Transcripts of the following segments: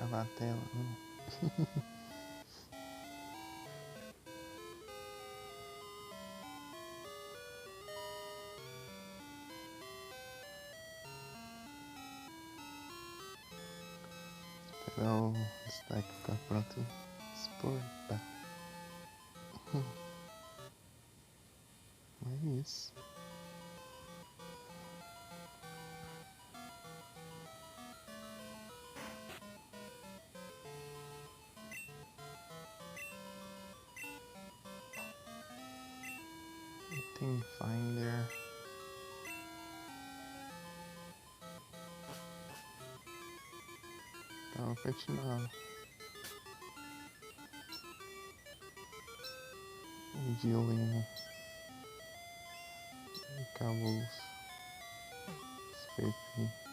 travar a tela. Esperar o destaque ficar pronto e exportar. É isso. Tem Finder. Então, continuar. Dealing cabos SPP.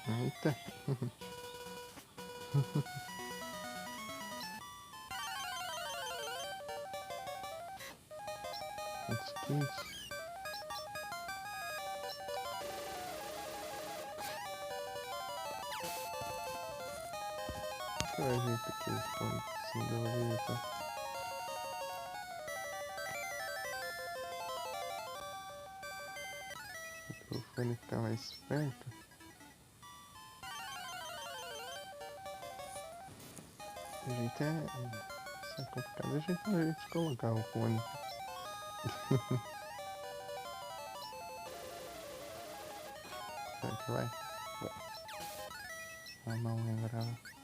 Eita. Etiquete. Que eu ajeito aqui o fone sem dúvida, tá? O microfone ficar mais perto. O jeito é... Isso é complicado. O jeito é a gente colocar o fone. Será que vai? Vai. A mão lembrava.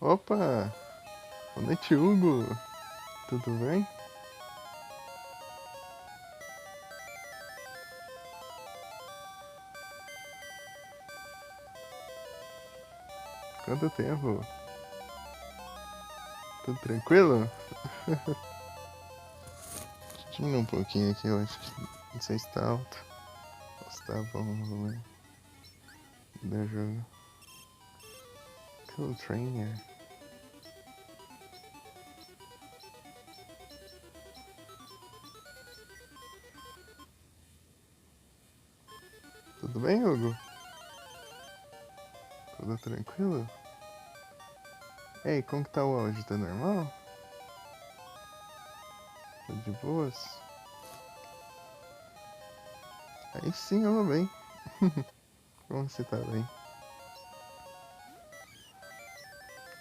Opa! Boa noite, Hugo! Tudo bem? Quanto tempo? Tudo tranquilo? Diminuir um pouquinho aqui, eu acho que não sei se tá alto ou se tá bom o volume do jogo. Cool Trainer. Tudo bem, Hugo? Tudo tranquilo? Ei, como que tá o áudio? Tá normal? Tá de boas? Aí sim eu vou bem. Como você tá bem?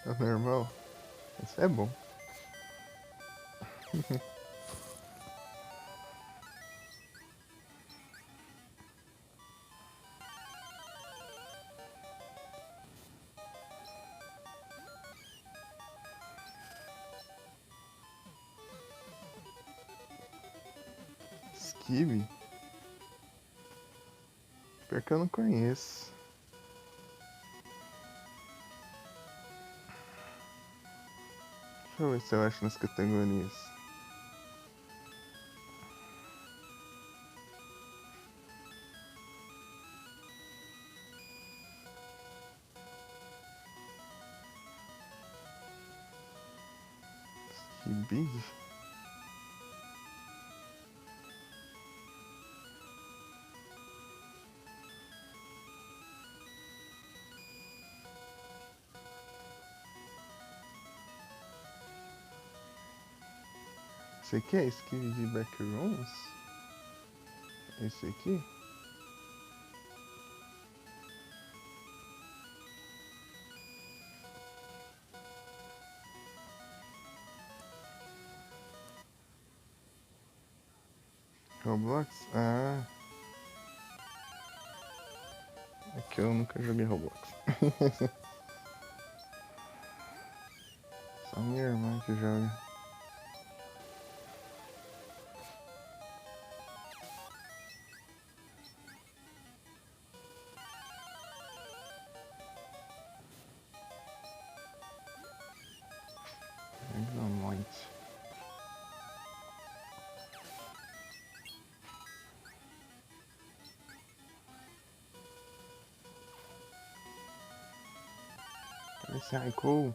Tá normal? Isso é bom. Skibby? Pior que eu não conheço. Deixa eu ver se eu acho nas categorias. Skibby? Esse aqui é Skibby de Backrooms? Esse aqui? Roblox? Ah. É que eu nunca joguei Roblox. Só minha irmã que joga. Exatamente. Esse Raikou.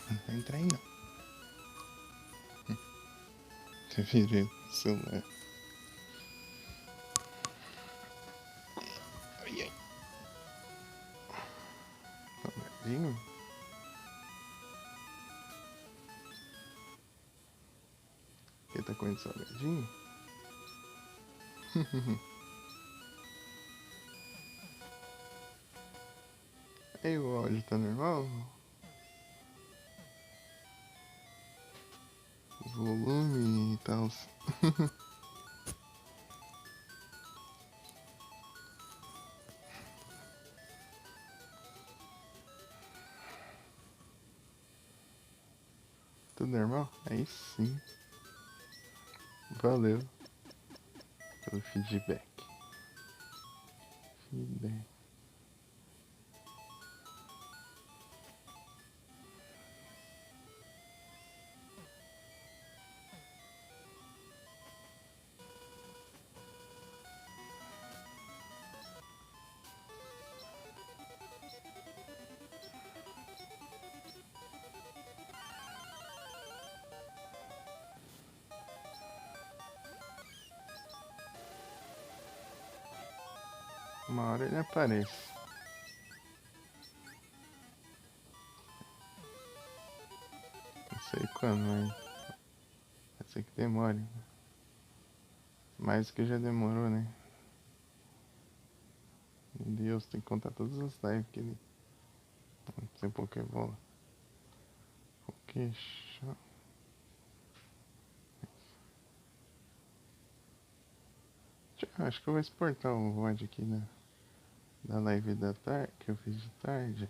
Não vai entrar aí não. Eu virei o celular. Ai, ai. Salgadinho? Quem tá comendo salgadinho? Aí o áudio tá normal? O volume e tal. Tudo normal? Aí sim. Valeu pelo feedback. Feedback. Uma hora ele aparece. Não sei quando, mas pode ser que demore. Mais do que já demorou, né? Meu Deus, tem que contar todas as lives que ele. Não sei Pokébola. Pokéchão. Acho que eu vou exportar o VOD aqui da live da tarde, que eu fiz de tarde.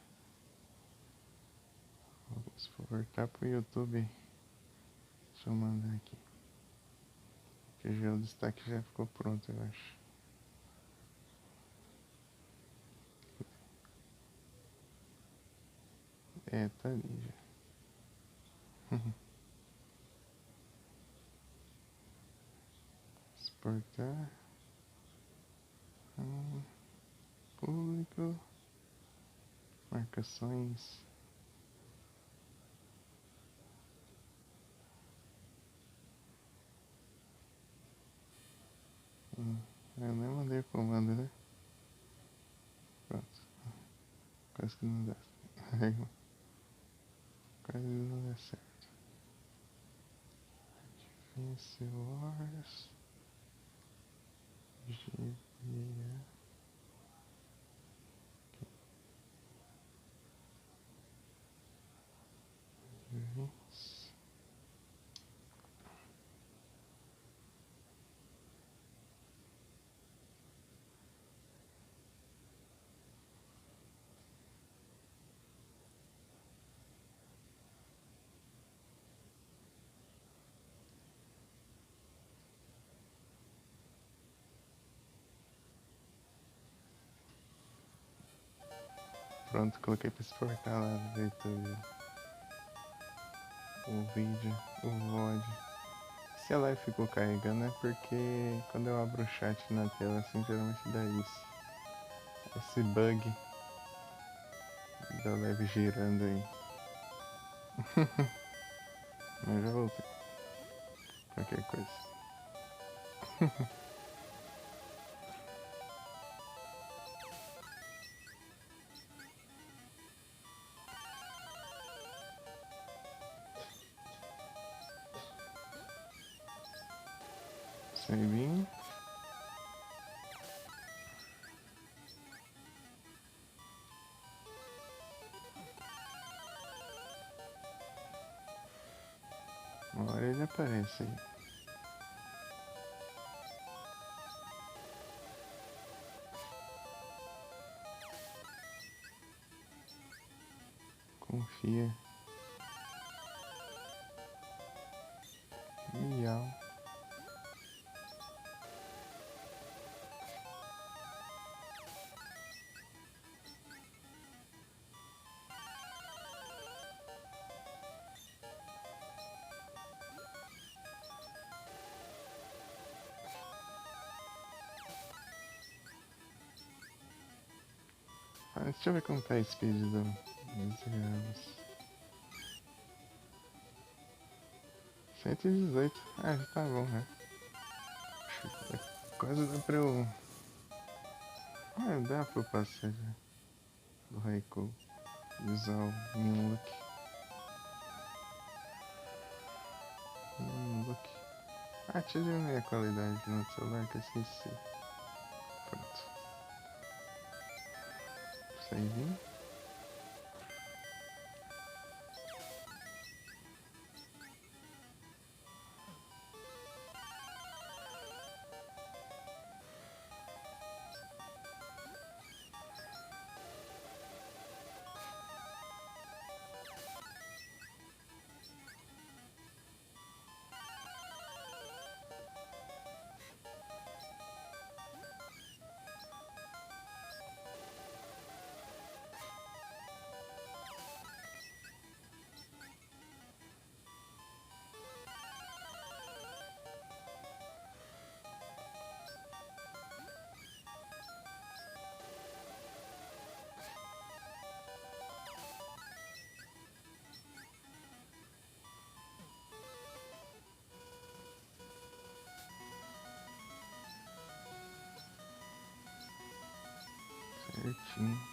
Vou exportar pro YouTube. Deixa eu mandar aqui. Que já o destaque já ficou pronto, eu acho. É, tá ali já. Exportar. Público. Marcações. Eu nem mandei o comando, né? Pronto. Quase que não dá. Quase não dá certo. Advance Wars. GBA. Advance. Pronto, coloquei pra exportar lá no YouTube o vídeo, o VOD. Se a live ficou carregando é porque quando eu abro o chat na tela assim geralmente dá isso. Esse bug da live girando aí. Mas já voltei. Qualquer coisa. Savinho. Uma hora ele aparece aí. Confia. Miau. Deixa eu ver como tá a speed dos reais. 118. Ah, já tá bom, né? Quase dá pra eu. Ah, dá pra eu passar já. Do Raikou. E usar o Minlook. Minlook. Ah, deixa eu ver a qualidade no celular que eu esqueci. Pronto. Savinho. certinho.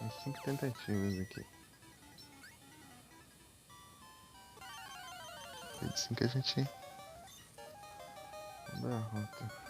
Tem 5 tentativas aqui. Foi assim que a gente muda a rota.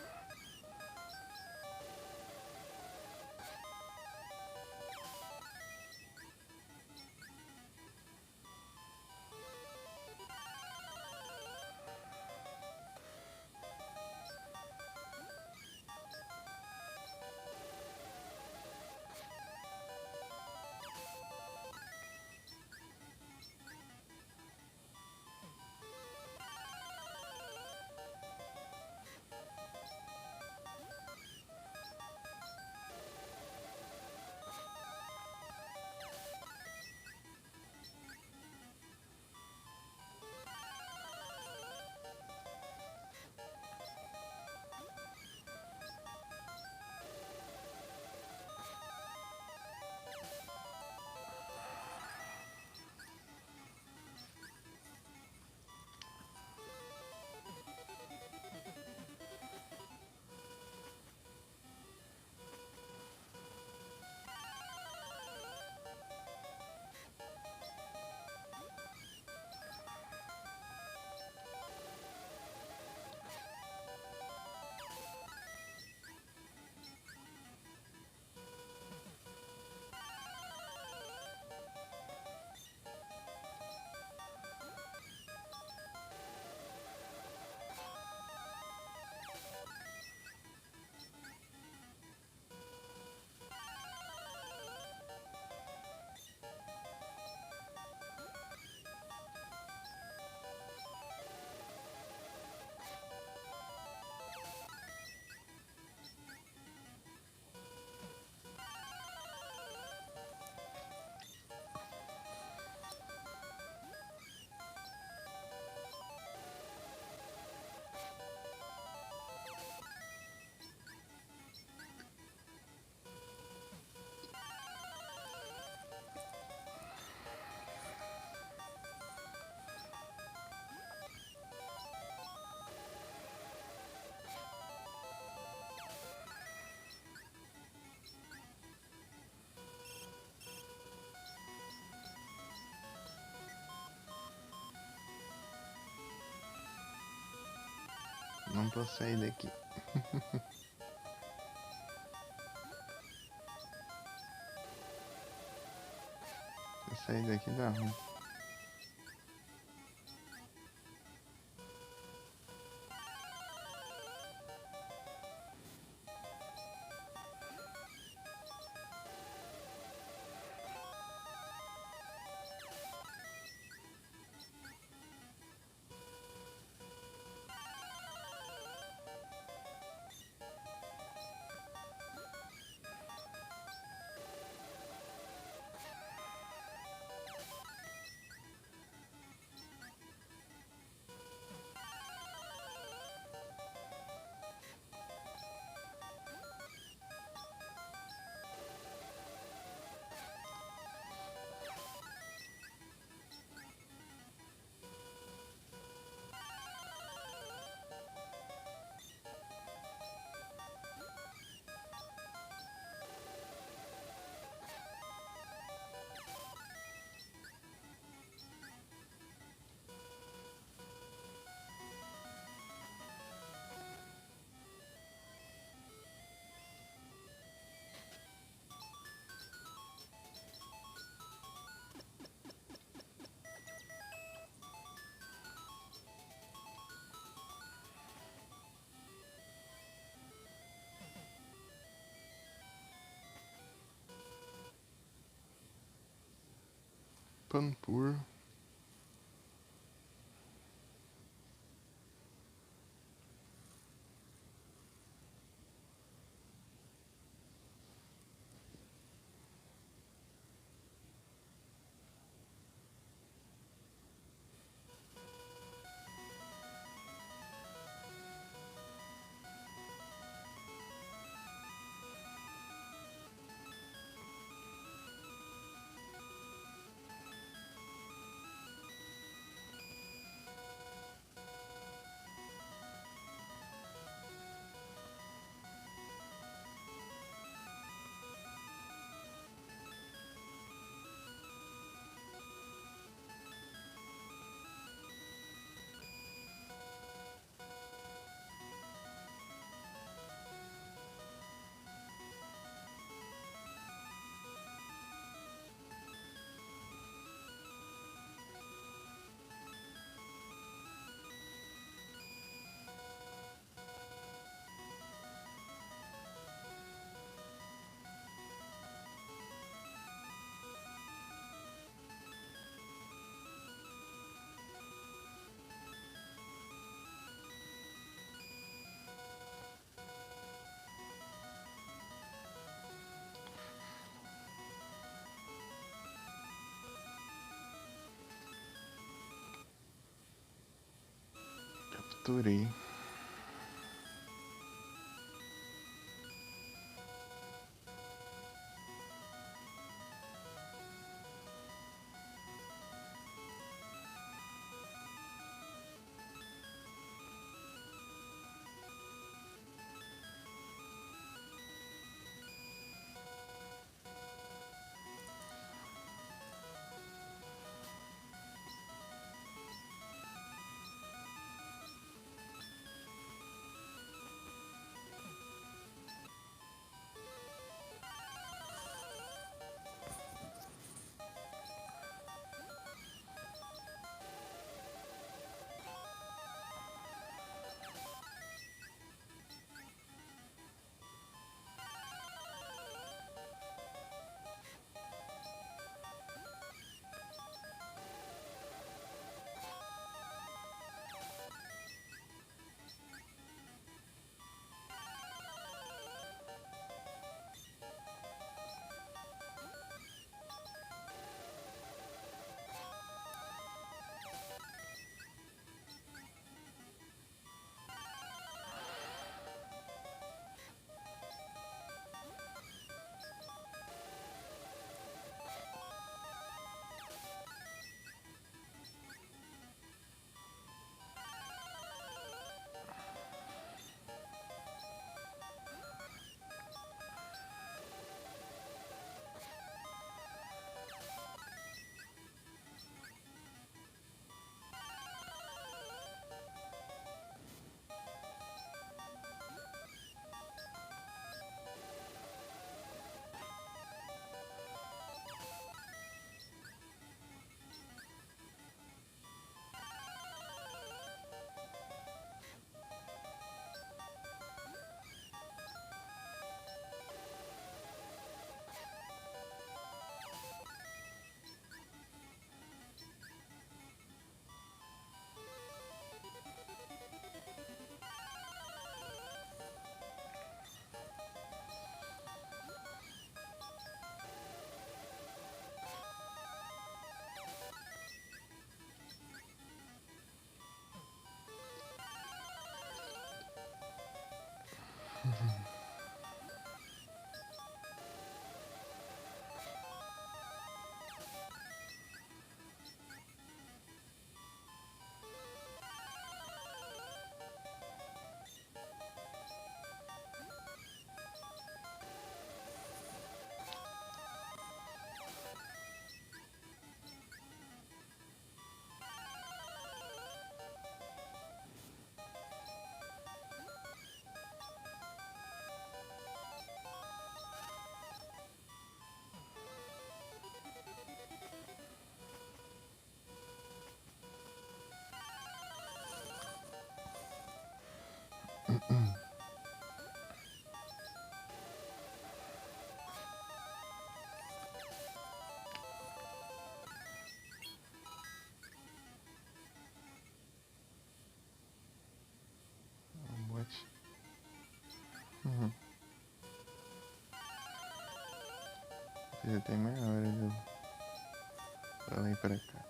Não posso sair daqui. Se eu sair daqui dá ruim. Pano puro. Capturei. Um bote. Já tem meia hora de eu falei pra cá.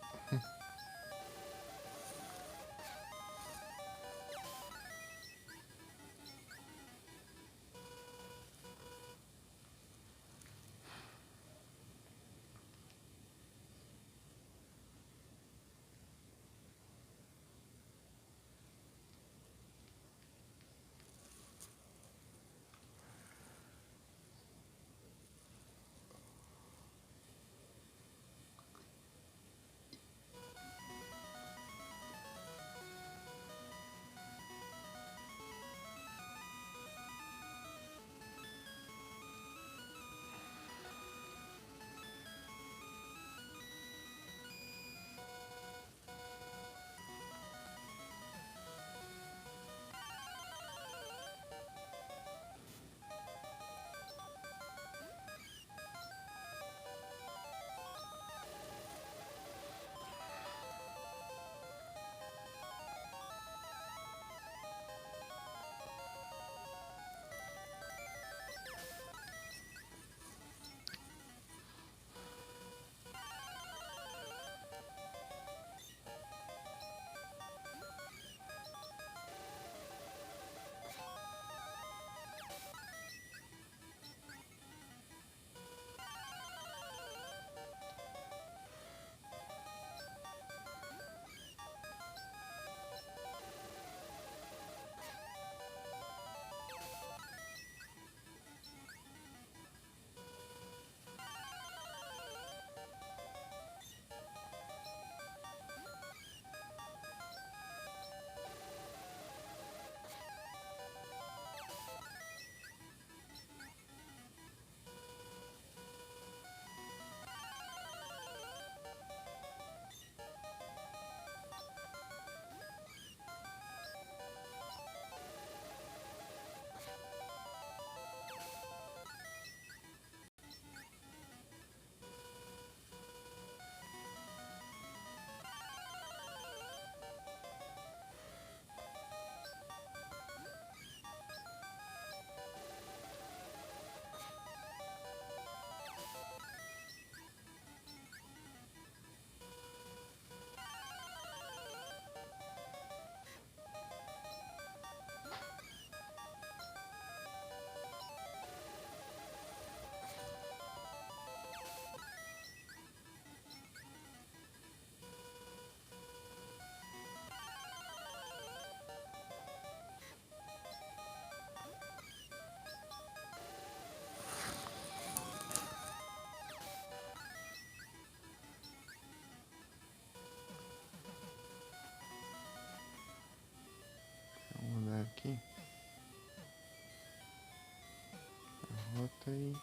rota e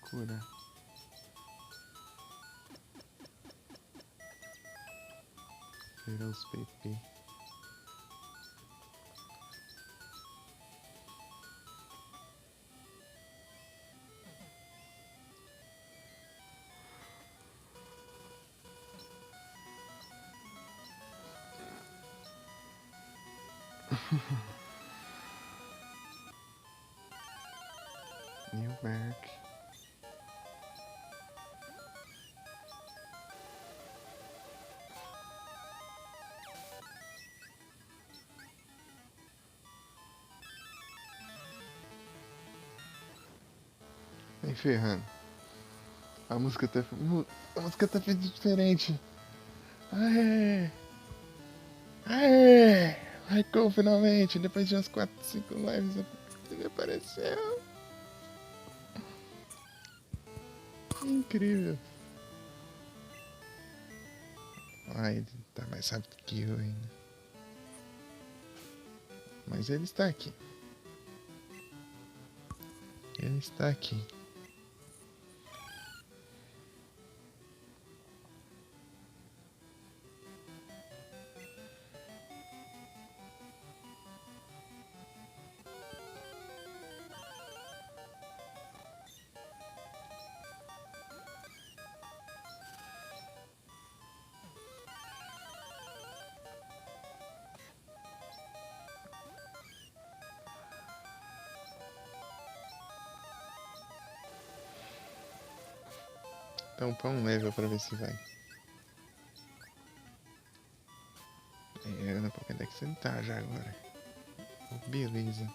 cura. Feroz PP. Newberg. Vem ferrando. A música tá feita diferente. Aê! Aê! Raikou finalmente, depois de umas 4, 5 lives ele apareceu. Incrível. Ai, ele tá mais rápido que eu ainda. Mas ele está aqui. Ele está aqui. Então põe um level pra ver se vai. É, na Pokédex você tá já agora. Beleza.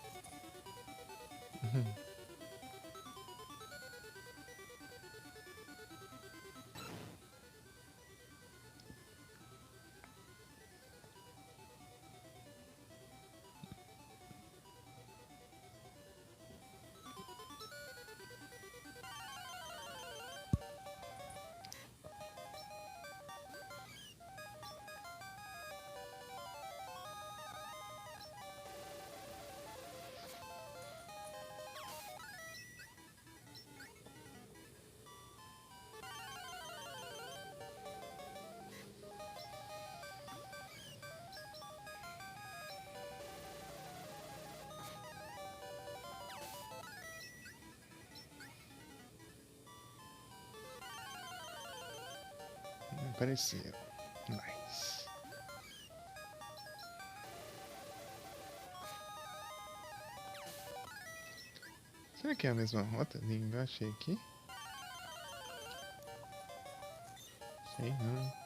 Apareceu. Nice. Será que é a mesma rota? Eu achei aqui. Sei não.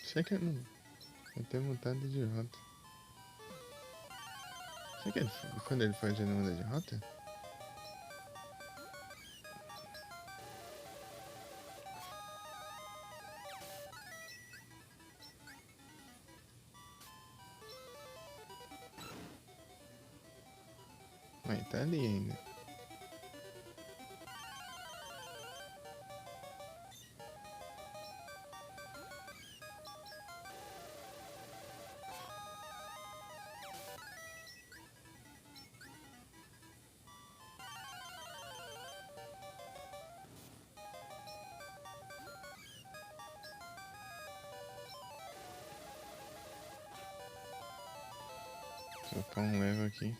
Será que eu não... Eu tenho mudado de rota. Será que quando ele foi já não muda de rota? Mas tá ali ainda. Vou pôr um level aqui.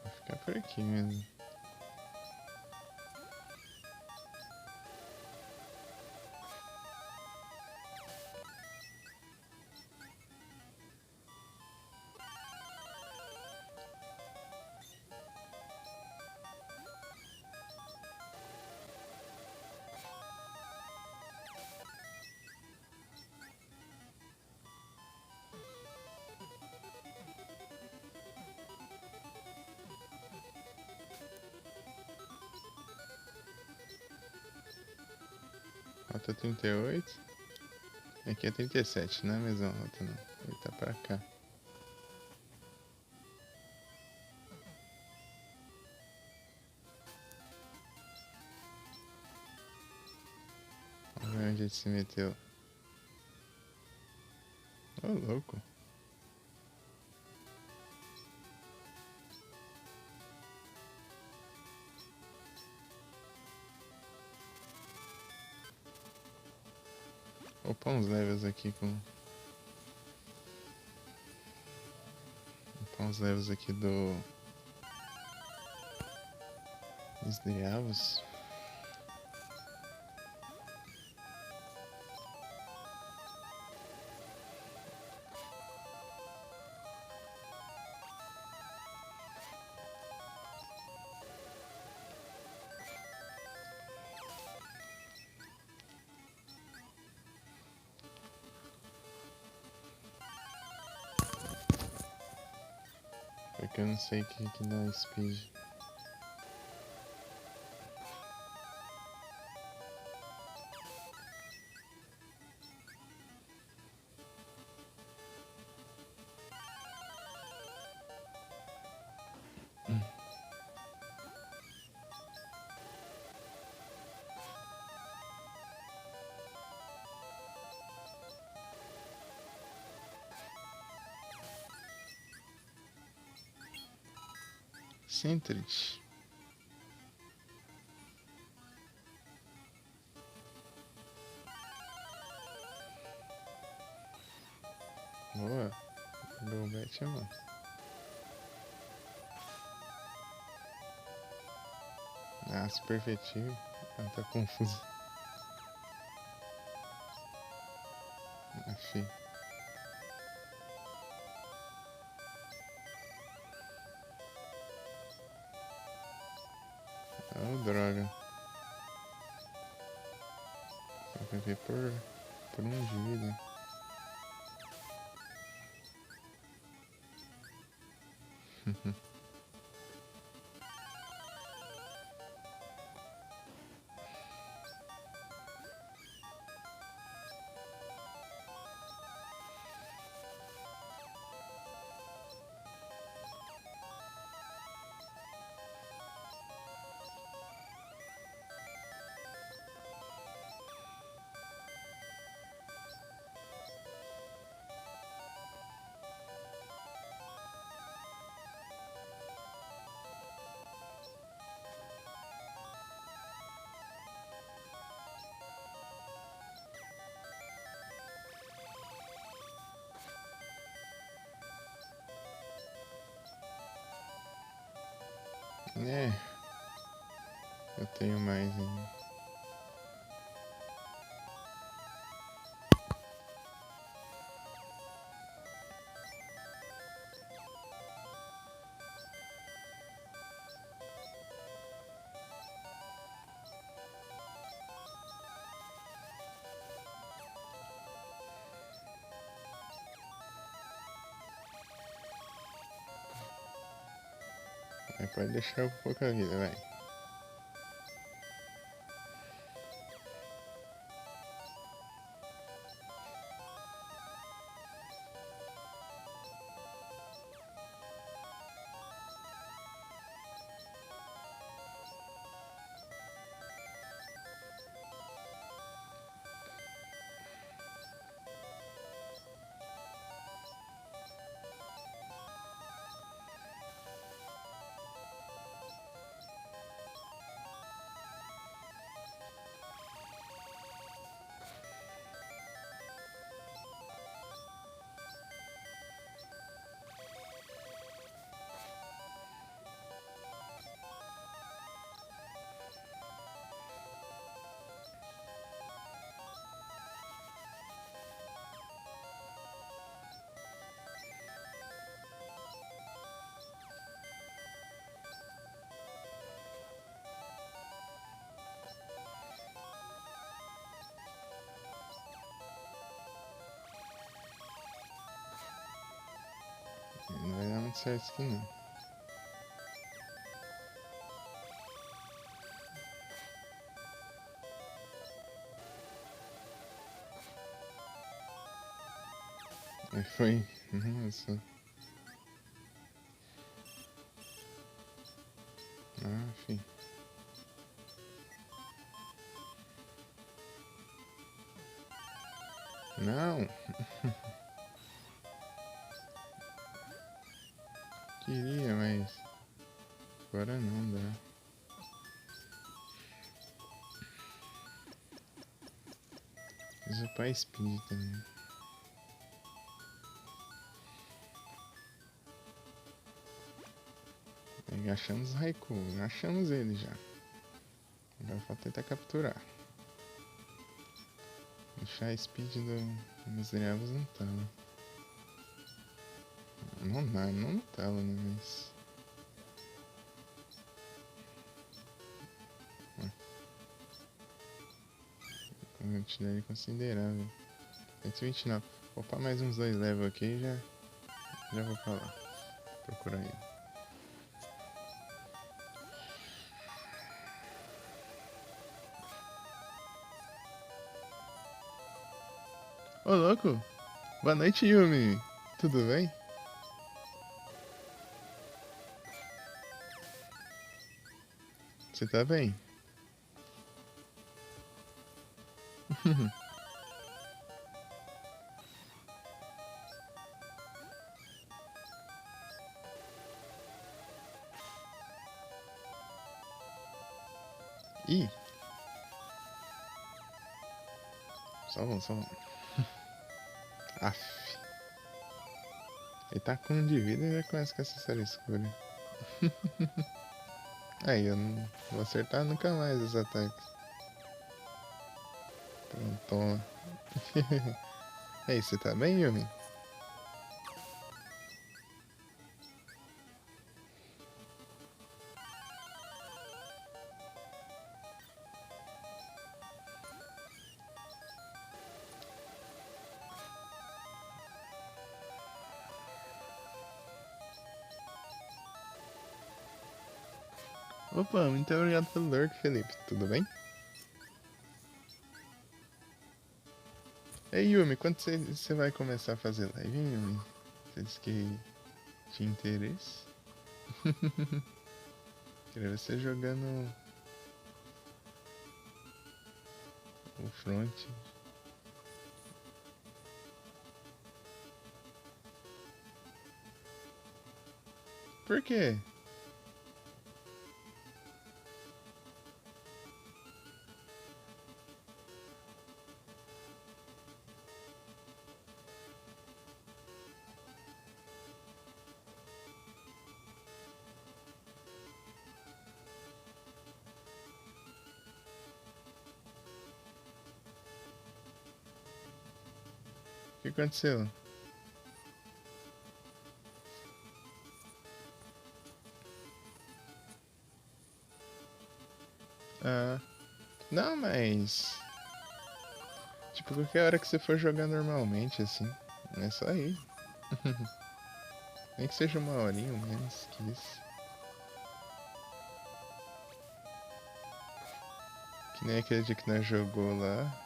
Vou ficar por aqui mesmo. Rota 38. Aqui é 37, não é a mesma rota não. Ele tá pra cá. Vamos ver onde ele se meteu. Ô, louco. Opa, uns levels aqui com... Opa, uns levels aqui do... Esdreavos. Porque eu não sei o que dá speed. Sentrit. Boa. Golbet é bom. Ah, super efetivo. Ah, tá confuso. Afim. Oh, droga. Só vai ver por um de vida. É, eu tenho mais ainda. Pode deixar com pouca vida, vai. Não vai dar muito certo isso aqui não. Aí foi. Nossa. Ah, enfim. Não! Queria, mas agora não dá. Fiz upar speed também. Aí achamos o Raikou, achamos ele já. Agora falta tentar capturar. Deixar a speed do miserável não tala. Não dá, não tala, né? Mas. A quantidade é considerável. 129. Vou upar mais uns 2 levels aqui e já vou pra lá. Procurar ele. Ô louco! Boa noite, Yumi! Tudo bem? Você tá bem? Ih! Só vamos, só vamos. Aff. Ele tá com 1 de vida e já começa com essa série escura. Aí, eu não vou acertar nunca mais os ataques. Pronto, toma. E aí, você tá bem, Yumi? Opa, muito obrigado pelo lurk, Felipe. Tudo bem? Ei, Yumi, quando você vai começar a fazer live, hein, Yumi? Você disse que tinha interesse? Queria ver você jogando o front. Por quê? O que aconteceu? Ah, não, mas... Tipo, qualquer hora que você for jogar normalmente, assim, é só ir. Nem que seja 1 horinha ou menos que isso. Que nem aquele dia que nós jogou lá.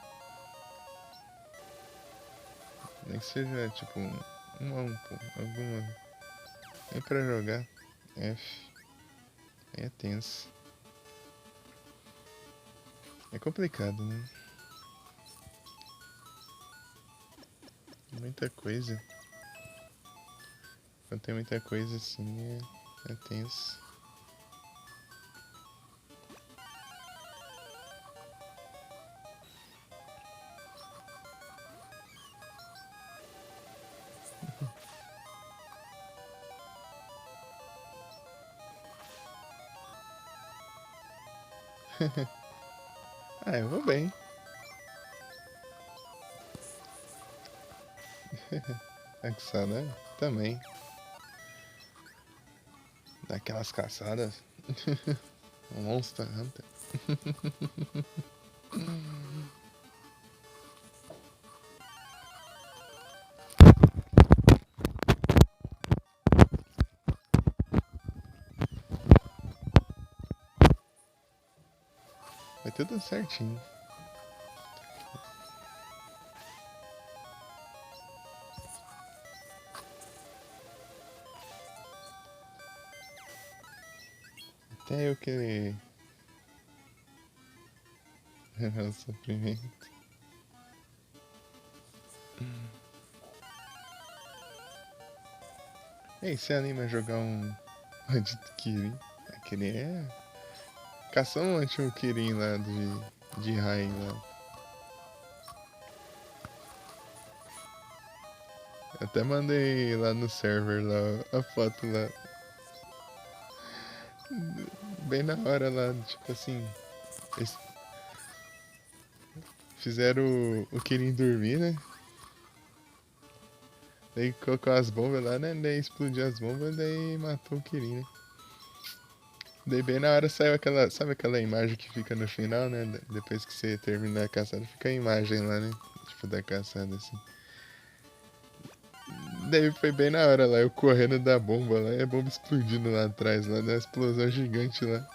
Nem que seja, tipo, um a um, pô, alguma... Nem pra jogar. F. Aí é tenso. É complicado, né? Muita coisa. Quando tem muita coisa assim, é tenso. Ah, eu vou bem. A Kusana também. Daquelas caçadas. Monster Hunter. Vai tudo certinho. Até eu que o sofrimento. Ei, você anima a jogar um maldito Kirin? Kirin é. Caçou um Kirin lá de Rain lá. Eu até mandei lá no server lá a foto lá. Bem na hora lá, tipo assim. Eles fizeram o Kirin dormir, né? Daí colocou as bombas lá, né? Daí explodiu as bombas, daí matou o Kirin, né? Daí bem na hora saiu aquela. Sabe aquela imagem que fica no final, né? Depois que você termina a caçada, fica a imagem lá, né? Tipo da caçada assim. Daí foi bem na hora lá, eu correndo da bomba lá, e a bomba explodindo lá atrás, lá, da explosão gigante lá.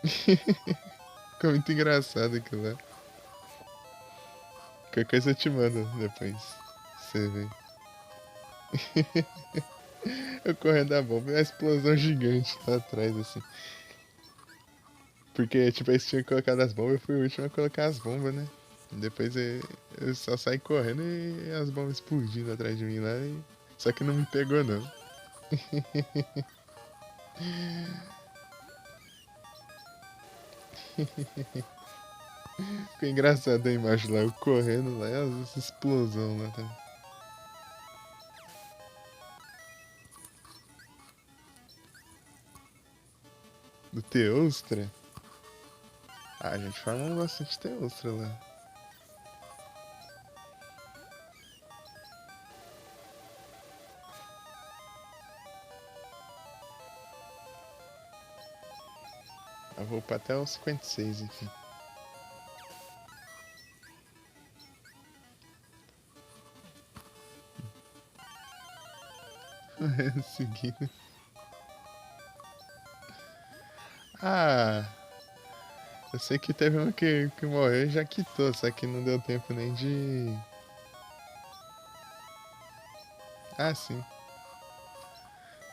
Ficou muito engraçado aquilo lá. Qualquer coisa eu te mando depois. Você vê. Eu correndo da bomba e a explosão gigante lá atrás, assim. Porque, tipo, eles tinham colocado as bombas, eu fui o último a colocar as bombas, né? Depois eu só saí correndo e as bombas explodindo atrás de mim lá. Só que não me pegou, não. Ficou engraçado a imagem lá, eu correndo lá e as explosão lá, tá? Do Teostra? Ah, a gente fala bastante Teostra lá. Eu vou pra até os 56 aqui. Seguindo. Ah, eu sei que teve uma que morreu e já quitou, só que não deu tempo nem de. Ah, sim.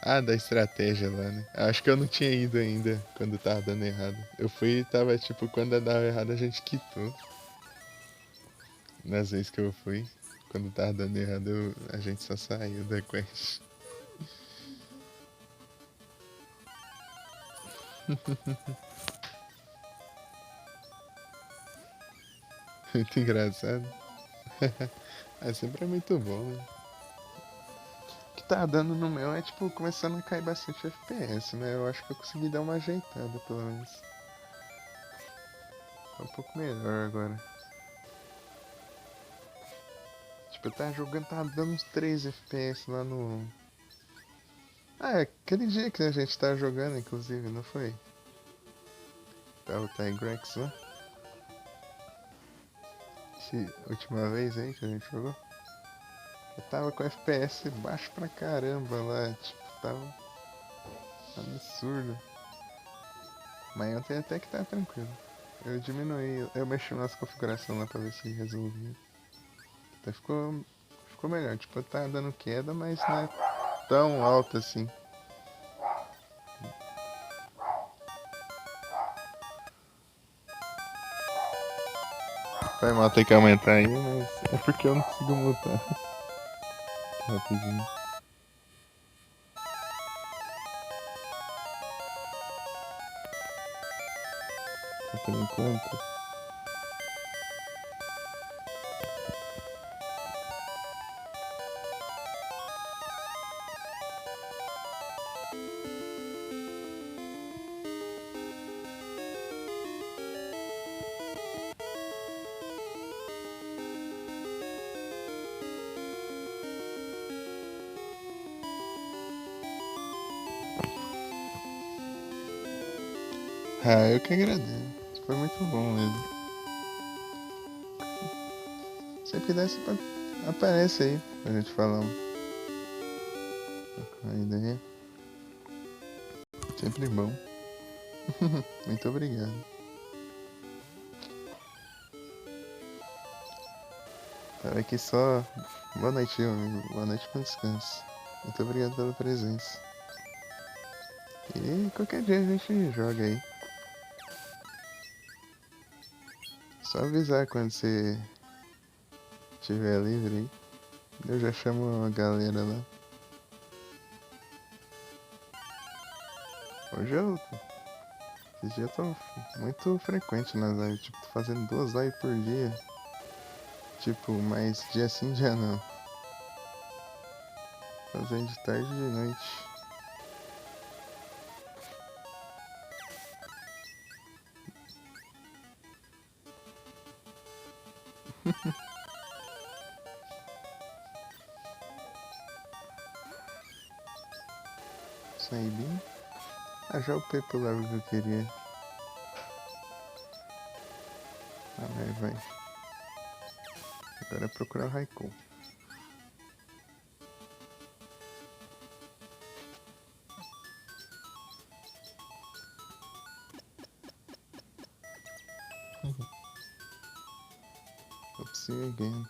Ah, da estratégia lá, né? Acho que eu não tinha ido ainda quando tava dando errado. Eu fui e tava tipo, quando dava errado a gente quitou. Nas vezes que eu fui, quando tava dando errado a gente só saiu da quest. Muito engraçado. É sempre muito bom, né? O que tá dando no meu é tipo começando a cair bastante FPS, né? Eu acho que eu consegui dar uma ajeitada pelo menos. Tá um pouco melhor agora. Tipo, eu tava jogando, tava dando uns 3 FPS lá no. Ah, é aquele dia que a gente tava jogando, inclusive, não foi? Tá o Tigrex lá. Essa última vez aí que a gente jogou. Eu tava com FPS baixo pra caramba lá, tipo, tava absurdo. Mas ontem até que tá tranquilo. Eu diminuí, eu mexi nas configurações lá pra ver se resolvia. Até ficou melhor, tipo, tá dando queda, mas não é tão alta assim. Vai mal ter que aumentar aí, mas é porque eu não consigo mutar. Rapidinho. Por enquanto. Ah, eu que agradeço. Foi muito bom mesmo. Sempre que der, você aparece aí pra gente falar uma ideia. Sempre bom. Muito obrigado. Tava aqui só. Boa noite, meu amigo. Boa noite, bom descanso. Muito obrigado pela presença. E qualquer dia a gente joga aí. Só avisar quando você estiver livre aí. Eu já chamo a galera lá. Hoje esses dias eu tô muito frequente nas lives, tipo, tô fazendo 2 lives por dia. Tipo, mas dia sim, dia não. Fazendo de tarde e de noite. Saí bem. Ah, já upei pro level que eu queria. Ah, vai. Agora é procurar o Raikou. Oops, again.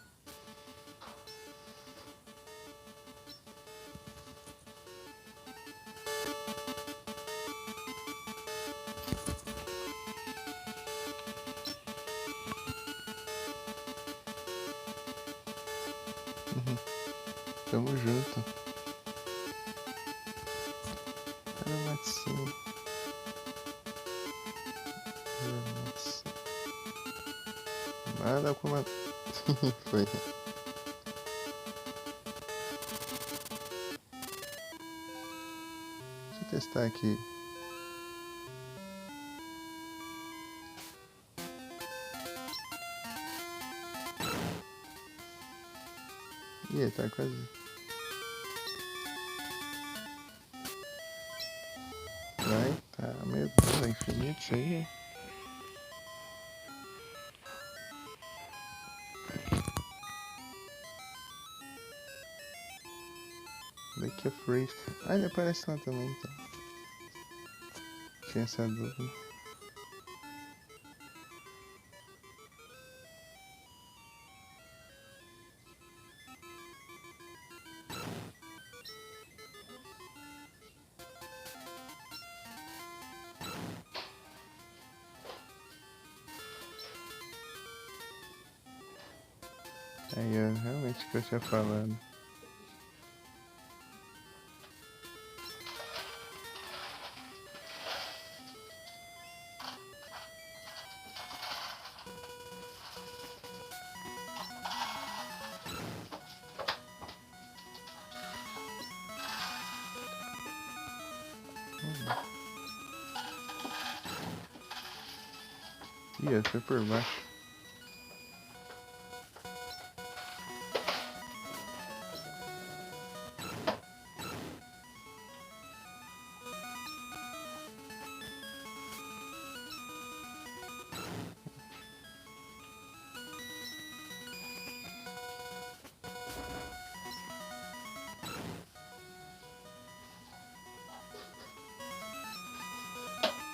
Tamo junto. Aramatsu. Nada com uma... Foi. Deixa eu testar aqui. Ih, tá quase... Vai, tá meio duro, infinito isso aí. Daqui é free. Ah, ele aparece lá também, então. Tinha essa dúvida. Aí, ó, realmente o que eu tinha falado. Ih, foi por baixo.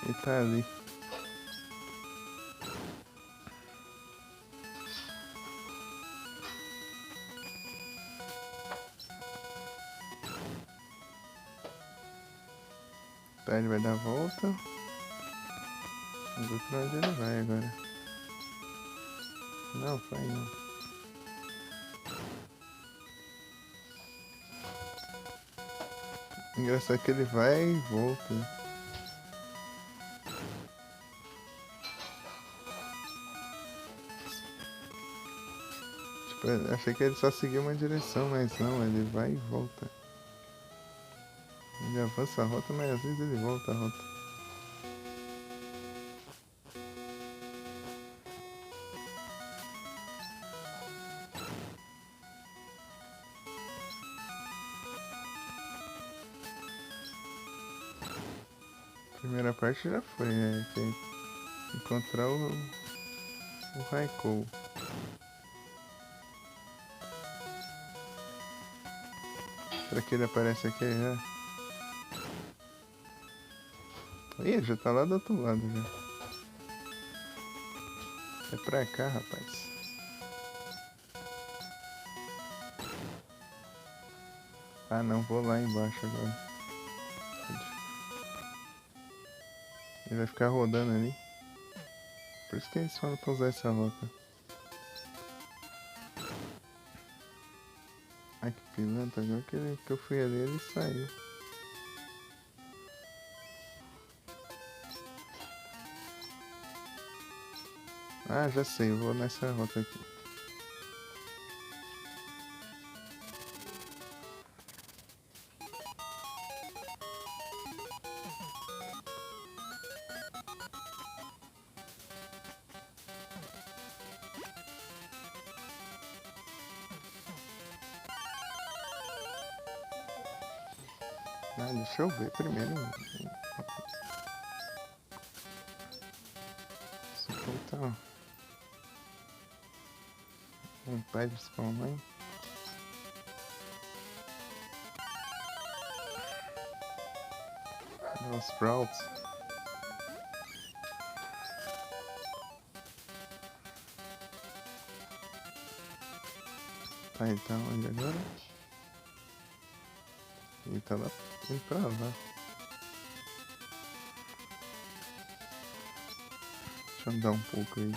Ele tá ali. Tá, ele vai dar a volta. Vamos ver pra onde ele vai agora. Não, vai não. Engraçado que ele vai e volta. Tipo, eu achei que ele só seguia uma direção, mas não, ele vai e volta. Ele avança a rota, mas às vezes ele volta a rota. Primeira parte já foi, né? Que é encontrar o Raikou. Será que ele aparece aqui já? Ih, já tá lá do outro lado já. É pra cá, rapaz. Ah não, vou lá embaixo agora. Ele vai ficar rodando ali. Por isso que eles falam pra usar essa rota. Ai, que pilantra. Agora que eu fui ali, ele saiu. Ah, já sei. Eu vou nessa rota aqui. Ah, deixa eu ver primeiro. Isso aqui tá... Um pé de spawn, hein? Os Sprouts. Tá, ele tá onde agora? Ele tá lá, indo pra lá. Deixa eu andar um pouco aí,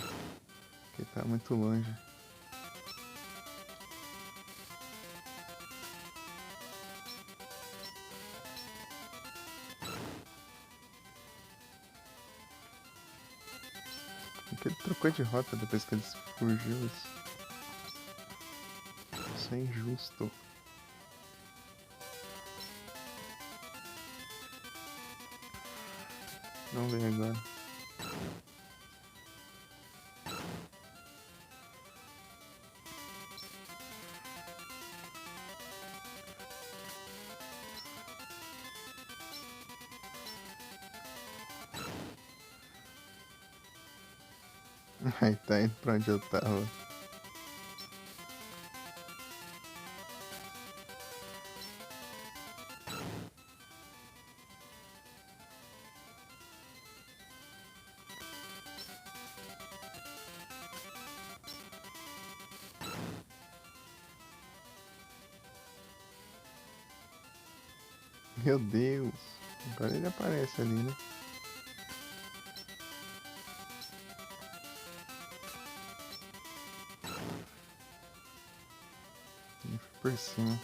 porque tá muito longe. Porque ele trocou de rota depois que ele fugiu. Isso é injusto. Vamos ver agora. Aí tá indo pra onde eu tava. Meu Deus. Agora ele aparece ali, né? Ele foi por cima.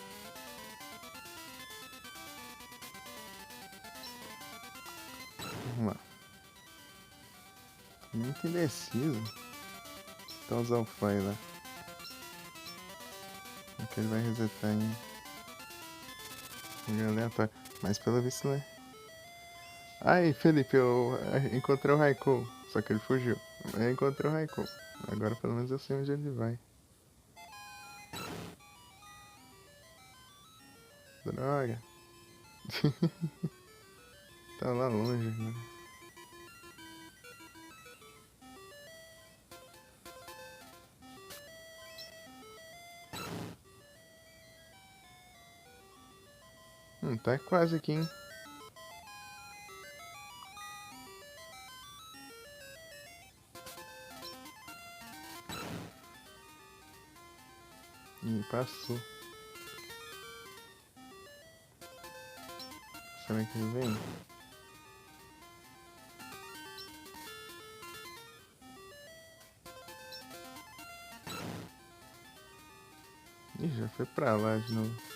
Vamos lá. Tô muito indeciso. Então usar o fly lá. Porque ele vai resetar em lugar aleatório. Mas pelo visto não é. Aí, Felipe, eu encontrei o Raikou. Só que ele fugiu. Eu encontrei o Raikou. Agora pelo menos eu sei onde ele vai. Droga. Tá lá longe, né? Tá quase aqui, hein? Ih, passou. Será que ele vem? Ih, já foi pra lá de novo.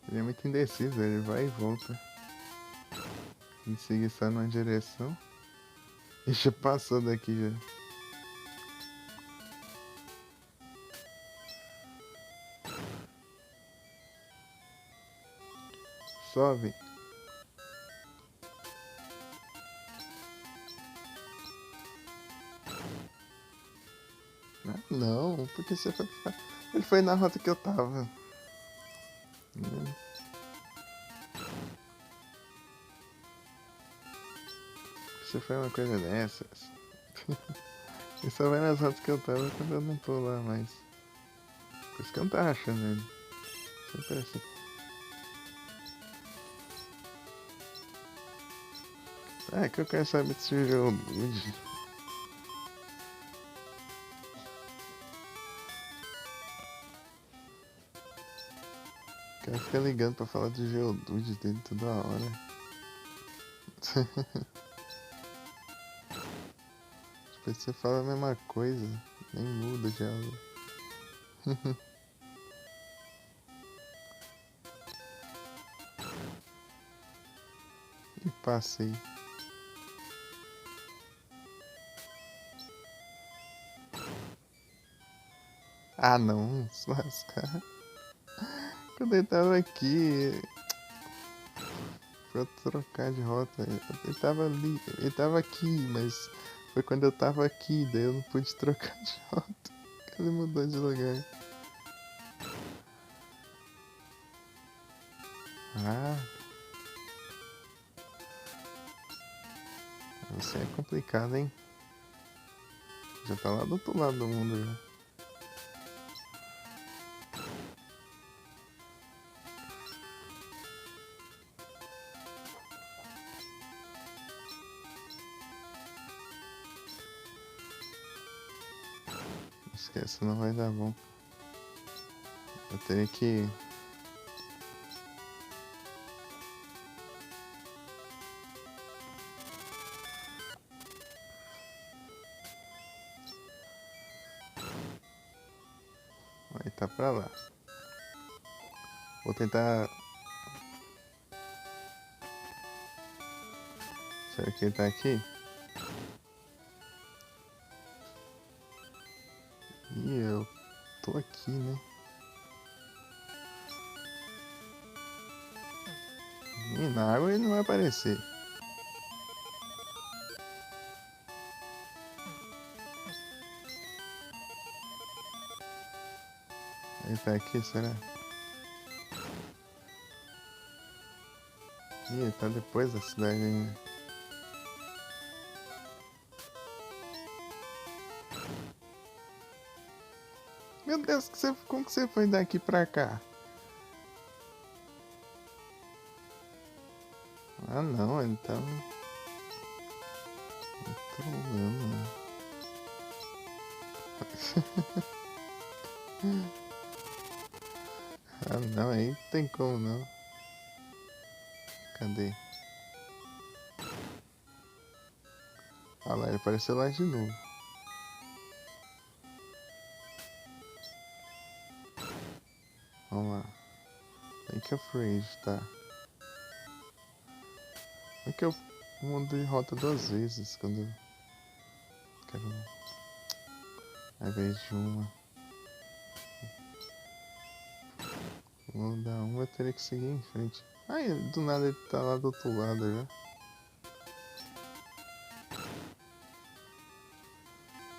Ele é muito indeciso, ele vai e volta. Em seguir só numa direção. E já passou daqui já. Sobe. Ah, não, porque você foi. Ele foi na rota que eu tava. Você foi uma coisa dessas. Ele só vai nas rotas que eu tava quando eu não tô lá mais. Por isso que eu não tava achando ele. Sempre assim. É que eu quero saber se o jogo mude. O cara fica ligando pra falar do Geodude dele toda hora. Tipo, você fala a mesma coisa, nem muda já. E passei. Ah não, se lascar. Quando ele tava aqui, pra trocar de rota, ele tava ali, ele tava aqui, mas foi quando eu tava aqui, daí eu não pude trocar de rota. Ele mudou de lugar. Ah, você é complicado, hein? Já tá lá do outro lado do mundo já. Esquece, não vai dar bom. Eu teria que. Vai tá pra lá. Vou tentar. Será que ele tá aqui? Ih, eu tô aqui, né? E na água ele não vai aparecer. Ele tá aqui, será? Ih, ele tá depois da cidade ainda. Meu Deus, como que você foi daqui pra cá? Ah não, ele tá me trolando. Ah não, aí não tem como não. Cadê? Ah lá, ele apareceu lá de novo. Vamos lá. Lake of Rage, tá. É que eu mudo de rota duas vezes quando eu quero. Ao invés de uma. Vou dar uma, eu teria que seguir em frente. Ai, do nada ele tá lá do outro lado já.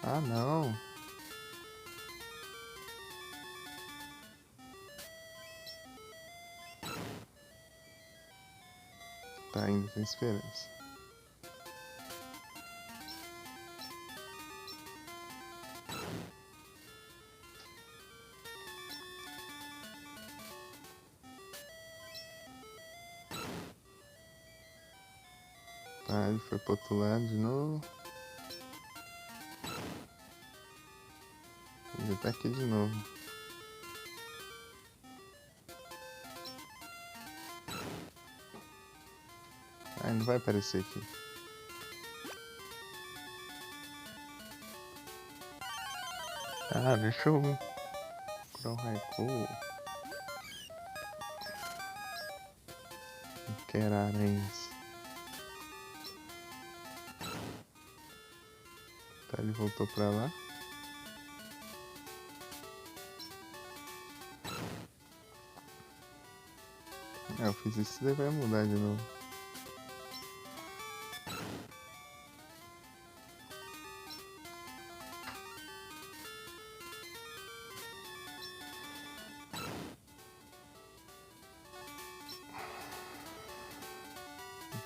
Ah não. Tá, ainda tem esperança. Tá, ele foi pro outro lado de novo. Ele tá aqui de novo. Ah, não vai aparecer aqui. Ah, deixa eu procurar um Raikou. Não quero aranhas. Tá, ele voltou pra lá. Ah, eu fiz isso, daí vai mudar de novo.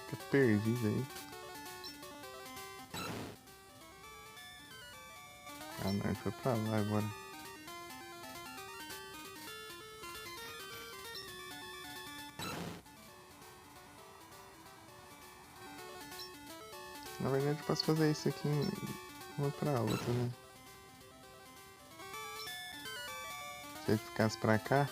Fica perdido aí. Ah não, ele foi pra lá agora. Na verdade eu posso fazer isso aqui em uma pra outra, né? Se ele ficasse pra cá,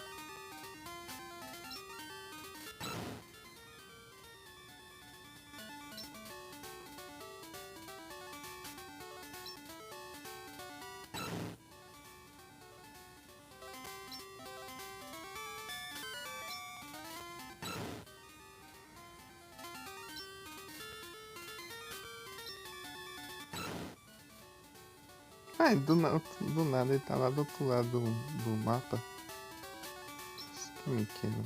Ai, do nada ele tá lá do outro lado do mapa. Que pequeno.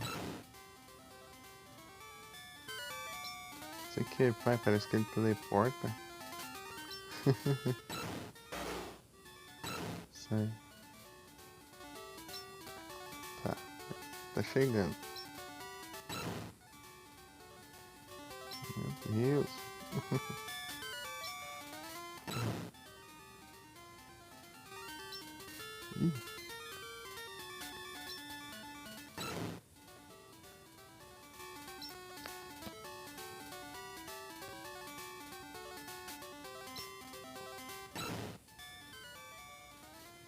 Isso aqui, pai, parece que ele teleporta. Sai. Tá chegando. Meu Deus. Ih.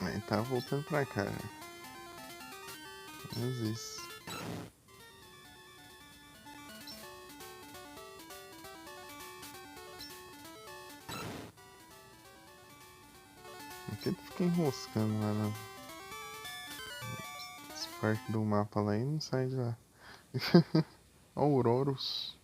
Ele tá voltando pra cá. Mas isso. Aqui ele fica enroscando lá na parte do mapa lá e não sai de lá. Auroros.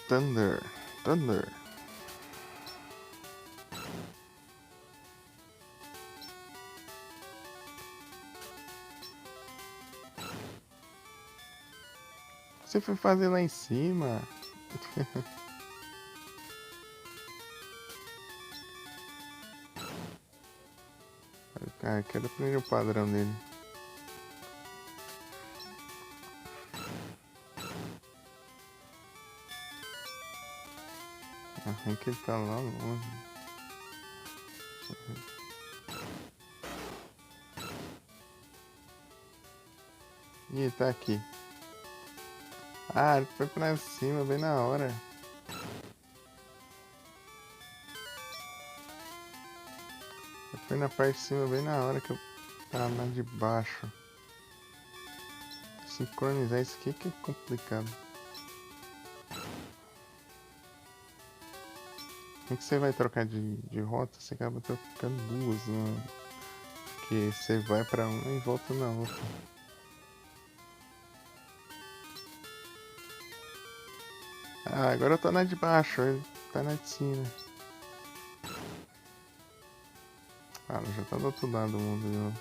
Thunder. Thunder. O que você foi fazer lá em cima? Cara, quero aprender o padrão dele. Arranca ele tá lá longe. Ih, ele tá aqui. Ah, ele foi pra cima bem na hora. Ele foi na parte de cima bem na hora que eu tava na de baixo. Sincronizar isso aqui que é complicado. Como que você vai trocar de rota, você acaba trocando duas, né? Porque você vai pra uma e volta na outra. Ah, agora eu tô na de baixo, ele tá na de cima. Ah, já tá do outro lado do mundo de novo.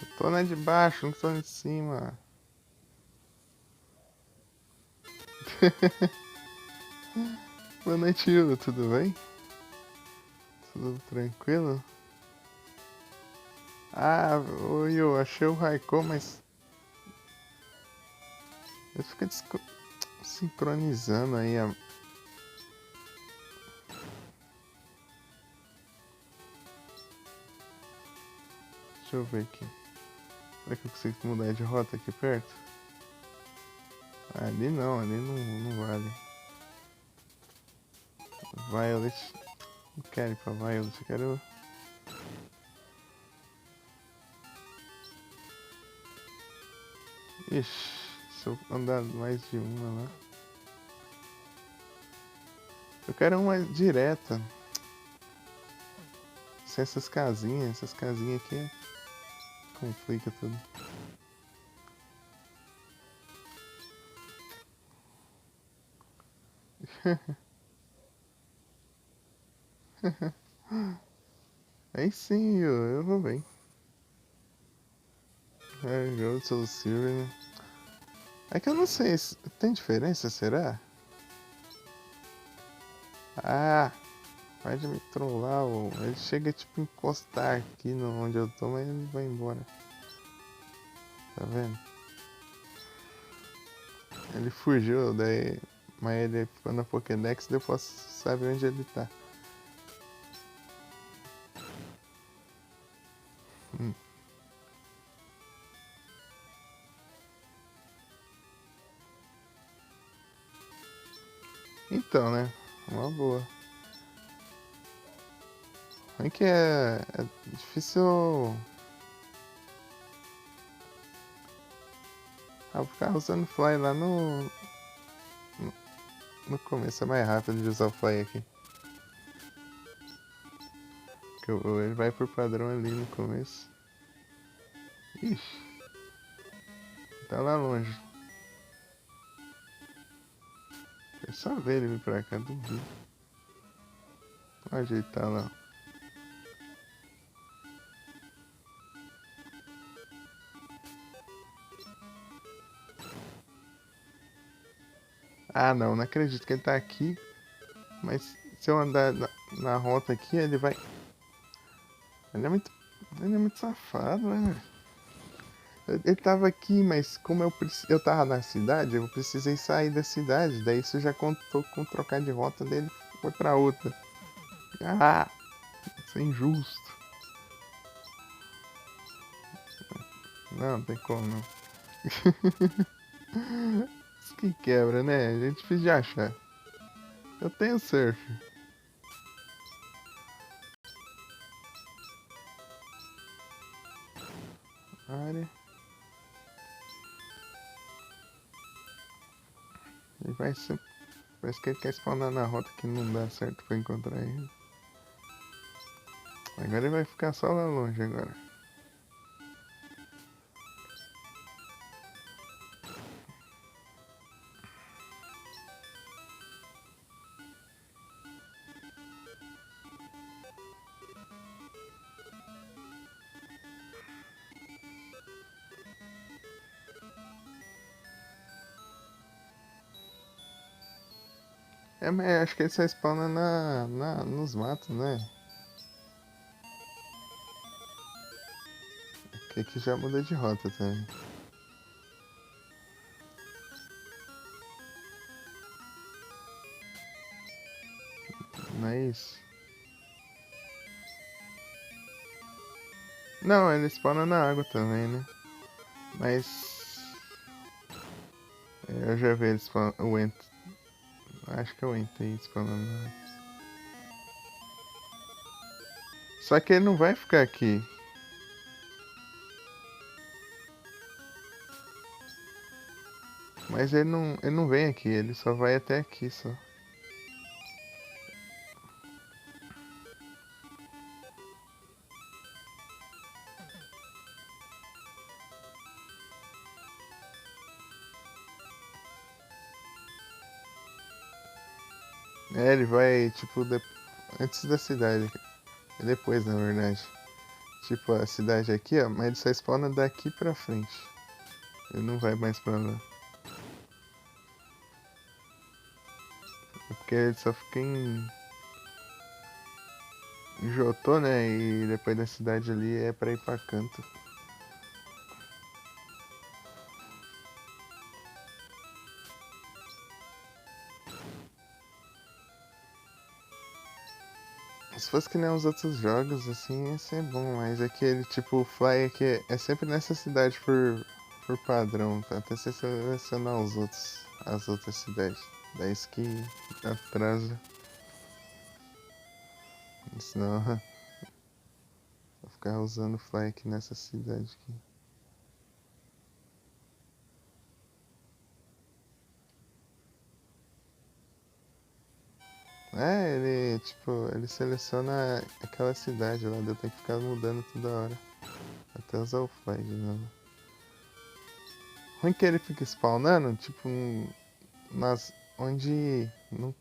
Eu tô na de baixo, não tô na de cima. Boa noite, Yulo, tudo bem? Tudo tranquilo? Ah, oi, eu achei o Raikou, mas ele fica sincronizando aí a... Deixa eu ver aqui. Será que eu consigo mudar de rota aqui perto? Ali não vale. Violet. Não quero ir pra Violet, eu quero... Ixi, se eu andar mais de uma lá... Eu quero uma direta. Sem essas casinhas aqui complica tudo. Aí sim, eu vou bem. É, Gold Soul Silver, né? É que eu não sei, tem diferença, será? Ah, pode me trollar, ele chega tipo encostar aqui no onde eu tô, mas ele vai embora. Tá vendo? Ele fugiu, daí, mas ele ficou na Pokédex, daí eu posso saber onde ele tá. Então, né? Uma boa. É que é difícil. Ah, vou ficar usando fly lá no começo. É mais rápido de usar o fly aqui. Ele vai por padrão ali no começo. Ixi. Tá lá longe. É só ver ele vir pra cá, duvido. Olha onde ele tá lá. Ah, não acredito que ele tá aqui. Mas se eu andar na rota aqui, ele vai... Ele é muito, ele é muito safado, né? Ele tava aqui, mas como eu tava na cidade, eu precisei sair da cidade. Daí isso já contou com trocar de rota dele, foi pra outra. Ah, isso é injusto. Não tem como não. Isso que quebra, né? É difícil de achar. Eu tenho surf. Área. Ele vai ser. Parece que ele quer spawnar na rota que não dá certo pra encontrar ele. Agora ele vai ficar só lá longe agora. É, mas acho que ele só spawna nos matos, né? Que aqui já muda de rota também. Não é isso? Não, ele spawna na água também, né? Mas. Eu já vi ele spawn, o Ent. Acho que é o Ent aí spawnando na água. Só que ele não vai ficar aqui. Mas ele não vem aqui, ele só vai até aqui só. É, ele vai, tipo, antes da cidade. Depois, na verdade. Tipo, a cidade aqui, ó, mas ele só spawna daqui pra frente. Ele não vai mais pra lá. É porque ele só fica em Jotô, né? E depois da cidade ali é pra ir pra canto. Se fosse que nem os outros jogos, assim, ia ser bom, mas aquele tipo, o Fly aqui é sempre nessa cidade por padrão, tá? Até você selecionar as outras cidades. Daí isso que atrasa. Senão vou ficar usando o Fly aqui nessa cidade aqui. É, ele, tipo, ele seleciona aquela cidade lá, eu tenho que ficar mudando toda hora. Até usar o Fly de novo. Ruim que ele fica spawnando, tipo, onde não,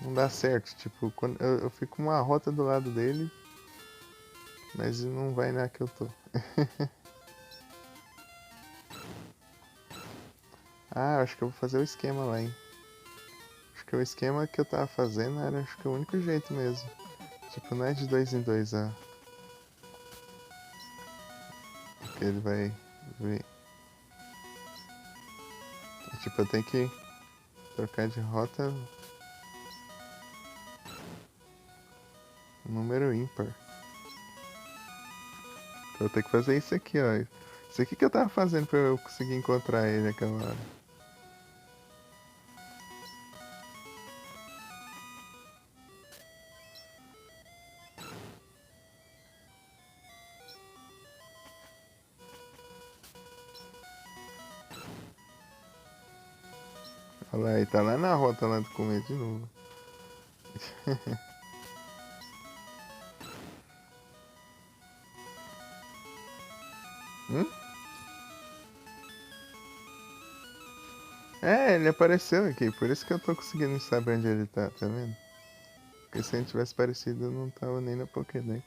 não dá certo. Tipo, quando eu fico uma rota do lado dele, mas não vai na que eu tô. Ah, acho que eu vou fazer o esquema lá, hein. Acho que o esquema que eu tava fazendo era, acho que o único jeito mesmo. Tipo, não é de dois em dois, porque ele vai ver. Tipo, eu tenho que trocar de rota um número ímpar. Eu tenho que fazer isso aqui, ó. Isso aqui que eu tava fazendo pra eu conseguir encontrar ele naquela hora. Olha lá, ele tá lá na rota lá do começo de novo. Hum? É, ele apareceu aqui, por isso que eu tô conseguindo saber onde ele tá vendo? Porque se ele tivesse aparecido, eu não tava nem na Pokédex.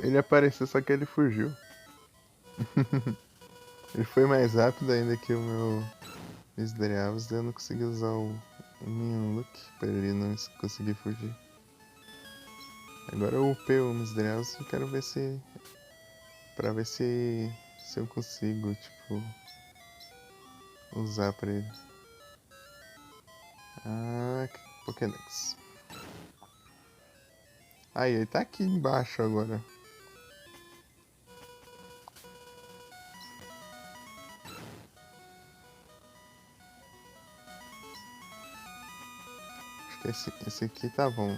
Ele apareceu, só que ele fugiu. Ele foi mais rápido ainda que o meu Misdreavus, daí eu não consegui usar o Minion Look pra ele não conseguir fugir. Agora eu upei o Misdreavus e quero ver se... pra ver se eu consigo, tipo, usar pra ele. Ah, Pokédex. Aí, ele tá aqui embaixo agora. Acho que esse aqui tá bom.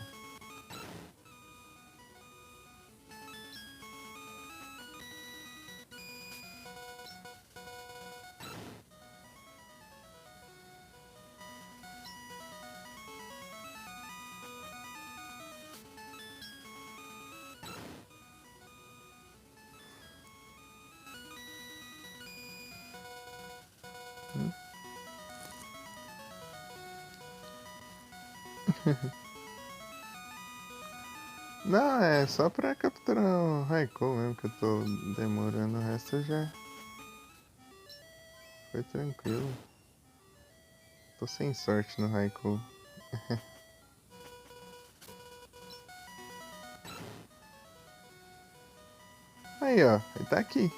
Não, é só pra capturar o Raikou mesmo que eu tô demorando. O resto já foi tranquilo. Tô sem sorte no Raikou. Aí, ó. Ele tá aqui.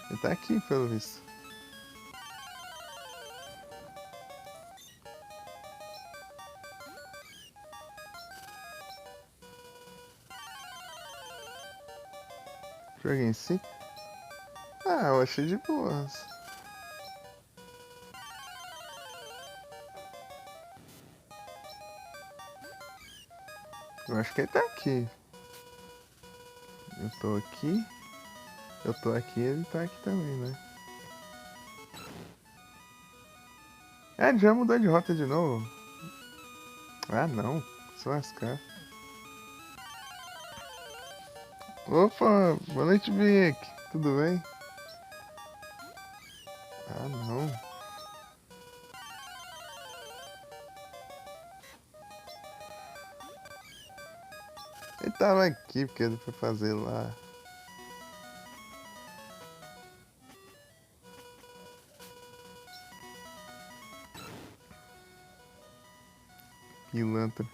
Ele tá aqui, pelo visto. Jogo em si? Ah, eu achei de boas. Eu acho que ele tá aqui. Eu tô aqui. Eu tô aqui e ele tá aqui também, né? É, ele já mudou de rota de novo. Ah, não. Se lascar. Opa, boa noite, Vic. Tudo bem? Ah, não. Ele tava aqui porque ele foi fazer lá. Pilantra.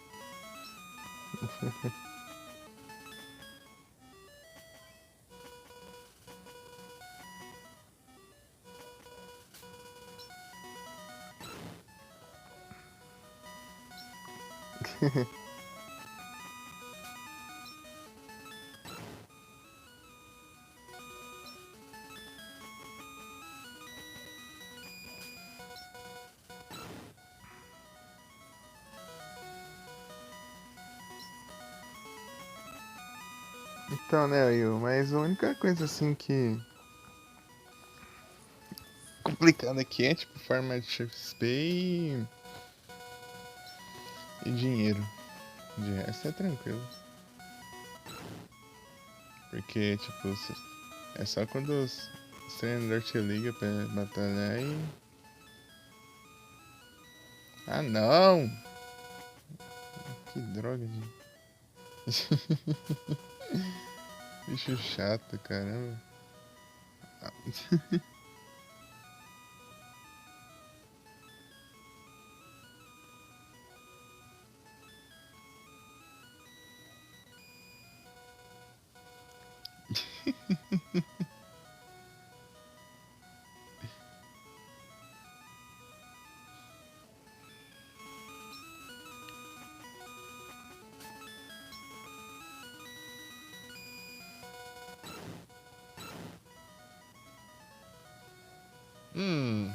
Então, né, Will, mas a única coisa assim que complicada aqui é tipo forma de XP e dinheiro. De resto é tranquilo. Porque, tipo, é só quando os treinadores te ligam pra batalhar e. Ah, não! Que droga de. Bicho chato, caramba. Hum.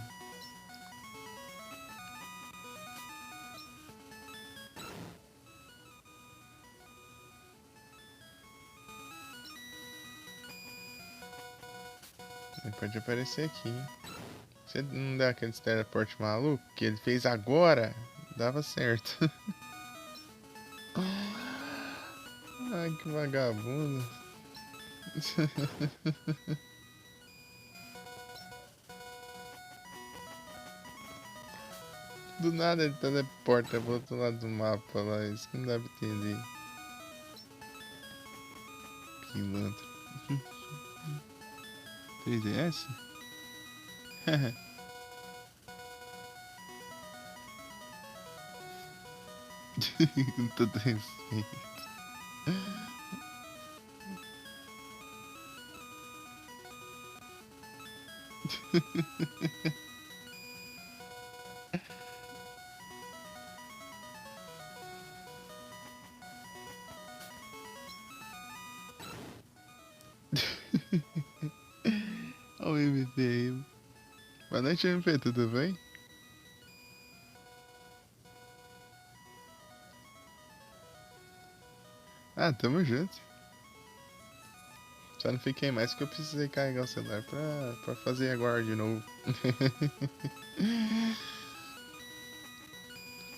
Ele pode aparecer aqui. Se ele não der aquele teleporte maluco que ele fez agora, dava certo. Ai, que vagabundo. Do nada ele teleporta pro outro lado do mapa lá. Isso que não dá pra entender. Pilantra. 3DS? Com todo respeito. Olha o MP aí. Boa noite, MP, tudo bem? Ah, tamo junto. Só não fiquei mais porque eu precisei carregar o celular pra fazer agora de novo.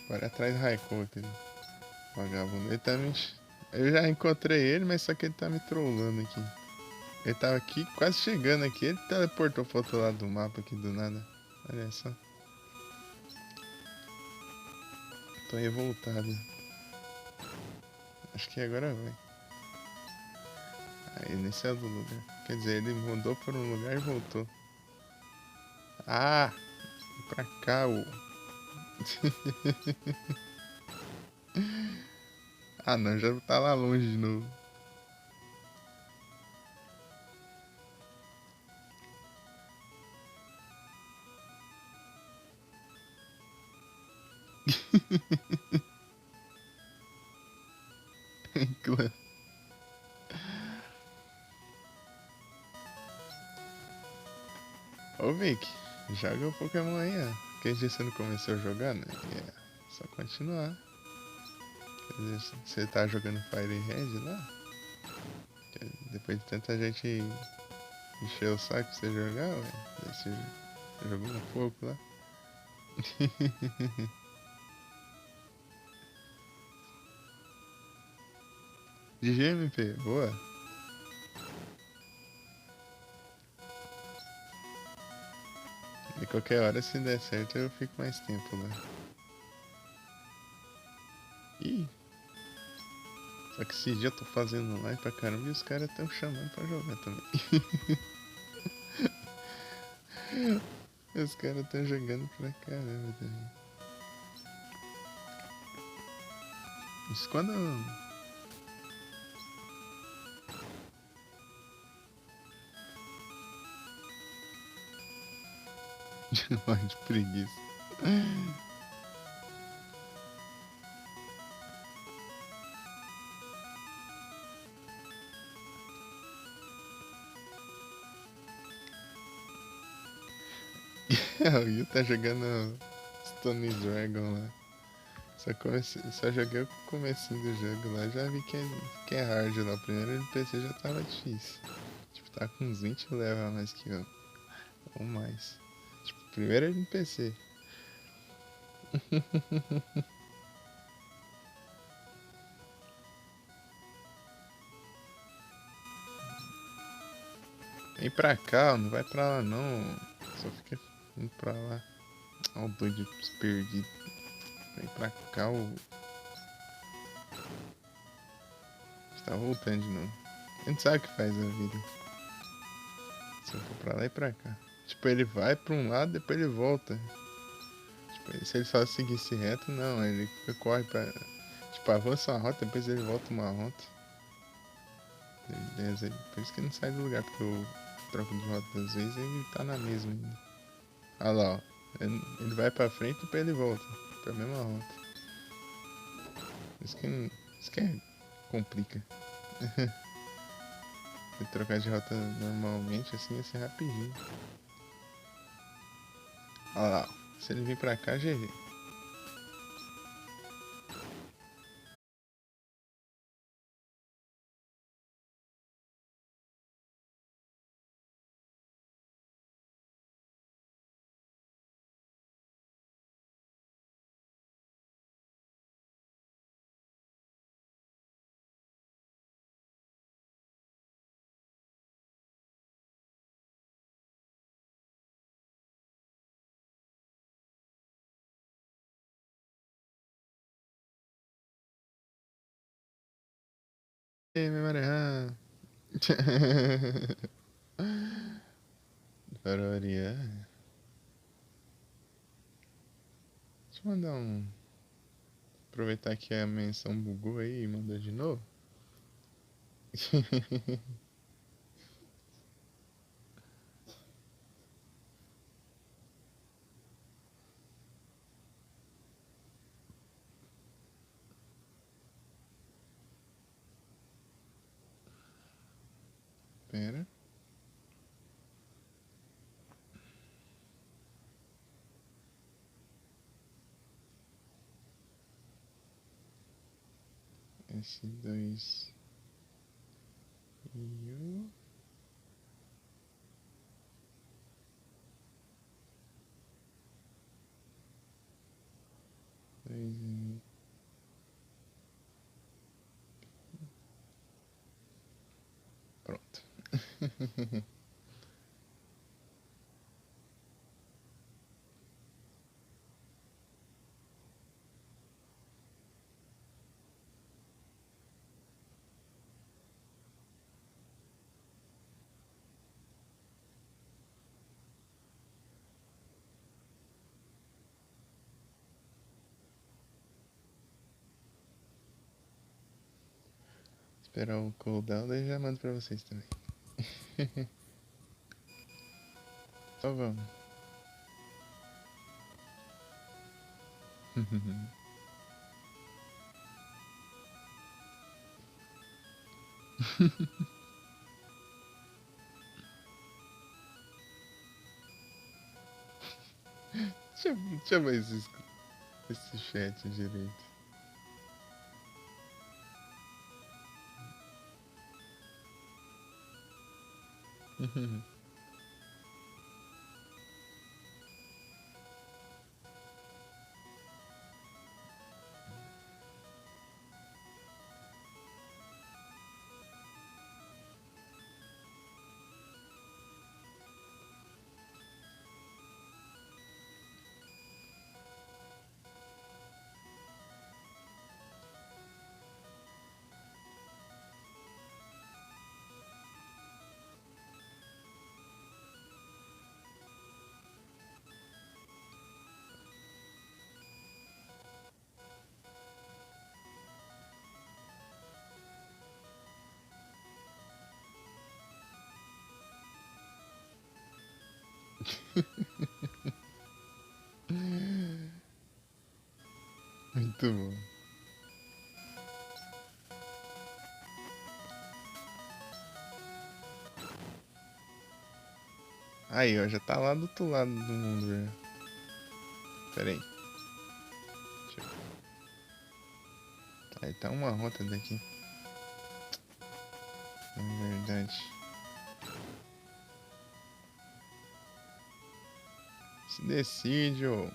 Bora atrás do Raikou, aquele vagabundo. Ele tá me... Eu já encontrei ele, mas só que ele tá me trollando aqui. Ele tava aqui, quase chegando aqui. Ele teleportou pro outro lado do mapa aqui do nada. Olha só. Tô revoltado. Acho que agora vai. Aí nesse é do lugar. Quer dizer, ele mudou por um lugar e voltou. Ah! Pra cá, ô. Ah não, já tá lá longe de novo. Ô Vic, joga o Pokémon aí, ó. Que dia você não começou jogando? É, só continuar. Quer dizer, você tá jogando Fire Red lá? Depois de tanta gente encher o saco pra você jogar, ué. Daí você jogou um pouco lá. De GMP, boa. E qualquer hora, se der certo, eu fico mais tempo lá. Ih, só que esse dia eu tô fazendo live pra caramba e os caras tão chamando pra jogar também. Os caras tão jogando pra caramba também. Isso quando. Morre de preguiça. O Yu tá jogando Stone Dragon lá. Só joguei o comecinho do jogo lá, já vi que é hard lá. O primeiro NPC já tava difícil. Tipo, tá com uns 20 level a mais que eu. Ou mais. Tipo, primeiro NPC. Vem pra cá, não vai pra lá não. Só fica indo pra lá. Ó o doido perdido. Vem pra cá, o. Tá voltando de novo. A gente sabe o que faz a vida. Só for pra lá e pra cá. Tipo, ele vai pra um lado, depois ele volta. Tipo, se ele só seguisse reto, não. Ele corre pra. Tipo, avança uma rota, depois ele volta uma rota. Beleza. Por isso que ele não sai do lugar, porque eu troco de rota às vezes e ele tá na mesma ainda. Olha lá, ó. Ele vai pra frente e depois ele volta. Pra mesma rota. Isso que complica. Se trocar de rota normalmente assim ia ser rapidinho. Olha lá, ó. Se ele vir pra cá, GG. memória RAM. Auroriana. Deixa eu mandar um. Aproveitar que a menção bugou aí e mandar de novo. Pera. S2 e o 2 pronto. Esperar o cooldown, daí já mando pra vocês também. Então vamos. Deixa eu ver esse chat direito. Muito bom. Aí, ó, já tá lá do outro lado do mundo já. Pera aí. Aí tá uma rota daqui. É verdade. Se decide, ô.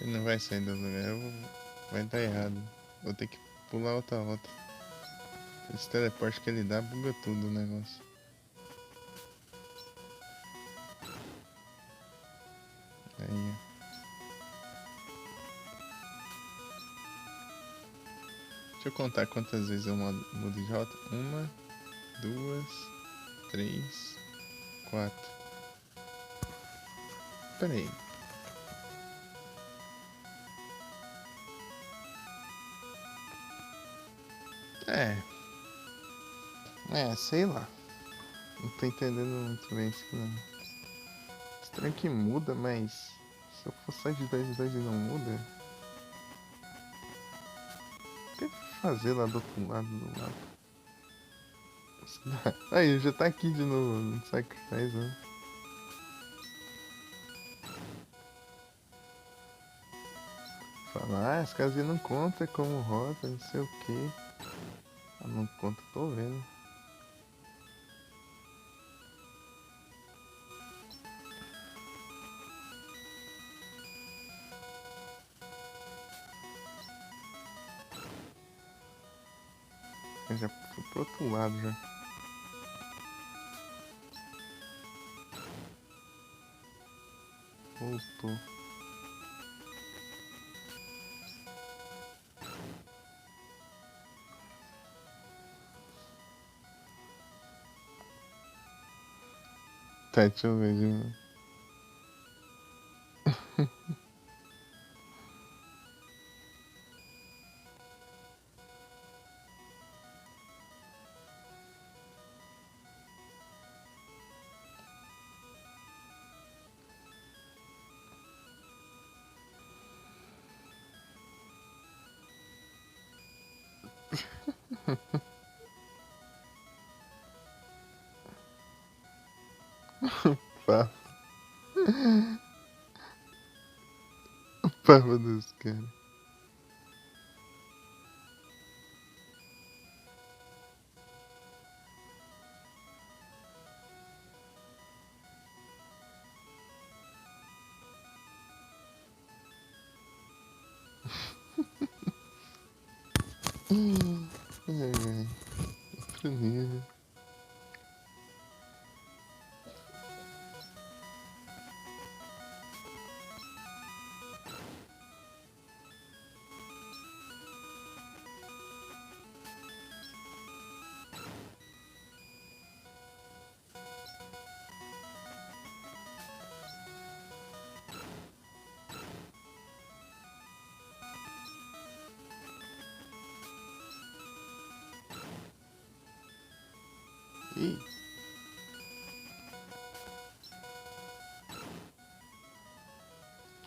Ele não vai sair do lugar. Vai dar errado. Vou ter que pular outra rota. Esse teleporte que ele dá buga tudo o negócio. Aí, ó. Deixa eu contar quantas vezes eu mudo de rota. 1, 2, 3, 4. Pera aí. Sei lá. Não tô entendendo muito bem isso não. Estranho que muda, mas se eu for sair de 2 em 2 e não muda, o que fazer lá do outro lado do mapa? Aí, já tá aqui de novo no Sacrifice, né? Falar, as casinhas não contam como rota, não sei o que. Ah, não conta, tô vendo. Eu já fui pro outro lado já. Voltou. Tá chovendo. Papo. Papo dos caras. Ai, outro nível. Ih.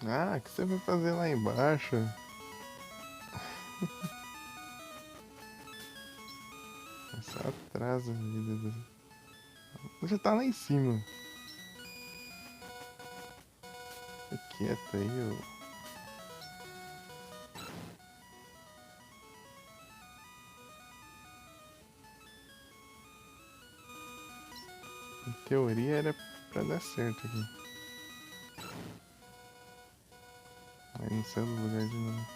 Ah, o que você vai fazer lá embaixo? Só atrasa a vida do... Já tá lá em cima. Fica quieto aí, ô. Em teoria era pra dar certo aqui. Mas não saiu do lugar de novo.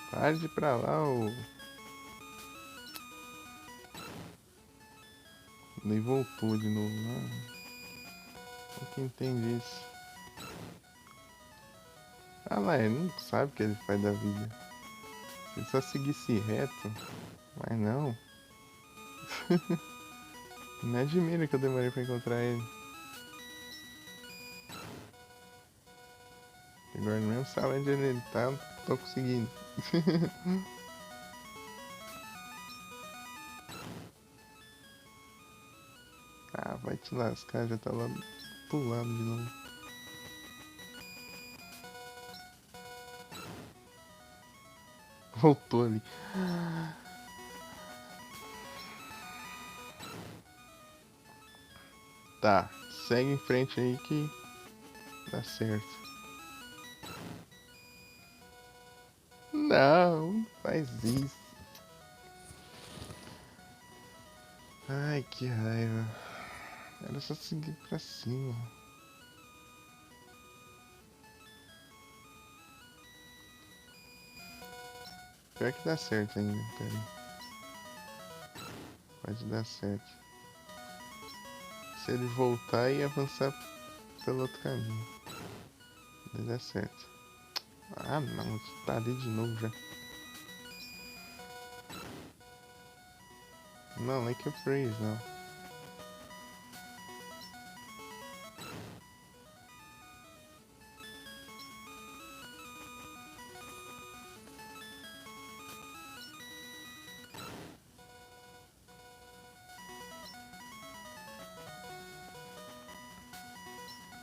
Para de ir pra lá, ô. Nem voltou de novo lá. Quem que entende isso? Ah lá, ele não sabe o que ele faz da vida. Se ele só seguisse reto, mas não. Me admira que eu demorei pra encontrar ele. Agora mesmo sabe onde ele tá, não tô conseguindo. Ah, vai te lascar, já tá lá do lado de novo. Voltou ali. Tá, segue em frente aí que dá certo. Não, faz isso. Ai, que raiva. Era só seguir pra cima. Pior que dá certo ainda, pera aí. Pode dar certo. Se ele voltar e avançar pelo outro caminho. Vai dar certo. Ah não, tá ali de novo já. Não, Lake of Rage não.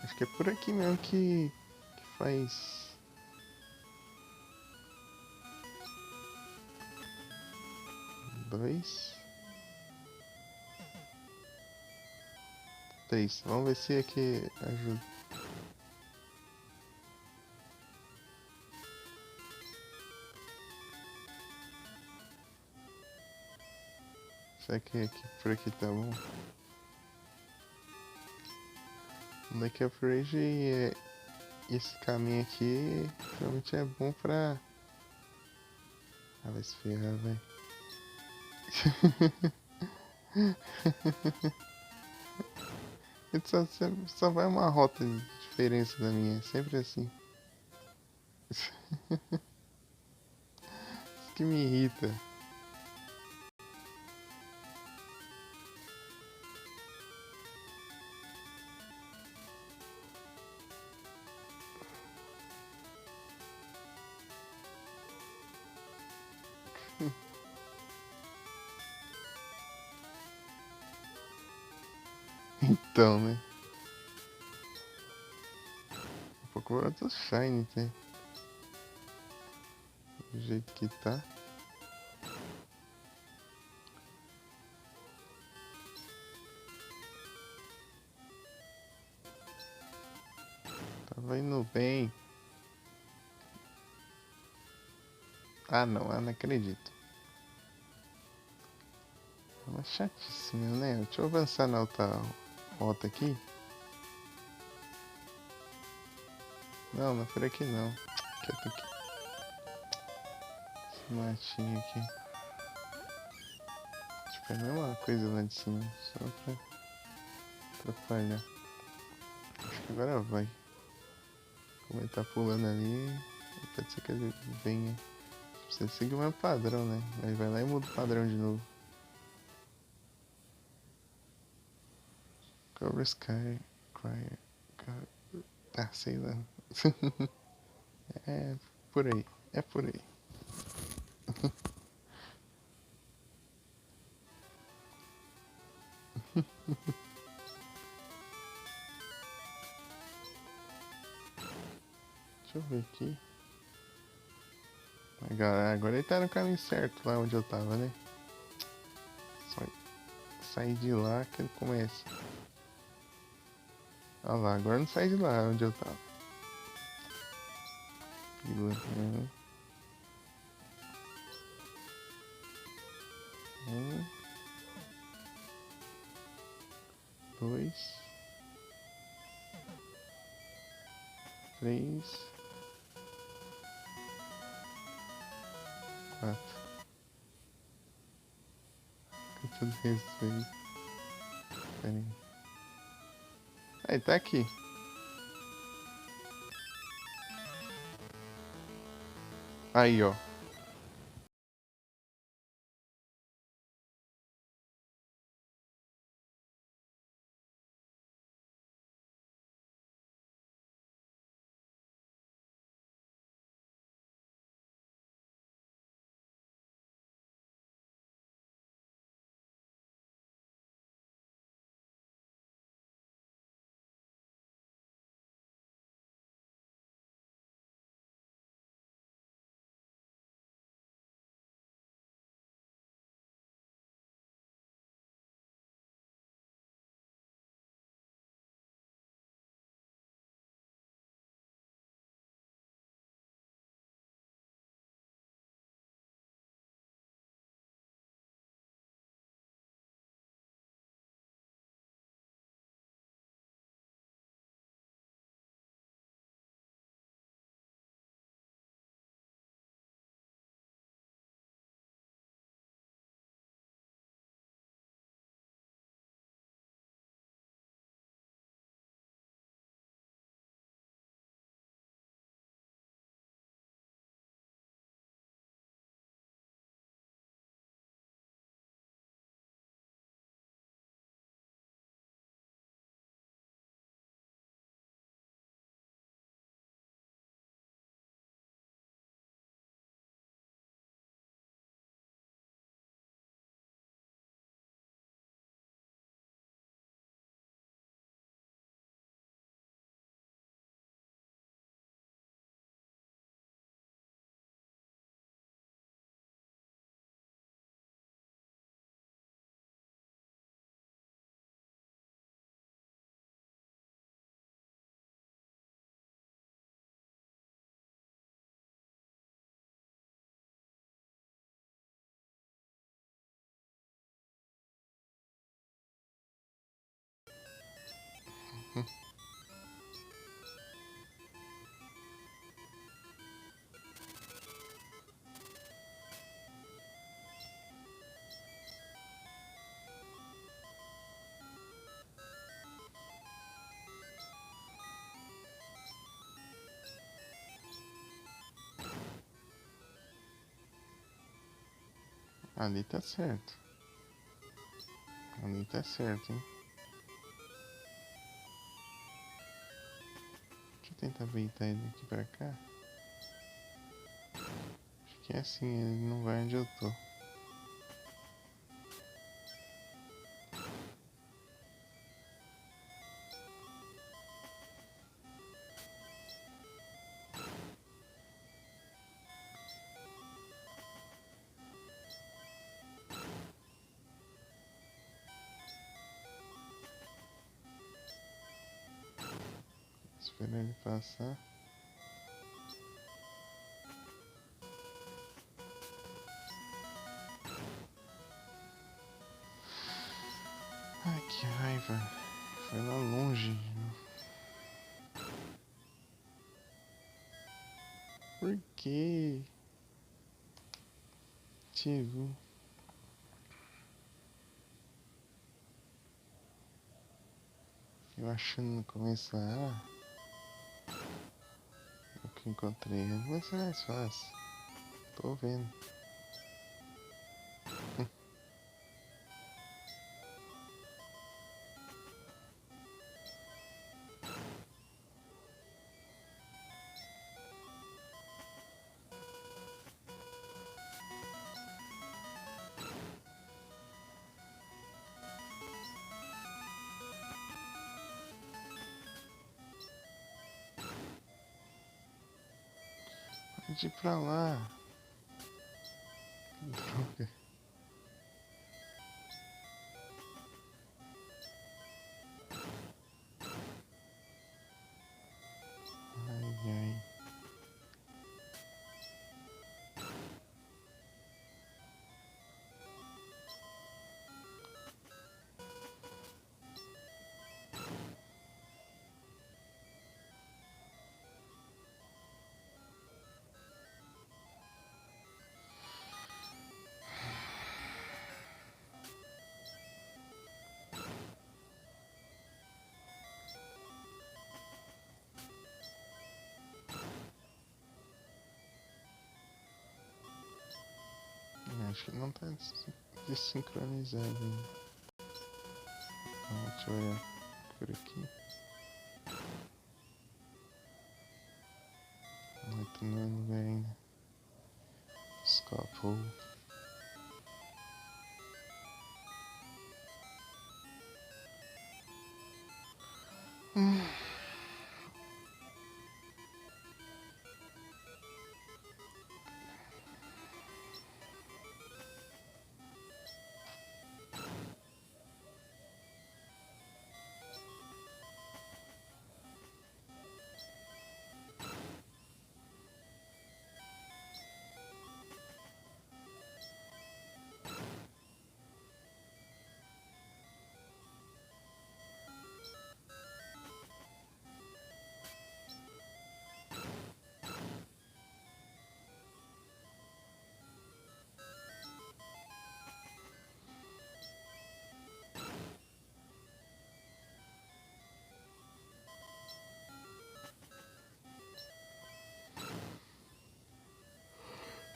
Acho que é por aqui mesmo que faz. Dois. Três. Vamos ver se aqui ajuda. Será que aqui, por aqui tá bom? Lake of Rage e esse caminho aqui realmente é bom pra. Ah, vai se ferrar, velho. Só vai uma rota de diferença da minha, é sempre assim. Isso que me irrita. Então, né? Um pouco barato Shine, né? Do jeito que tá. Tava indo bem. Ah não, eu não acredito. É uma chatice, né? Deixa eu avançar na outra rota aqui. Não, não é por aqui não. Quieto aqui. Esse matinho aqui. Tipo, é a mesma coisa lá de cima. Só pra atrapalhar. Acho que agora vai. Como ele tá pulando ali, pode ser que ele venha. Precisa seguir o mesmo padrão, né? Aí vai lá e muda o padrão de novo. Cobra Sky, Cry. Ah, sei lá. É por aí, é por aí. Deixa eu ver aqui. Agora ele tá no caminho certo, lá onde eu tava, né? Só sair de lá que ele começa. Olha lá, agora não sai de lá onde eu tava. Fila, né? Um, dois, três, quatro. Fica tudo resolvido. Pera aí. Aí, tá aqui. Aí, ó. Ali tá certo. Ali tá certo, hein? Deixa eu tentar beitar ele aqui pra cá. Acho que é assim, ele não vai onde eu tô. esperar ele passar. Ai, que raiva. Foi lá longe. Por quê? Chegou. Eu achando no começo lá, o que encontrei vai ser mais fácil. Tô vendo. Pode ir pra lá. Droga. Ai, ai. Acho que não tá desincronizado ainda. Deixa eu olhar por aqui. Não tá no lugar ainda. Escapou.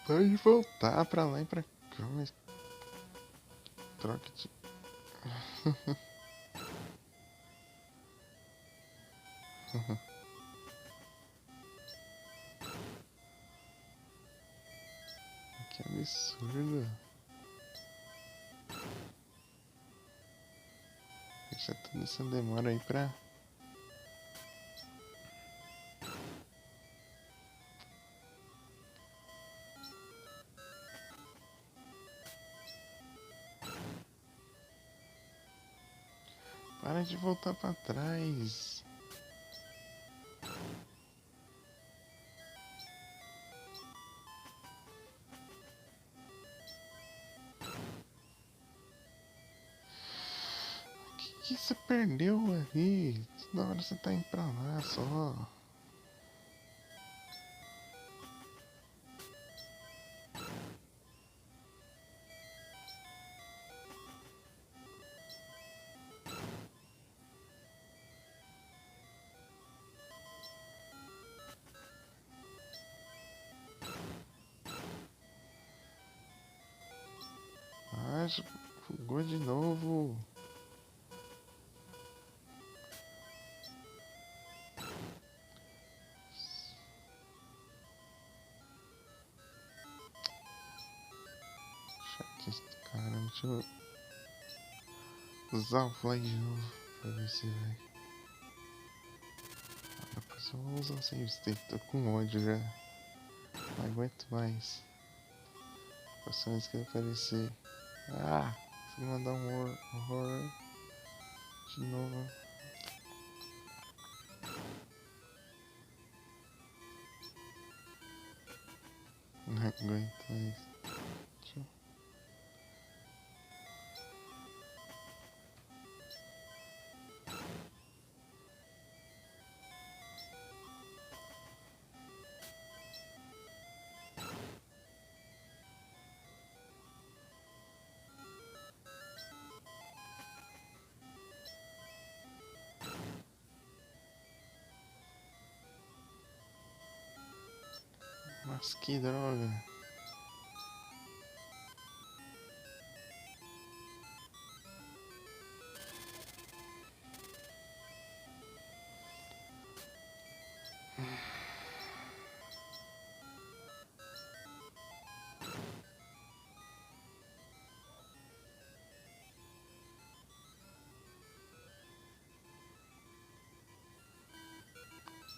Pode voltar pra lá e pra cá, mas troca de. Que absurdo. Deixa toda essa demora aí pra. Para de voltar pra trás. O que você perdeu ali? Toda hora você tá indo pra lá só. Ah, já bugou de novo. Chatice, caramba, deixa eu usar o fly de novo pra ver se vai. Depois eu vou usar o save state, tô com ódio já. Não aguento mais. Próximas que vai aparecer. Ah, se mandar um horror de novo. Não aguento isso. Tchau. Mas que droga.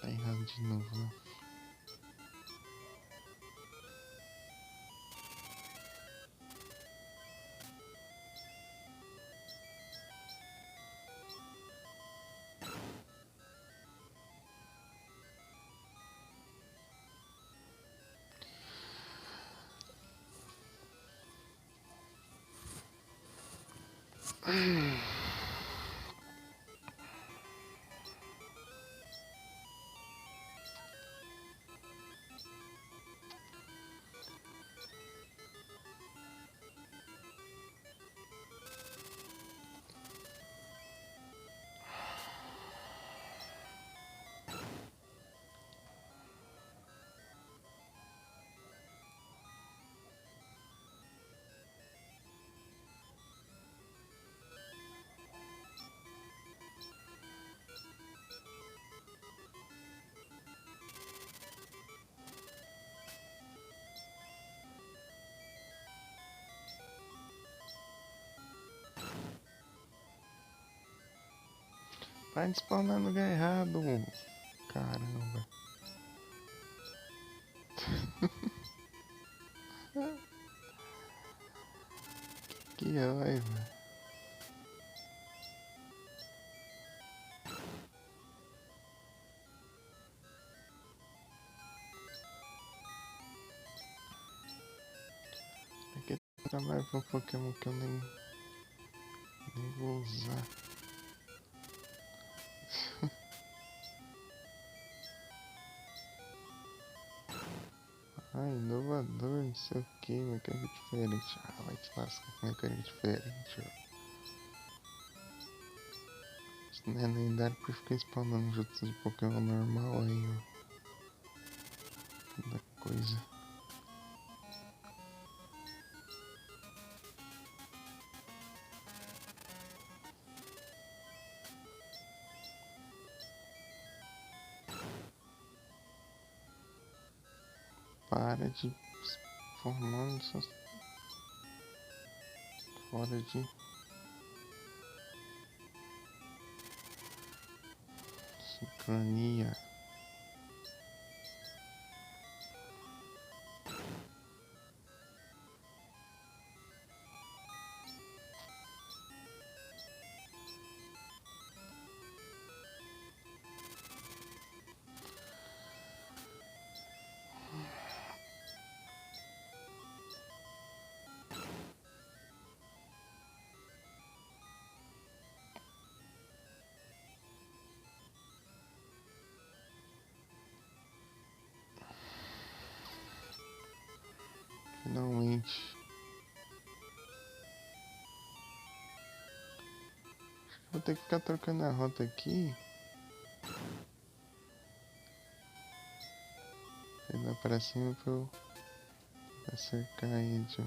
Tá errado de novo, né? Vai de spawnar no lugar errado. Caramba. Que raiva. Aqui trabalho pra um Pokémon que eu nem vou usar. Ah, inovador, não sei o que, mecânica diferente. Ah, vai te lascar com mecânica diferente, ó. Isso não é lendário por ficar spawnando junto de Pokémon normal aí, ó. Da coisa. Para de formando essas. Fora de sincronia. Finalmente. Vou ter que ficar trocando a rota aqui. Ele vai pra cima pra eu acercar ele, ó.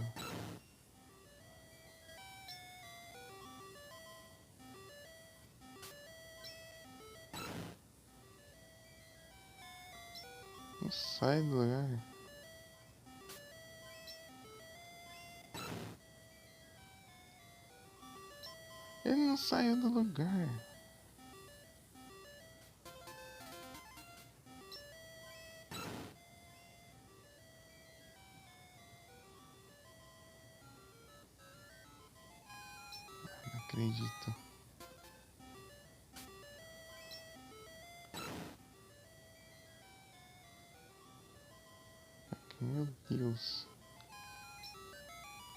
Não sai do lugar. Ele não saiu do lugar. Não acredito. Meu Deus.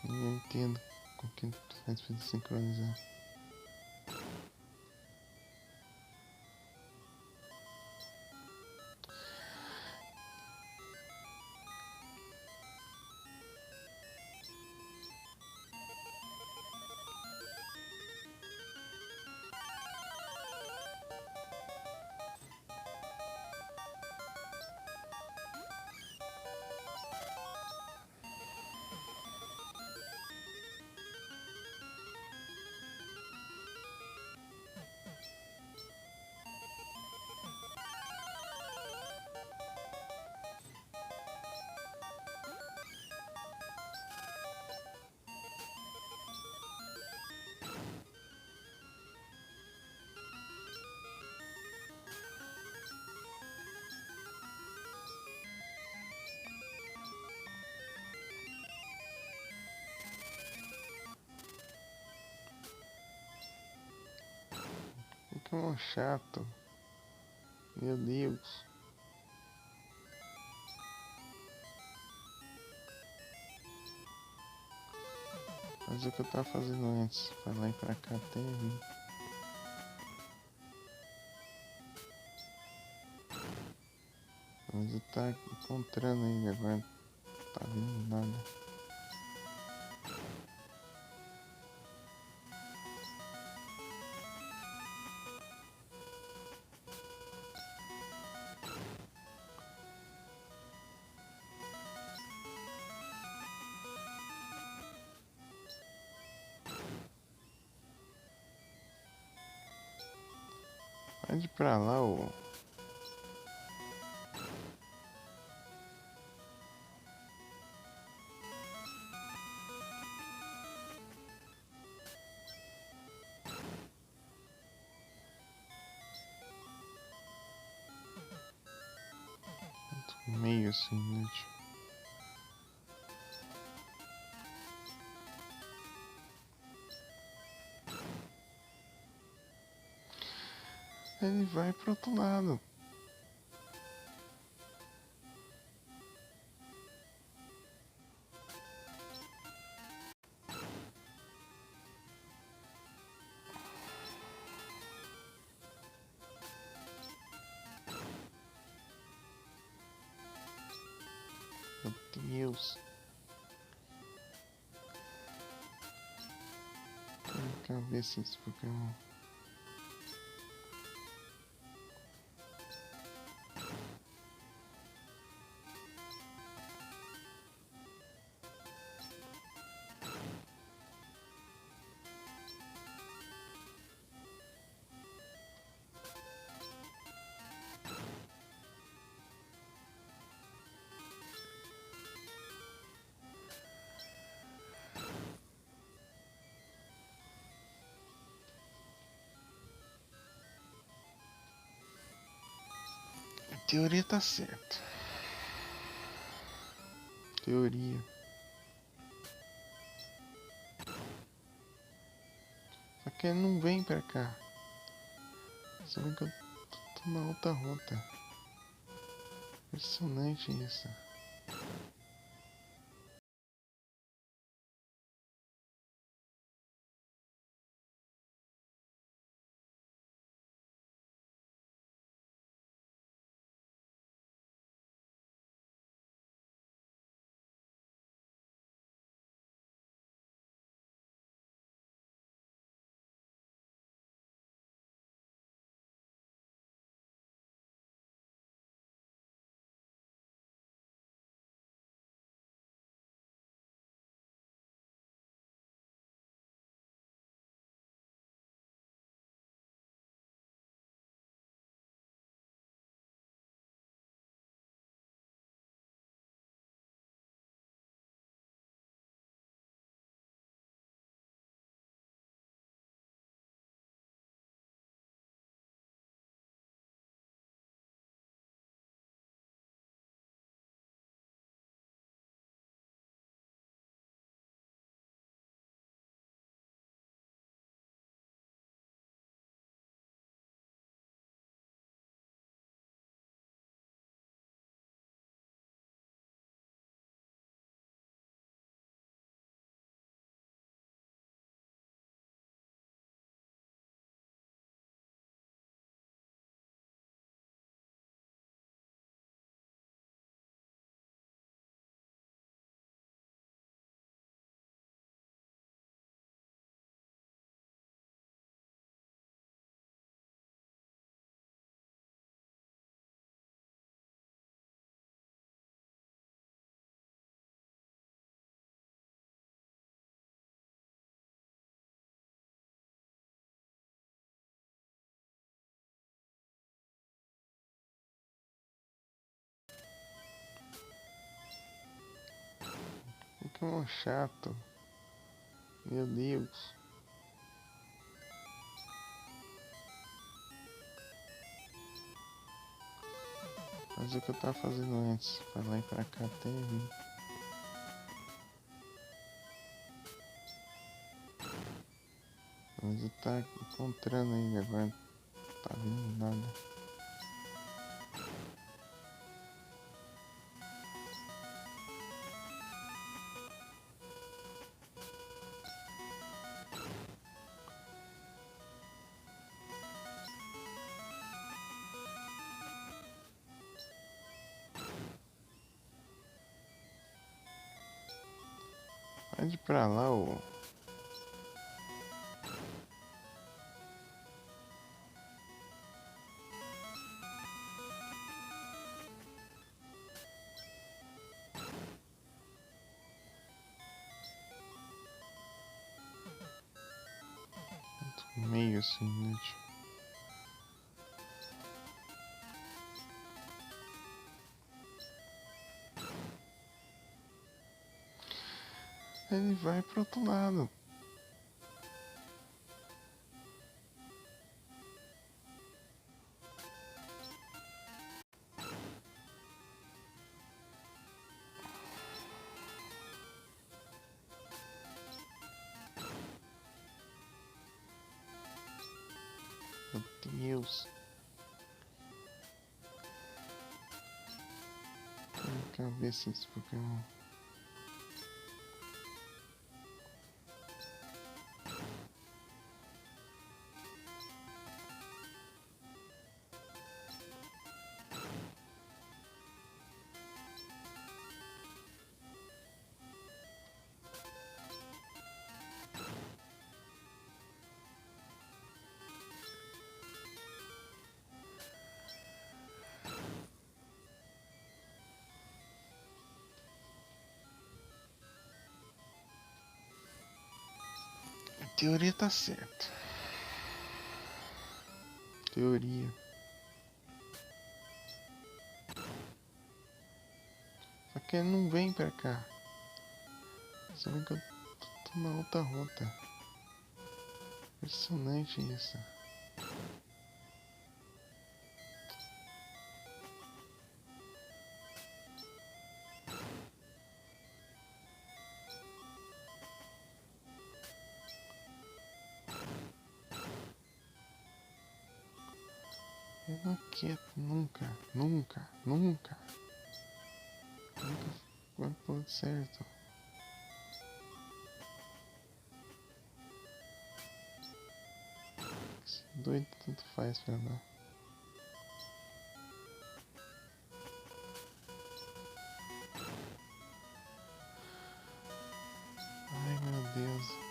Nem entendo com quem tu faz pra sincronizar. Que um chato. Meu Deus. Fazer o que eu tava fazendo antes. Pra lá e pra cá até vir. Mas eu tá encontrando ele agora. Não tá vendo nada. Pode ir pra lá, ô. Meio assim, inútil. Ele vai pro outro lado. Meu Deus. Que cabeça desse Pokémon. Teoria tá certa. Teoria. Só que ele não vem pra cá. Só que eu tô na outra rota. Impressionante isso. Pokémon chato. Meu Deus. Fazer o que eu tava fazendo antes. Pra lá e pra cá até vir. Mas eu tá encontrando ainda agora. Não tá vindo nada. Pode ir pra lá, ô. Meio assim, inútil. Ele vai pro outro lado. Meu Deus. Cabeça desse Pokémon. A teoria tá certa. Teoria. Só que ele não vem pra cá. Sendo que eu tô na outra rota. Impressionante isso. Eu não quero nunca, nunca, nunca. Nunca vai por certo. Esse doido tanto faz pra lá. Ai meu Deus.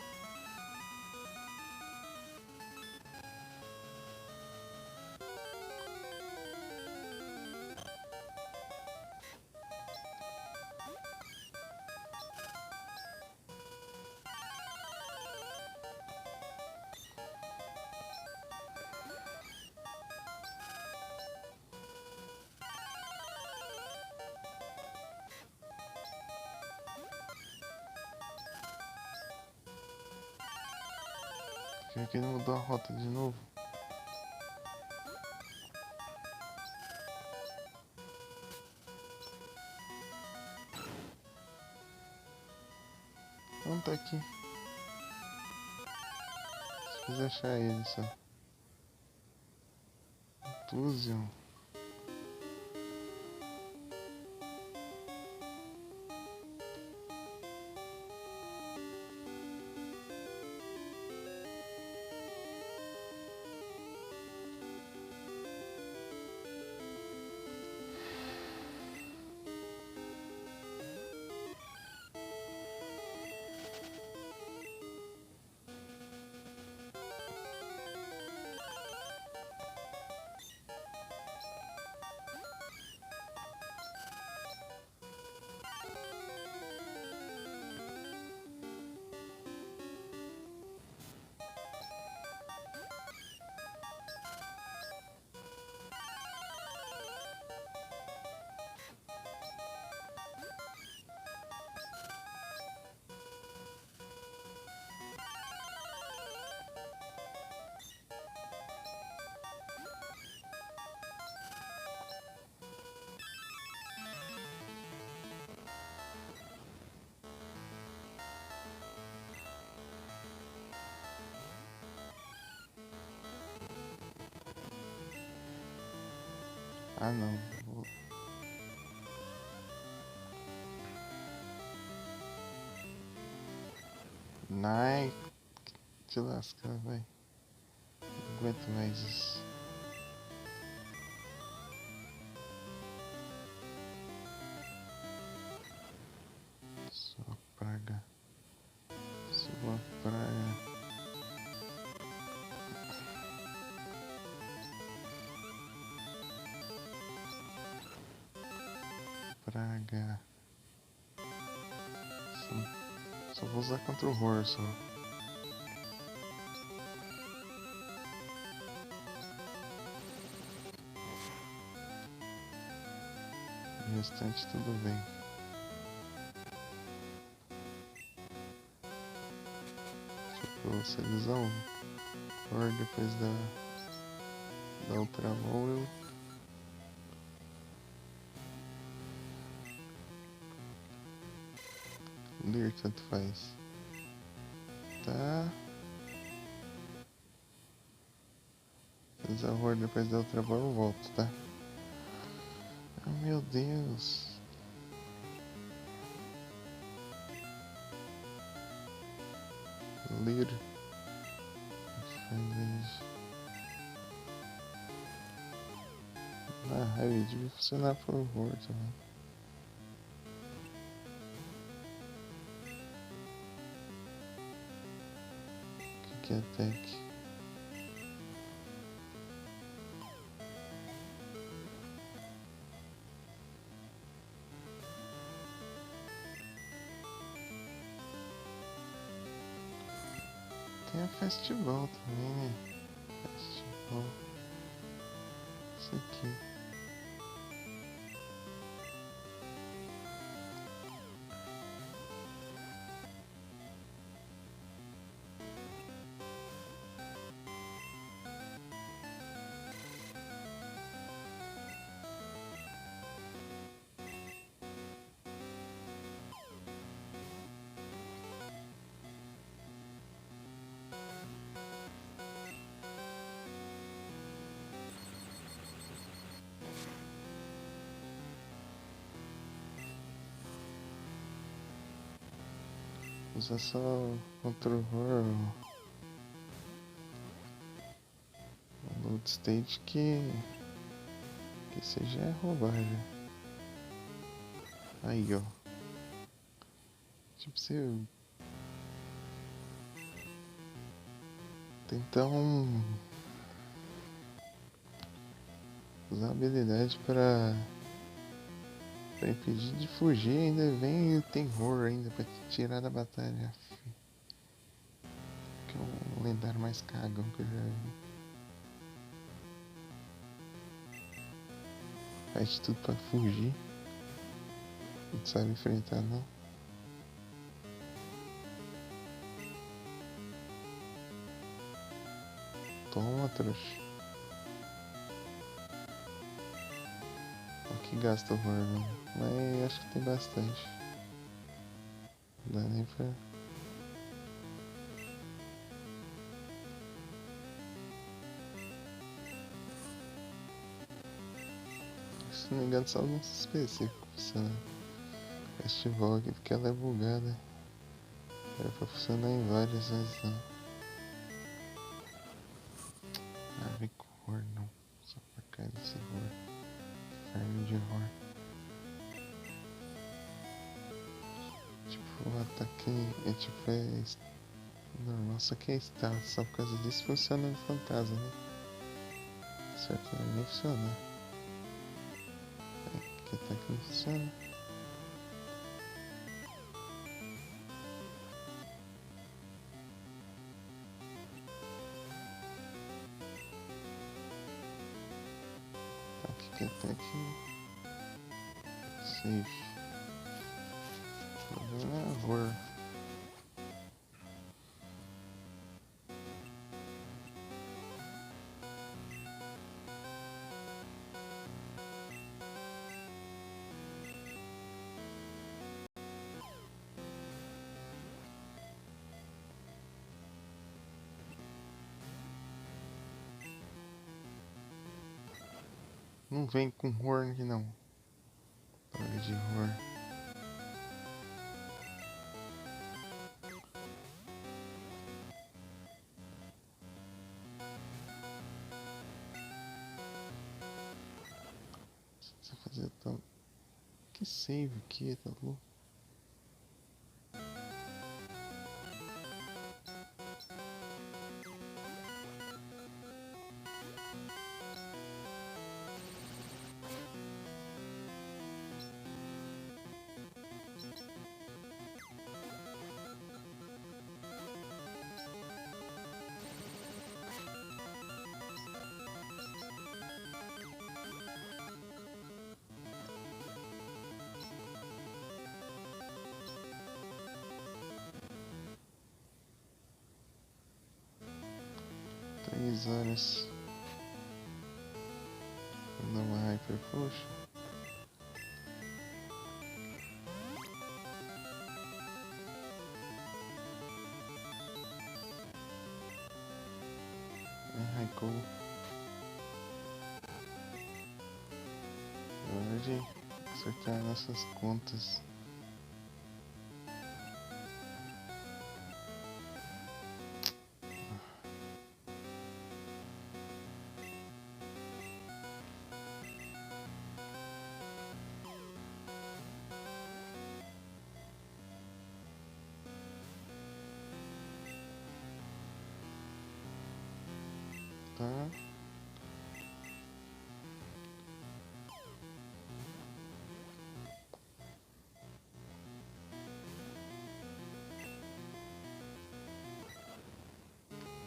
Quer que ele mudou a rota de novo? Não tá aqui. Preciso achar ele só. Tuzion. Ah não. Nai, te lascar, vai. Não aguento mais isso. Sua praga. Sua praga. Praga. Só vou usar contra o horror só. O restante tudo bem. Tipo, se eles usam horror depois da outra mão, ler tanto faz. Tá. Se usar horror depois da outra mão, eu volto, tá? Oh, meu Deus. Ler. Na raiva devia funcionar por horror também. O que é tech? Tem a festival também, né? Festival. Isso aqui. Usa só contra o horror. Load state que seja é roubagem. Aí, ó. Tipo, você tentar usar a habilidade pra impedir de fugir, ainda vem o terror ainda pra te tirar da batalha. Que é o lendário mais cagão que eu já vi. Faz de tudo pra fugir. Não sabe enfrentar não. Toma, trouxa. Aqui gasta horror, mano. Mas acho que tem bastante. Não dá nem pra... Se não me engano, só alguns específicos funciona. Festival aqui porque ela é bugada. Era pra funcionar em várias, mas não. Ah, vem com horror não. Só pra cair desse horror. Farm de horror. Tipo, o ataque é tipo normal, só que é status. Só por causa disso funciona no fantasma, né? Certo, não nem funciona. Que ataque não funciona. Que ataque safe. O problema é horror. Não vem com horn aqui não. Droga de horn. Precisa fazer tão... Que save aqui, tá louco? Três horas. Vou dar uma Hyper Potion. Raikou. Hora de acertar nossas contas. Tá.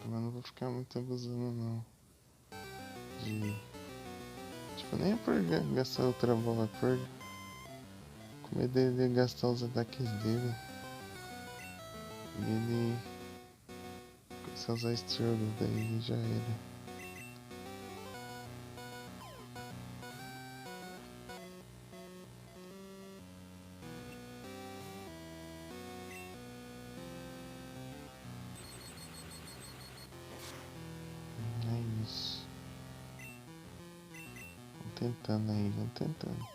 Mas não vou ficar muito abusando não. Tipo, nem é por gastar outra bola, é por com medo de gastar os ataques dele. E ele começar a usar Struggle, daí já era. É isso. Vamos tentando aí, vamos tentando.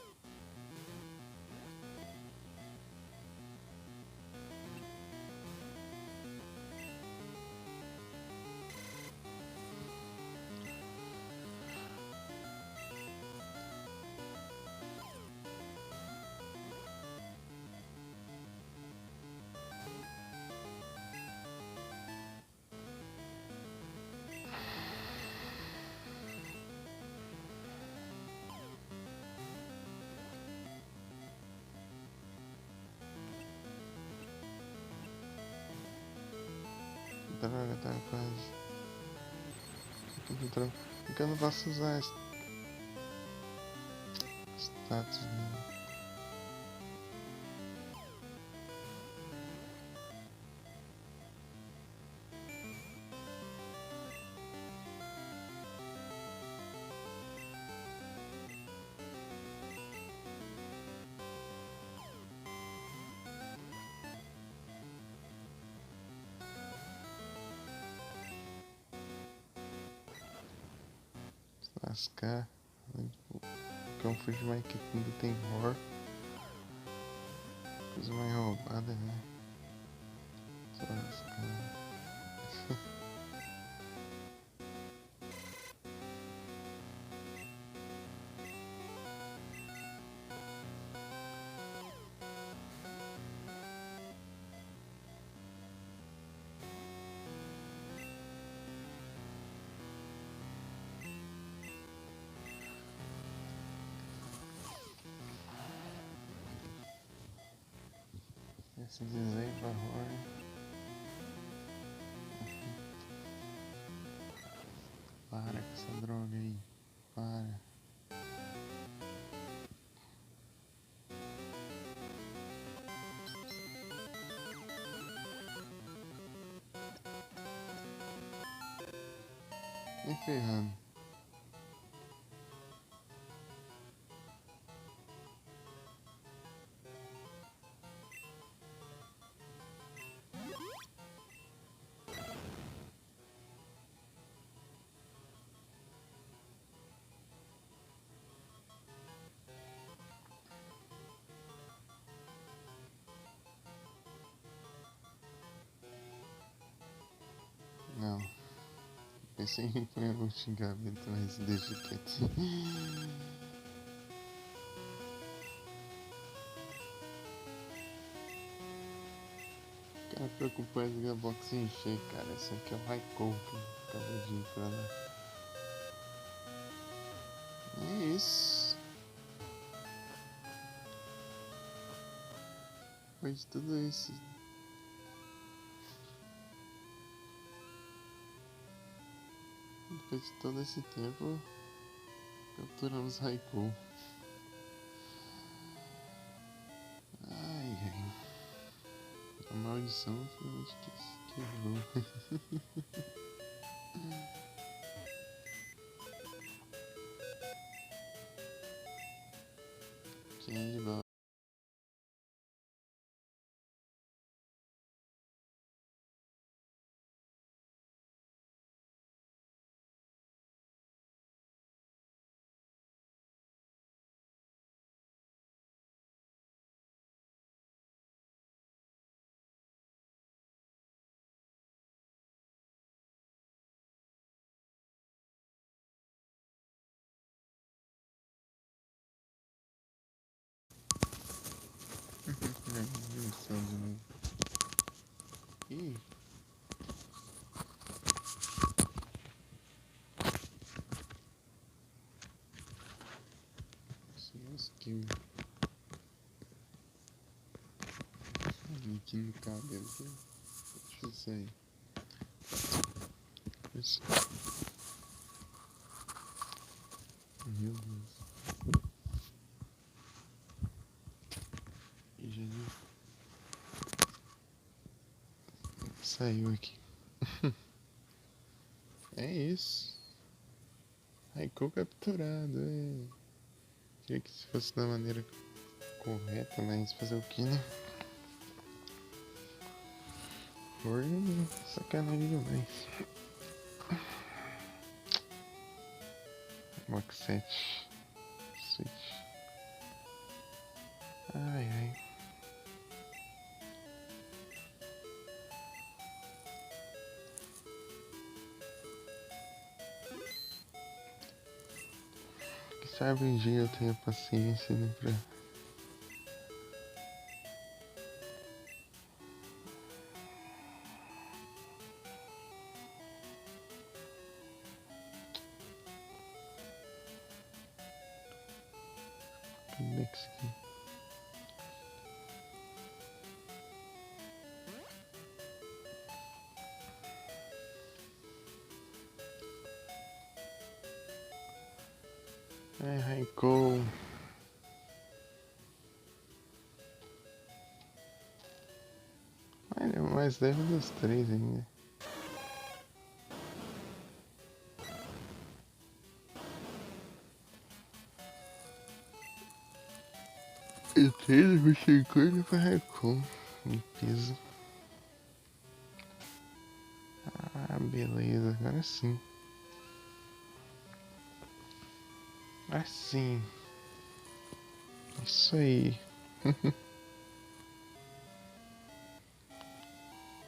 Droga, tá quase. Porque eu não posso usar status dele. Lascar. Comfort mais que ainda tem horror. Coisa mais roubada, né? Só lascar. Esse desenho pra horror. Para com essa droga aí. Para. Nem ferrando. Não. Pensei em pôr um xingamento, mas deixa quieto. Cara, preocupante que a box encher, cara. Esse aqui é o Raikou que acabou de ir pra lá. É isso. Depois de tudo isso. Depois de todo esse tempo, capturamos Raikou. Ai, ai. A maldição finalmente quebrou. Quem é de volta? Missão de novo. Ih. Skill. Aqui no cabelo. Deixa eu sair. Isso. Meu Deus. E já saiu aqui. É isso. Raikou capturado. É. Queria que isso fosse da maneira correta, mas fazer o que, né? Foi sacanagem demais. Box 7. Switch. Ai, ai. Que sabe um dia eu tenho paciência, né, pra... Como é que isso aqui? Ai, Raikou. Ele é o mais leve dos três ainda. E 3,50 pra Raikou. Em peso. Ah, beleza. Agora sim. Assim. Isso aí.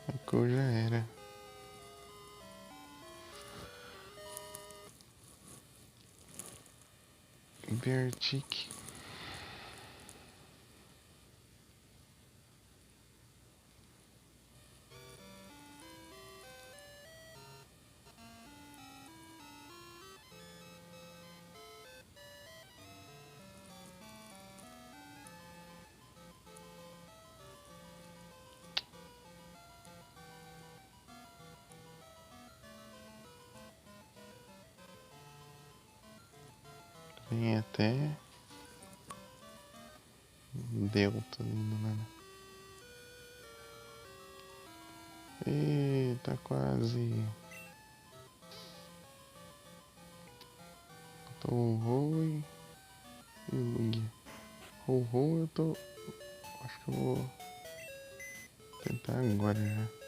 Raikou já era. Beartic. Vem até Delta ali no nada. Eita, quase. Tô o Rui e o Lug. O eu tô. Acho que eu vou tentar agora já.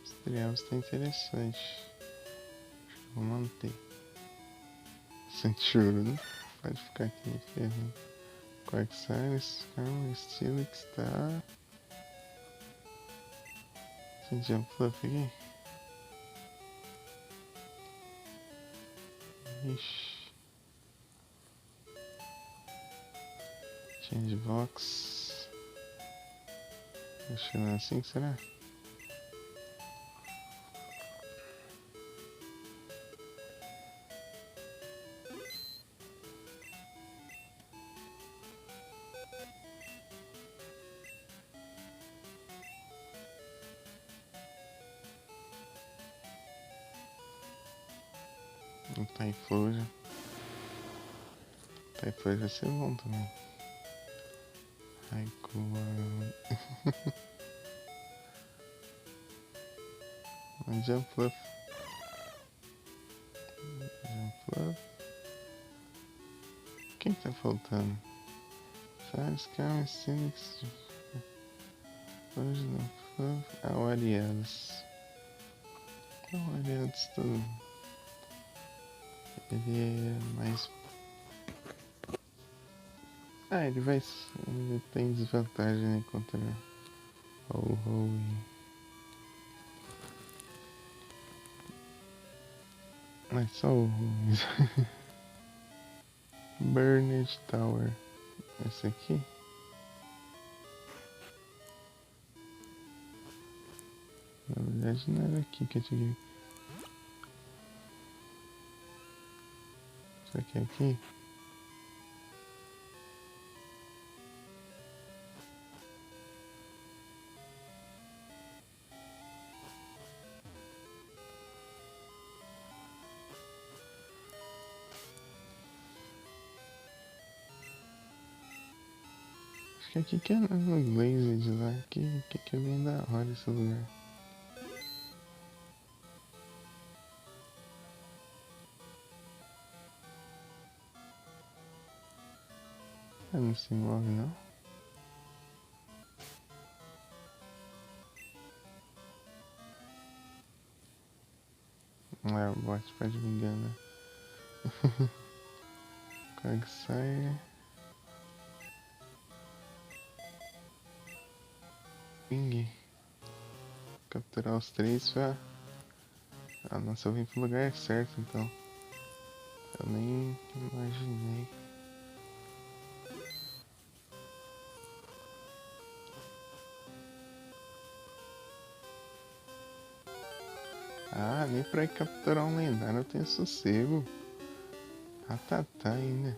Estrear está interessante. Acho que vou manter. Sem choro, né? Pode ficar aqui me ferrando. Quagsire, Skarmory, Steelix, tá. Sem Jumpluff aqui. Ixi. Changebox. Acho que não é assim, será? Um Typhlosion. Typhlosion vai ser bom também. Raikou. Um Jumpluff. Jumpluff. Quem tá faltando? Faz, Calma, Steelix. Hoje não. Ah, o Ariados. O Ariados todo. Ele é mais. Ah, ele vai. Ele tem desvantagem, né, contra o Hoenn. Mas só o Hoenn. Burned Tower. Esse aqui? Na verdade não era aqui que eu tinha. Será que é aqui? Acho que aqui que é no Glazed lá. Que é bem da hora esse lugar. Ah, não se move não. Ah, o bot pode me enganar. Quagsire. Ping. Capturar os três pra... Ah, nossa, eu vim pro lugar certo então. Eu nem imaginei. Ah, nem pra ir capturar um lendário eu tenho sossego. Ah, tá ainda.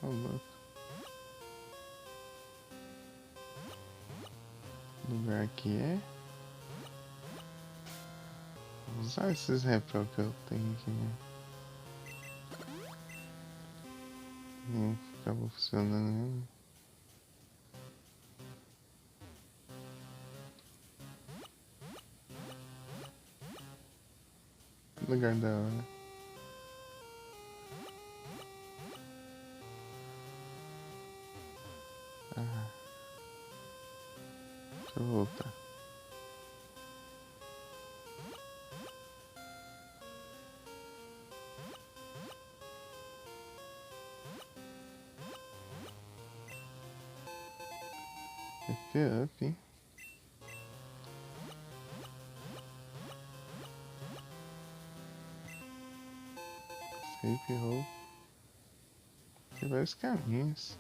Ô, louco. O lugar aqui é... Vou usar esses repel que eu tenho aqui, né? Não acabou funcionando mesmo. Lugar da hora. Ah, deixa eu voltar. FP up, hein? Escape roll. Tem vários caminhos.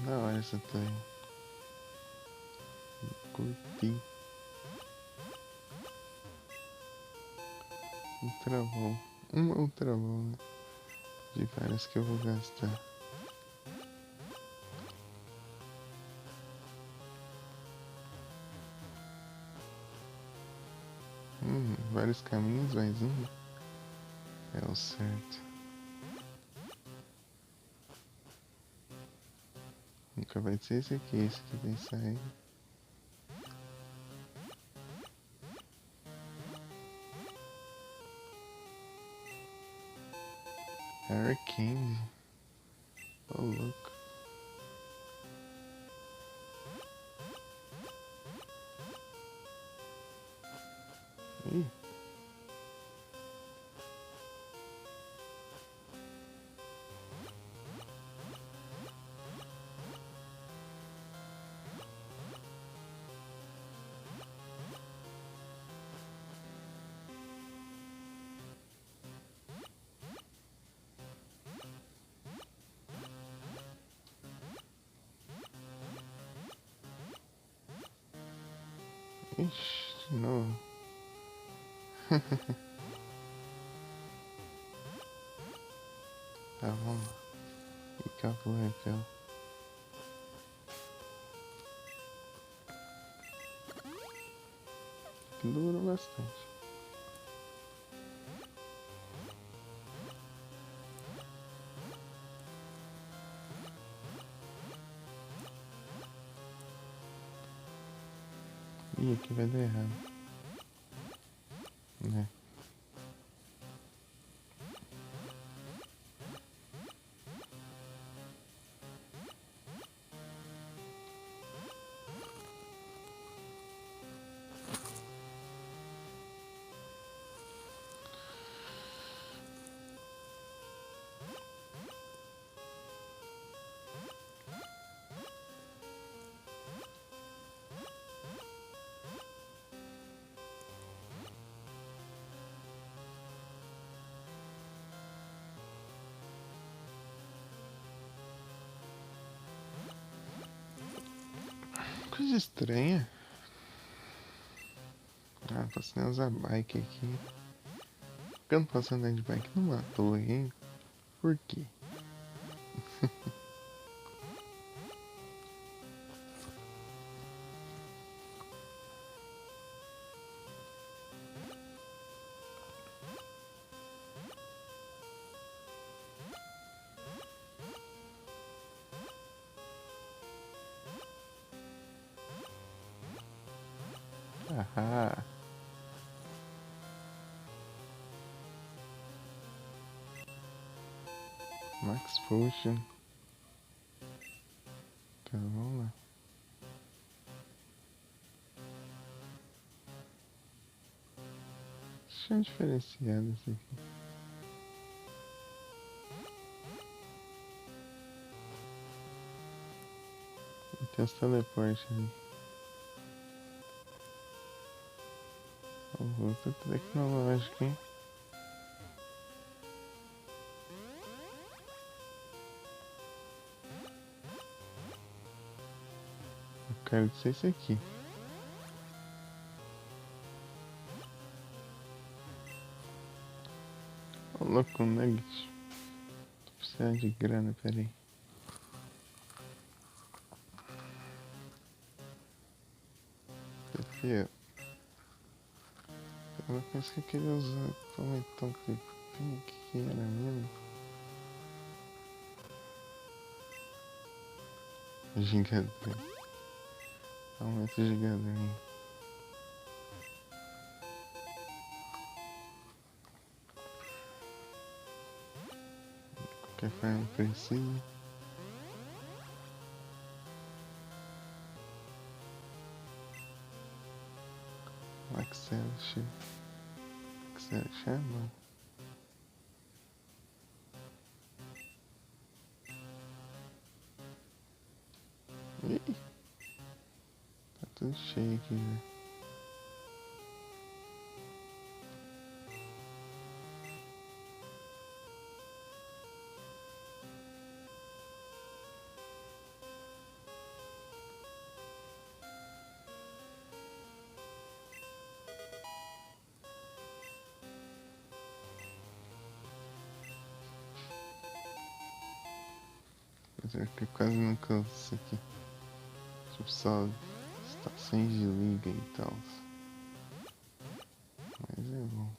Da hora essa torre. Curti. Ultra bom. Uma ultra bom, né? De várias que eu vou gastar. Vários caminhos, mais um. É o certo. Nunca vai ser esse aqui tem saída. Harry Candy. Ô, louco. Ih. Ixi, de novo. Tá, vamos lá. E acabou, Raquel. Durou bastante. Ih, aqui vai dar errado. Né? Coisa estranha. Ah, posso nem usar bike aqui. Por que eu não posso andar de bike numa torre, hein? Por quê? Ah, Max Potion. Tá, vamos lá. Deixa eu diferenciar desse aqui. Tem os teleportes ali. Outra tecnológica, hein? Eu quero ser esse aqui. Ô, louco, nugget. Tô precisando de grana, peraí. Aqui, ó. Uma coisa que eu queria usar. Então, que era mesmo? Gigadrain. Aumenta o Gigadrain. Qualquer forma precisa. Axel chama. Ih, tá tudo cheio aqui já. Apesar que eu quase nunca uso isso aqui. Tipo, só estações de liga e tal. Mas é bom.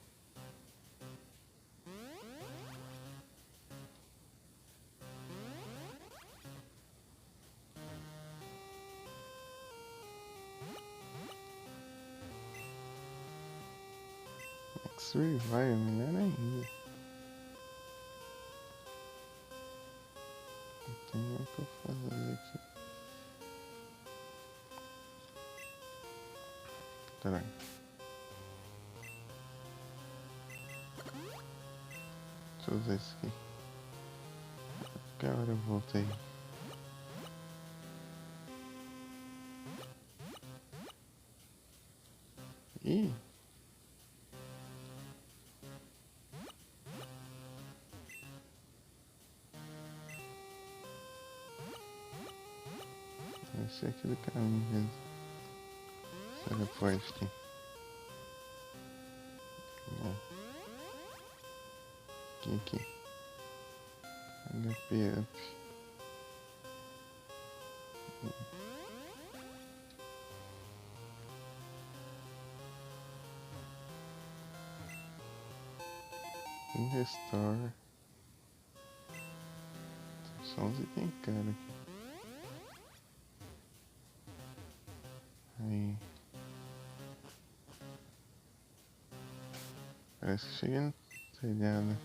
Max Revive, melhor ainda. que eu fazer aqui? Caralho. Deixa eu usar isso aqui. Que hora eu voltei? Ih! Esse aqui do caminho mesmo. Teleporte. Aqui. HP up. Restore. Só uns itens caros aqui. Aí. Parece que cheguei no telhado.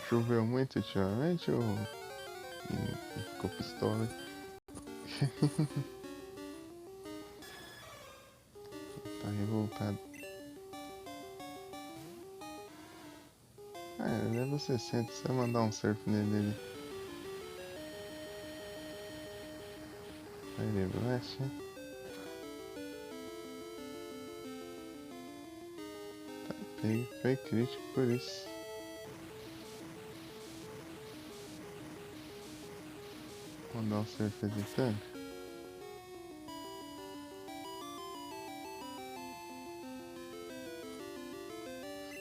Choveu muito ultimamente ou ficou pistola? Tá revoltado. Ah, ele leva 60, você vai mandar um surf nele. Ele blast, né? Tá pego, foi crítico por isso. Mandar um surf de tanque.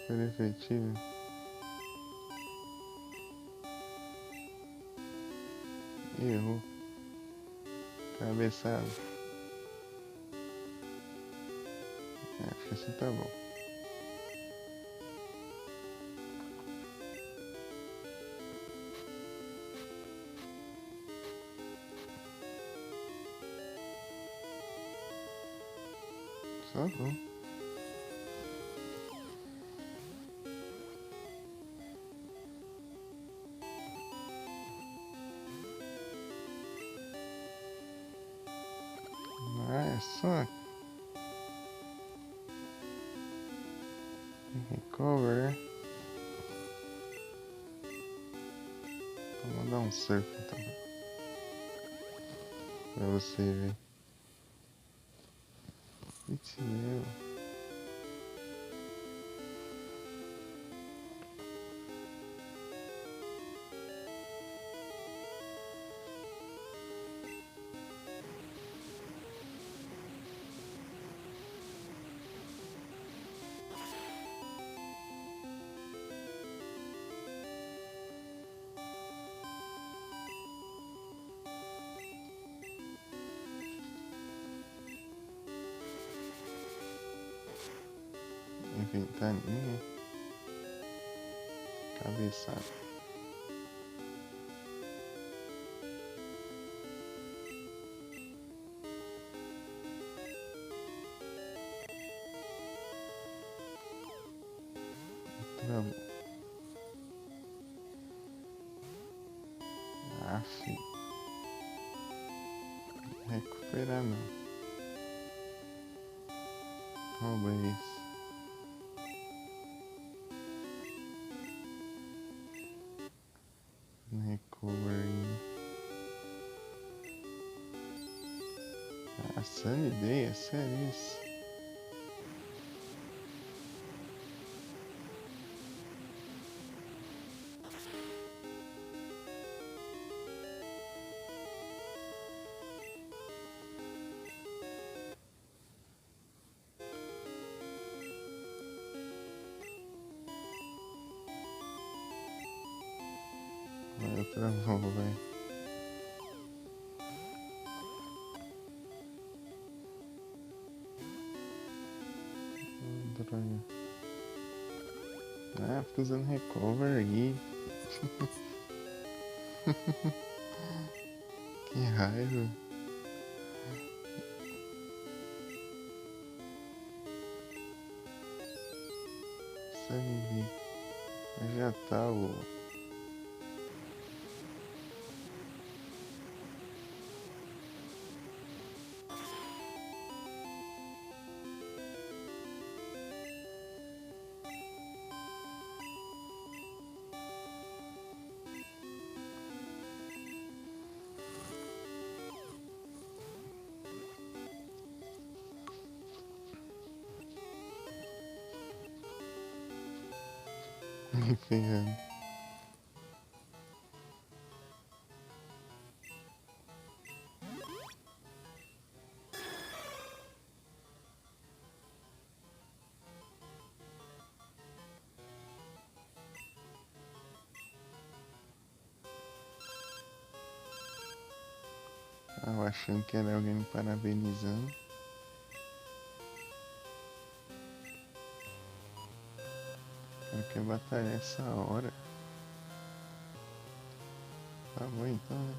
Super efetivo. Errou. Cabeçada. Acho que assim tá bom. Só bom. Ah, é só. Recover, né? Vou mandar um surf então. Pra você ver. Putz, meu. Ventaninha. Cabeçada. Travou. Aff. Recuperar não. Rouba isso. Recover. Ah, Sunny Day, é sério isso? Vai, travou, vai. Droga. Ah, fica usando recover aí. Que raiva. sangue. Mas já tá o... Me ferrando. Ah, eu achando que era alguém me parabenizando. Eu quero batalhar essa hora. Tá bom então, né?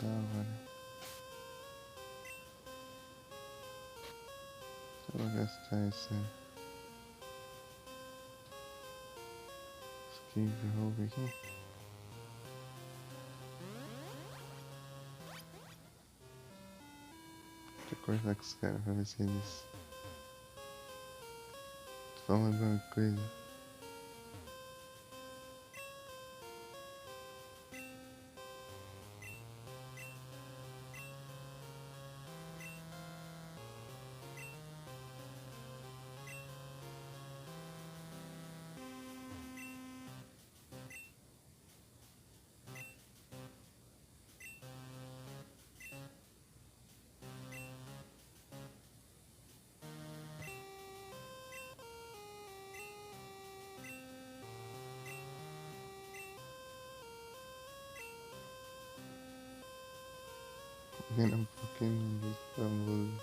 Da hora. Eu vou gastar essa esquive roubo aqui. Deixa eu conversar com os caras pra ver se eles falam alguma coisa. Vendo um pouquinho do famoso.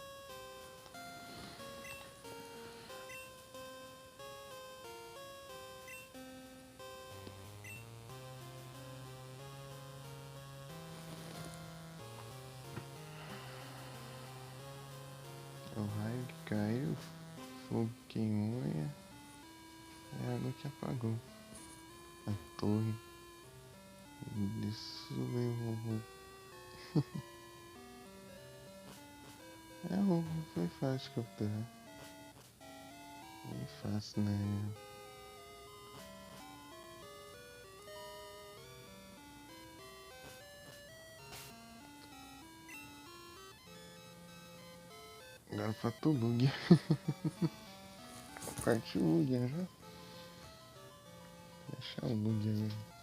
O raio que caiu, o fogo que queimou e a água que apagou. A torre. Isso mesmo, robô. É, o foi fácil de capturar. Bem fácil, né? Agora falta o Lugia. Partiu o Lugia já. Deixar o Lugia mesmo.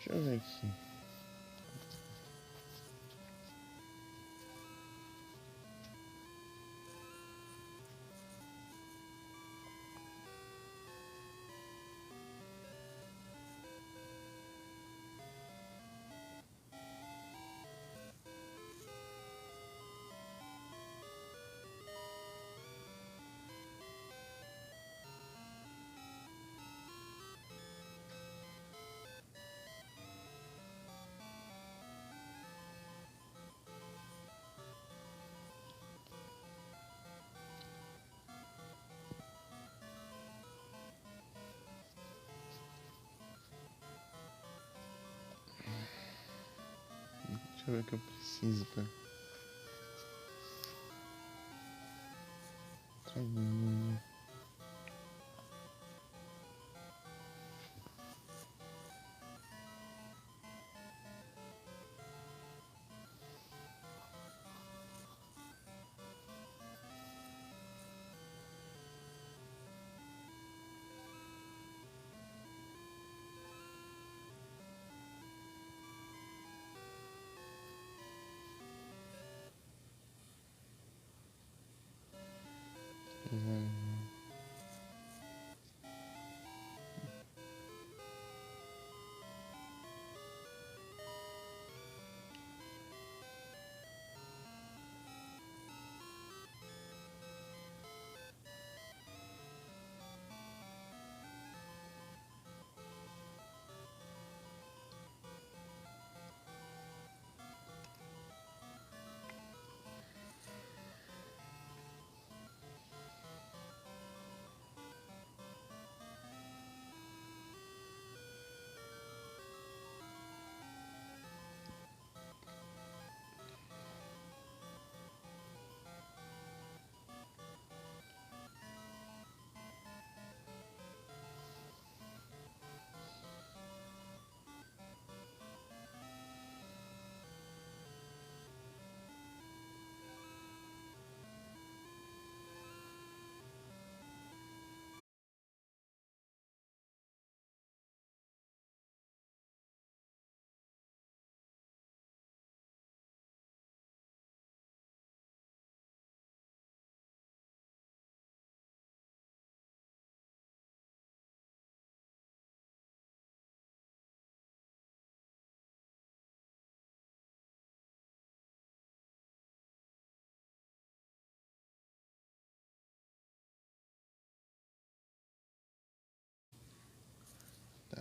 Deixa eu ver aqui. Deixa eu ver o que eu preciso pra... Trabalho.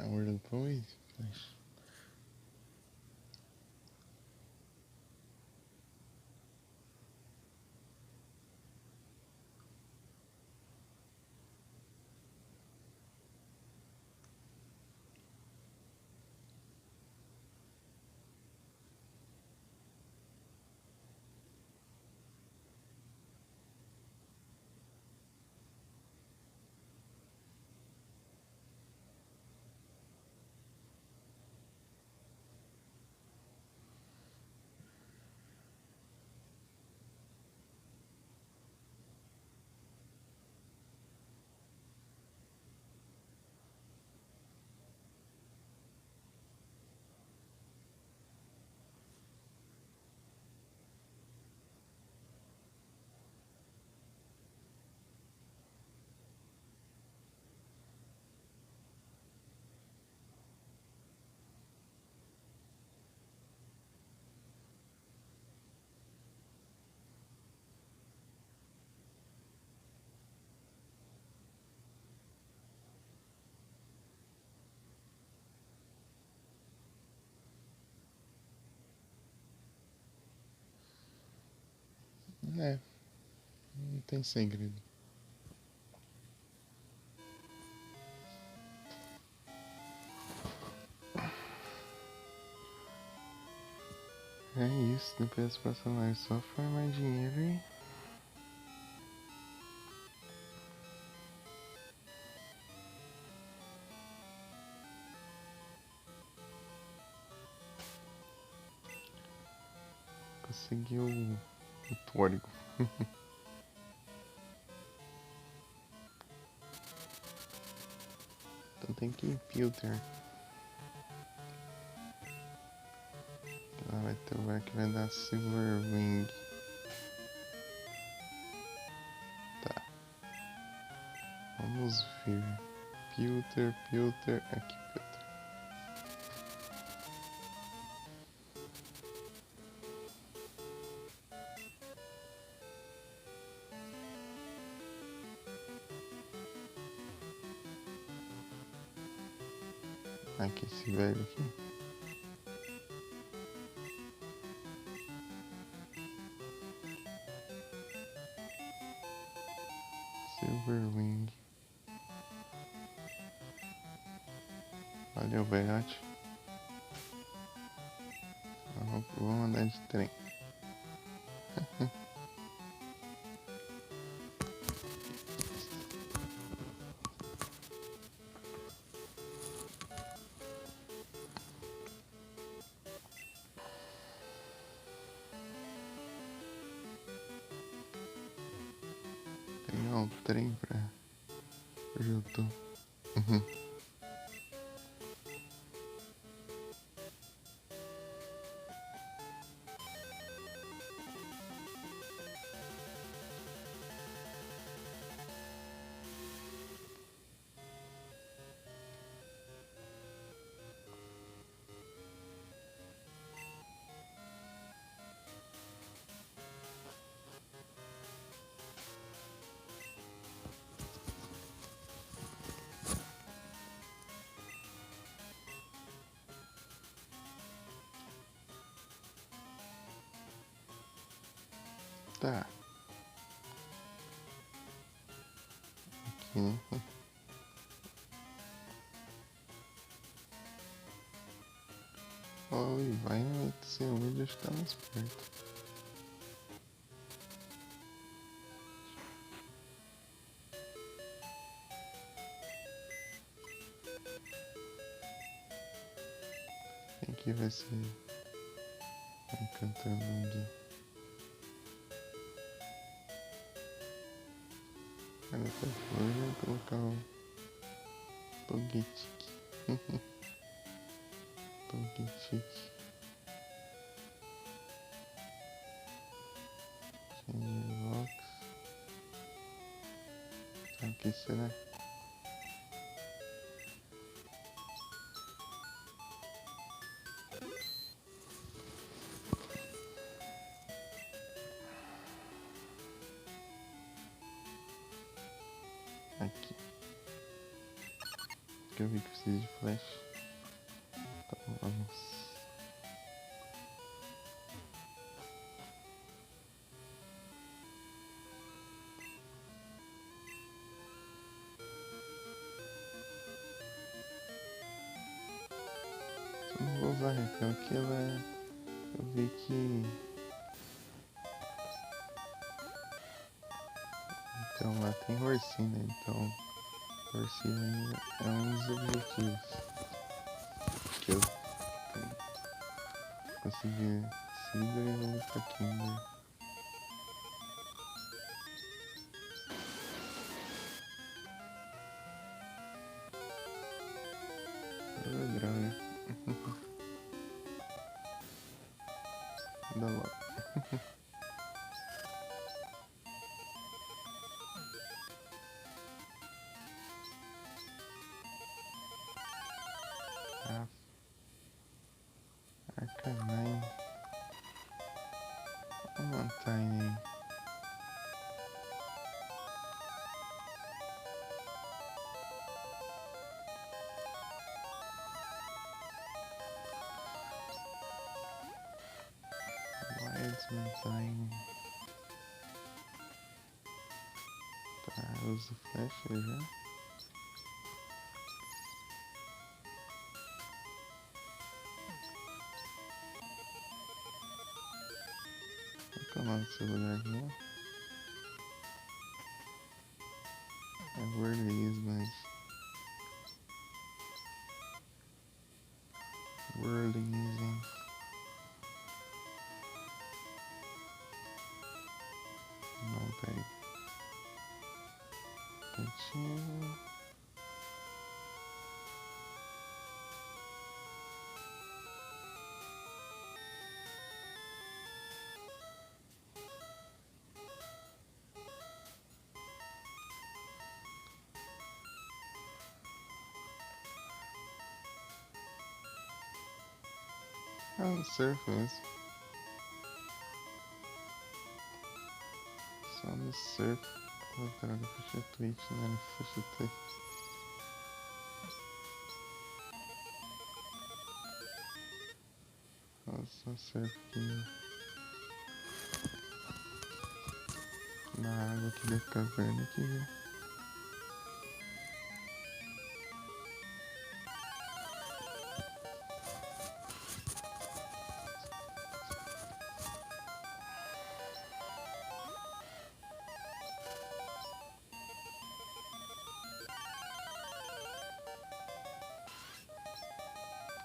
Order depois. Mas... É, não tem segredo. É isso, depois das próximas lives só formar dinheiro e... conseguir o tórico. Então tem que ir filter. Ela vai ter o lugar que vai dar Silver Wing. Tá. Vamos ver. Filter, filter, aqui filter. Aqui esse velho aqui. Silver Wing. Valeu, velhote. Vamos andar de trem. Pegar um trem pra... Hoje eu tô... Tá. Aqui, né? Oi, vai no seu vídeo, acho que tá mais perto. Aqui vai ser... Vai cantando aqui. Cara, essa flor vai colocar o... Togetic. Togetic. Changelox. Aqui será? Aqui. que eu vi que precisa de flash. Então vamos. Só não vou usar a Raquel, que ela é... Eu vi que... Então lá tem Orsina, então... Orsina é um dos objetivos que eu tenho. Conseguir Cinder e vou pra Kinder. Oh, droga. Dá logo. Ah, Arcanine. Mantine. Wilds Mantine. Tá, eu uso flecha já. Qual que é o nome desse lugar aqui, né? É Worleys, mas... Worleys, hein? Não, peraí. Quietinho. Ah, no surf mesmo. Só no surf. Oh, droga, fechei a Twitch, né? Fechei a Twitch. Só surf aqui na água aqui da caverna aqui, viu?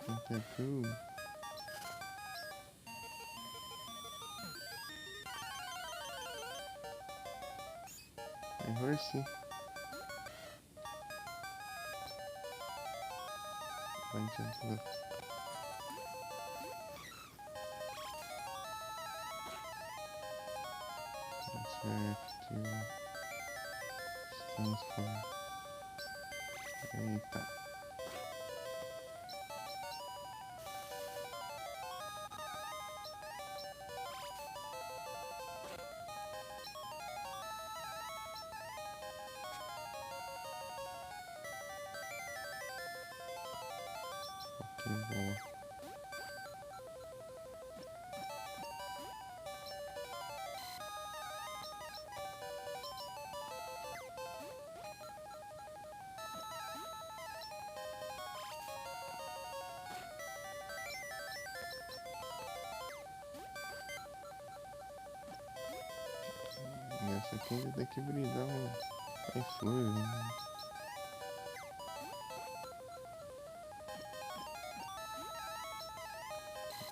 Entendeu? Aí, Horsey. Vai adiantando. Certo. Estamos fora. Eita. Que boa. Essa aqui ainda tem que brilhar a flor, né?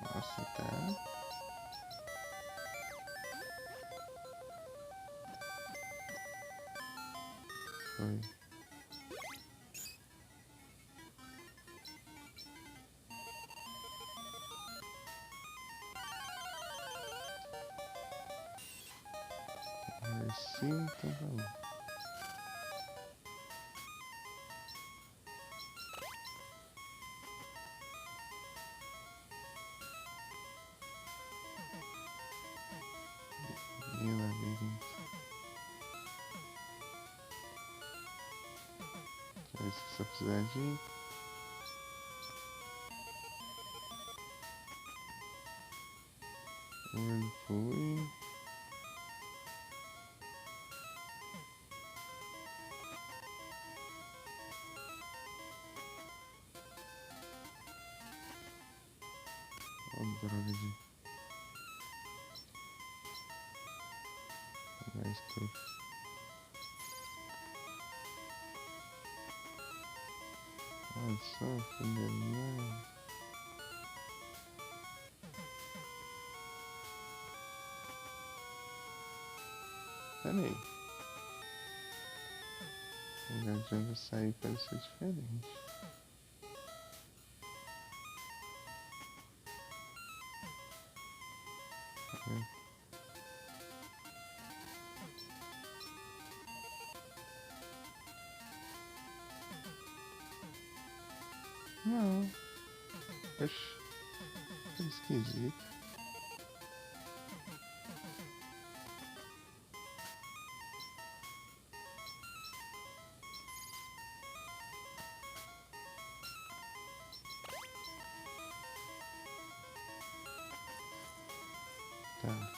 Nossa, tá. Foi. Assim, então tá bom. E labirinto. Só precisar de Fui. Ó, droga de. Mais tudo. Olha só, fudendo. Pera aí. O lugar de onde eu saí pareceu diferente. Não. Oxi. Que esquisito. Tá.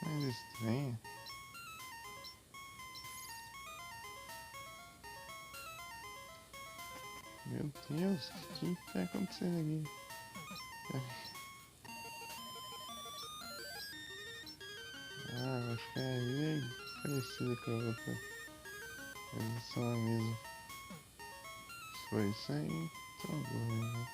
Mais estranho. Meu Deus, o que tá acontecendo aqui? Ah, acho que é bem parecida com a outra. Eles são a mesma. Foi isso aí. Então, boa, né?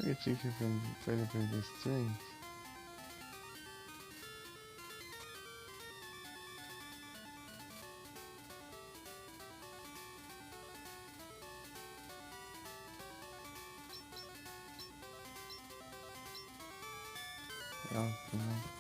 Eu tinha que ir pra estranho. Ah, não.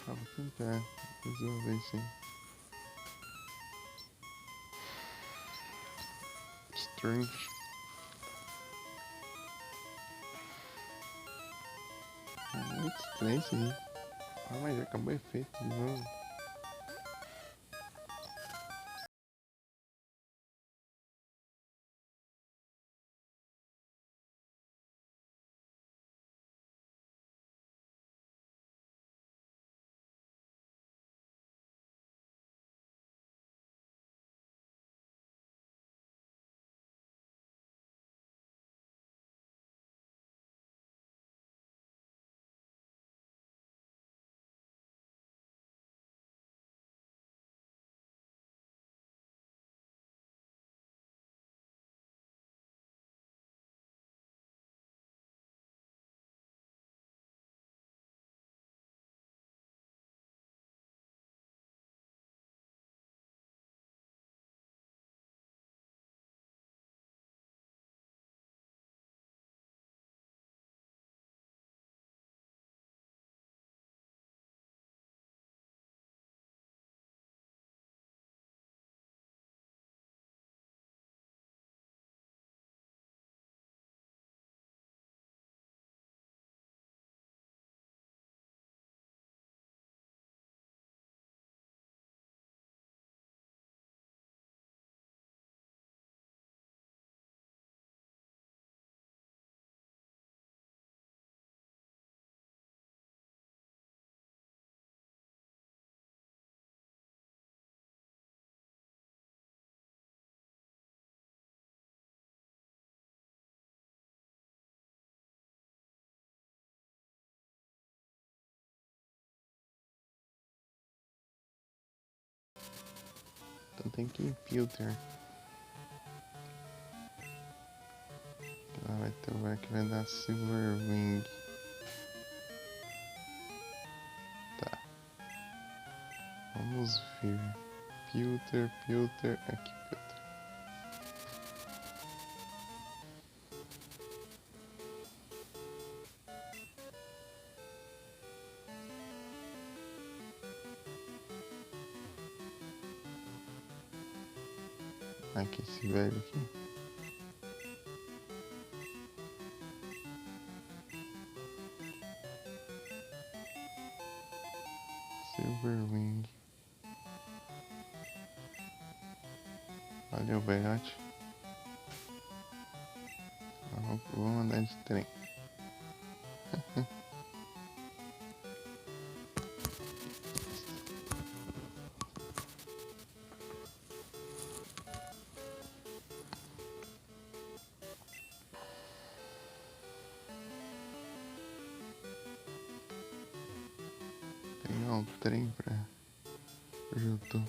Ah, vou tentar resolver isso aí. Strange. Muito estranho isso aí. Ah, mas já acabou o efeito de novo. tem que ir em Pilter. Lá vai ter o lugar que vai dar Silverwing. Tá. Vamos ver. Pilter. Aqui, Pilter. Aqui, esse velho aqui. Silverwing. Valeu, velhote. Vamos andar de trem. Pegar um trem pra onde eu tô.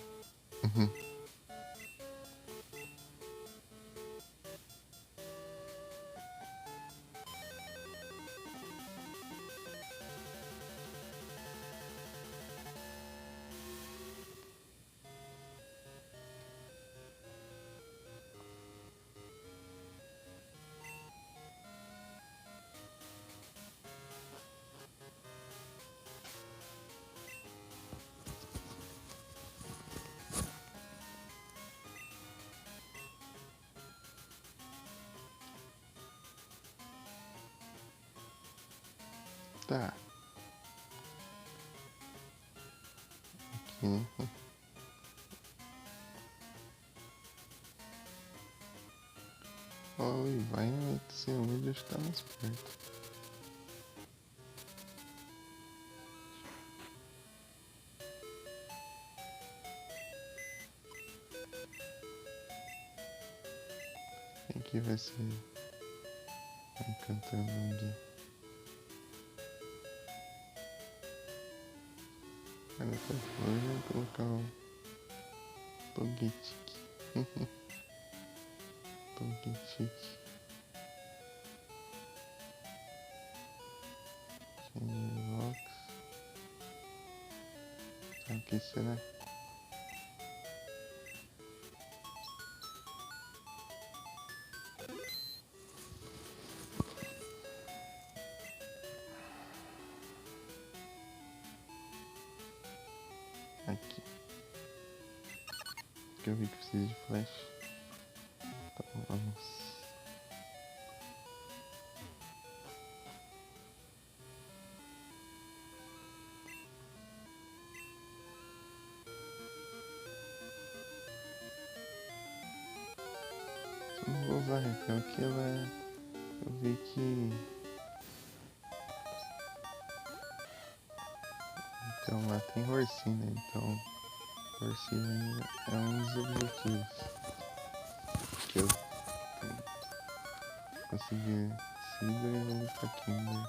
Tá. Aqui, né? Oi, vai no seu vídeo está mais perto. Quem que vai ser cantando aqui? Cara, tá hoje eu vou colocar o Togetic. Togetic. Changelox. Sabe o que será? Aqui. Que eu vi que precisa de flash. Então vamos. Só não vou usar a Raquel que ela é. Eu vi que. Então lá tem Rorsina, então. Rorsina é um dos objetivos. Que eu consegui Cinder e vou pra Kinder.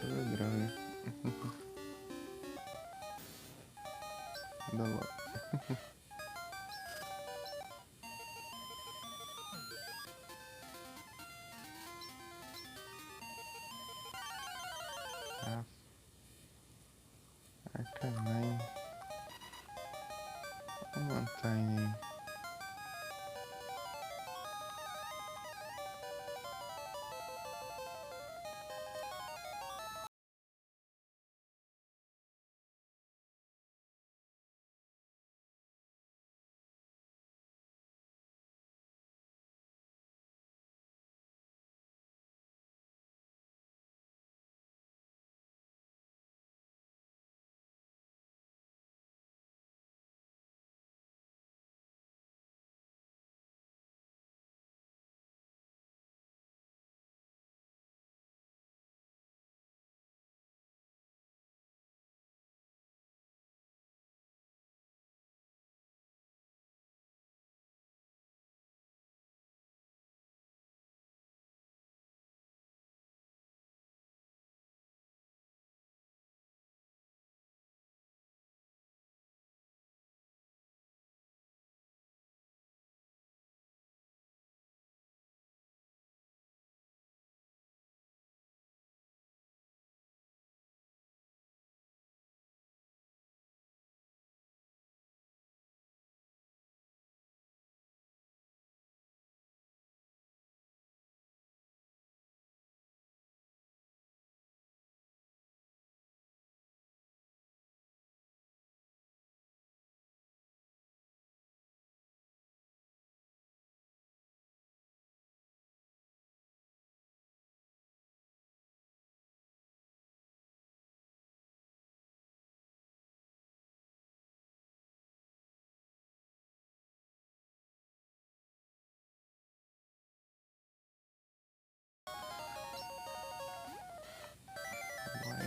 Oh, droga. Dá logo. Ah, Arcanine. Vamos manter aí.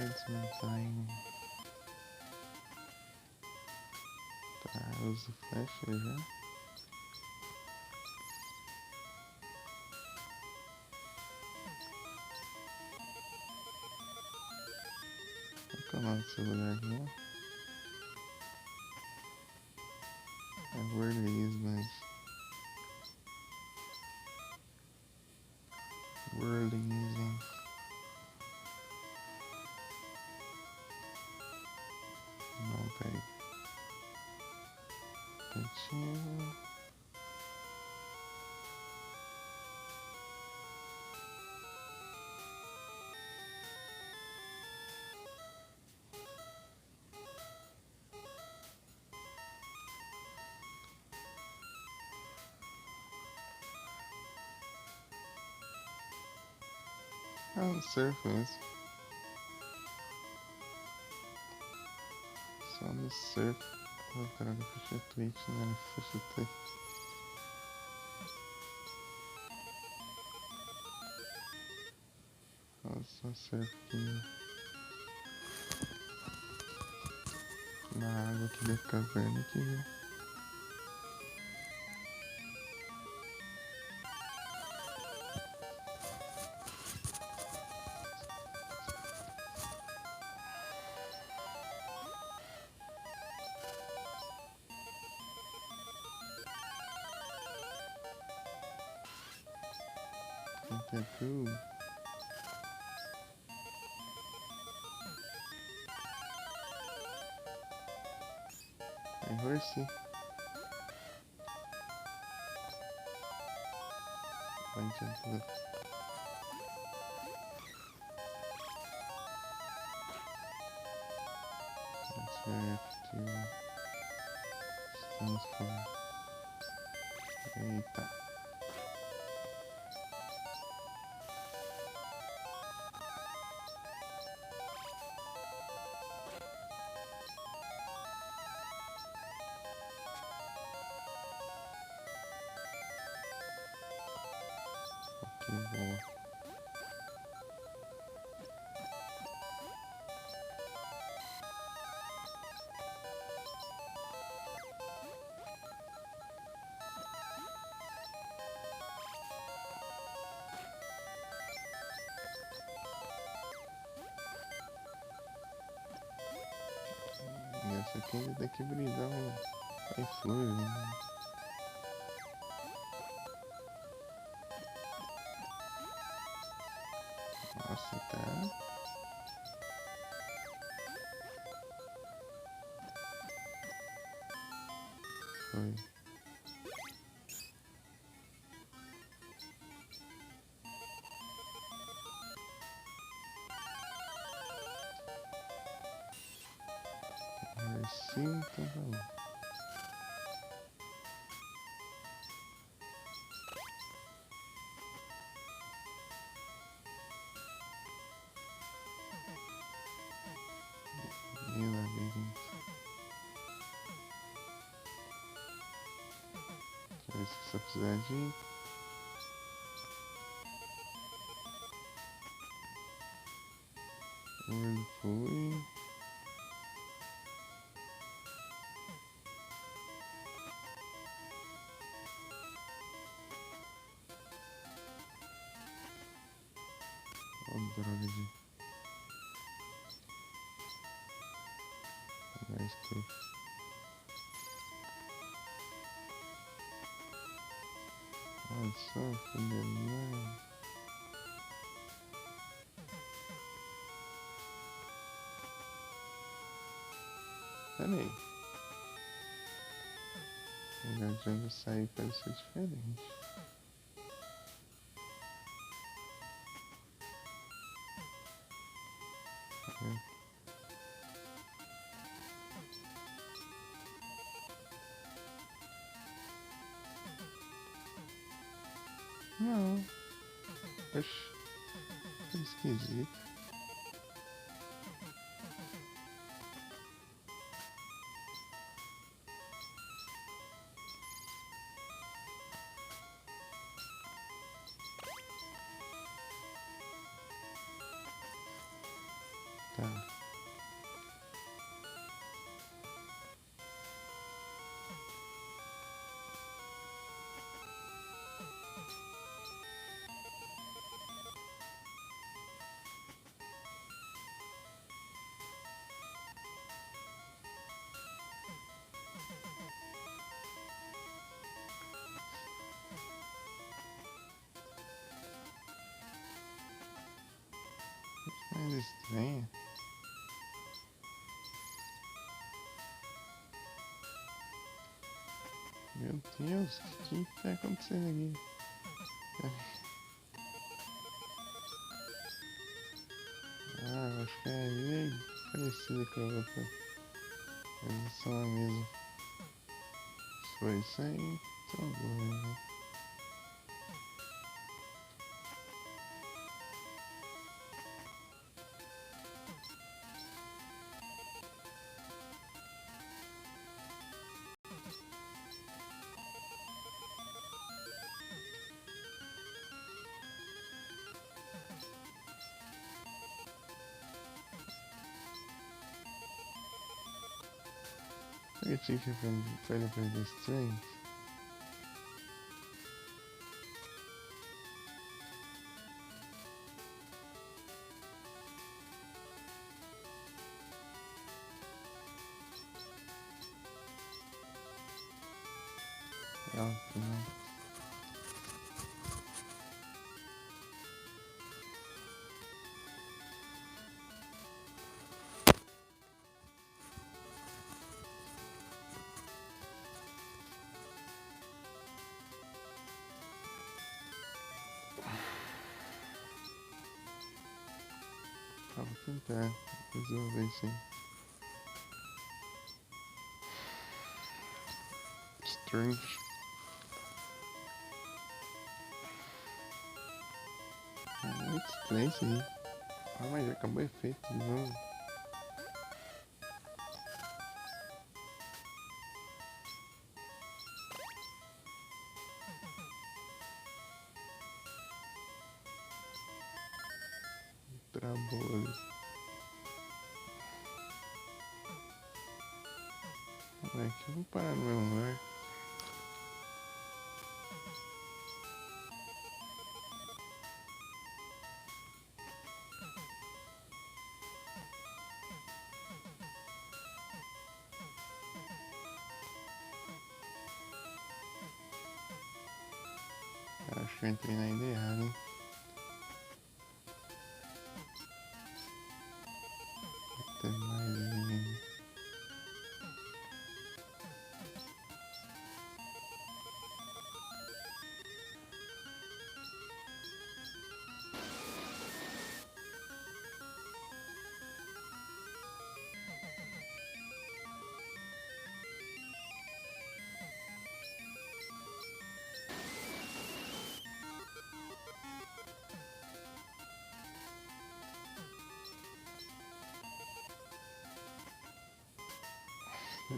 desmontar. Tá, uso flecha já. Qual é o nome desse lugar aqui, não? É World mas... World hein? Não, peraí. Ativo. Ah, no surf mesmo. Só no surf. Oh, caralho, fechei a Twitch, né? Fechei a Twitch. Só surf aqui na água aqui da caverna aqui, viu? Até cool. É horse. Bunch of look. That's where F2 stands for. Eita. Que boa. Essa aqui vai ter que brilhar o flor, né? Nossa, tá. Foi. Assim, então tá bom. E lá, labirinto. Deixa eu ver se só precisar de... Whirlpool. Ó, droga de... Mais que... Olha só, que beleza. Pera aí. O lugar de onde eu saí pareceu diferente. É. Não. Oxi. Que esquisito. Tá. Mais estranha. Meu Deus, o que tá acontecendo aqui? Ah, acho que é bem parecida com a outra. Eles são a mesma. Foi isso aí. Então, né? Eu tinha que fazer para estranho. Não. Vou tentar resolver isso aí. Strange. Muito estranho isso aí. Ah, mas já acabou o efeito de novo. Trabalho. Como é que eu vou parar no meu lugar? Acho que eu entrei na ideia errada, hein? Tem mais ainda.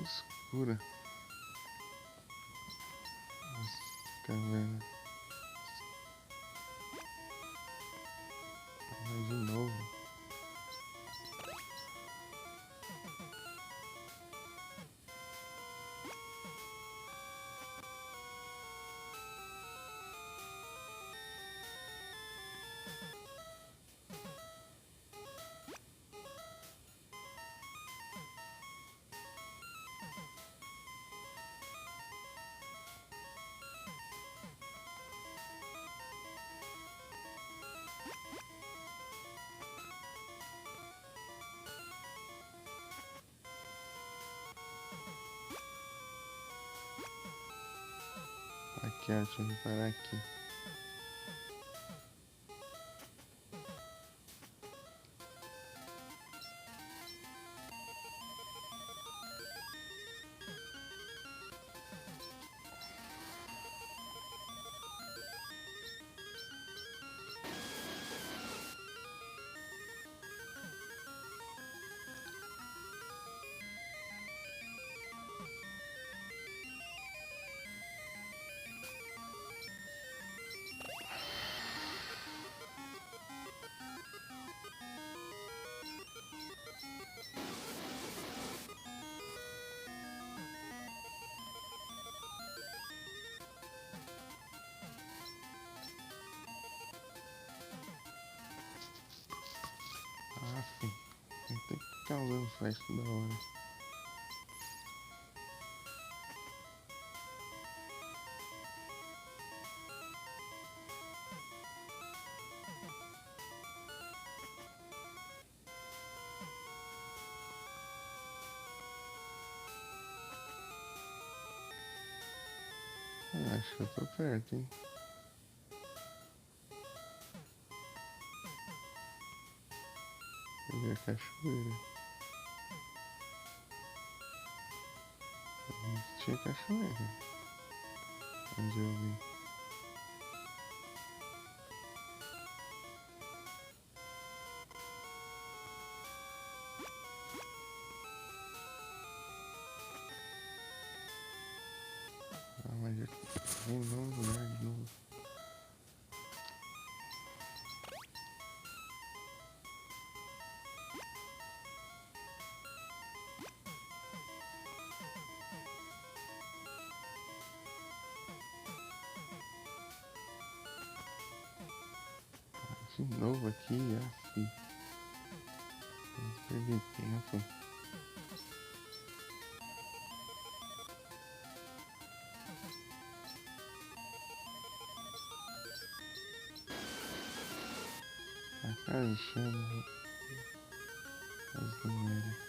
Escura. Nossa, caverna. Mas de novo. Aqui, ó, deixa eu parar aqui. Assim, tem que ficar usando flash toda hora. Acho que eu tô perto, hein? Peguei a cachoeira. Tinha cachoeira. Onde eu vi. Ah, mas eu vim no mesmo lugar de novo. De novo aqui, assim. Vamos perder tempo. Tá achando. Mas não era.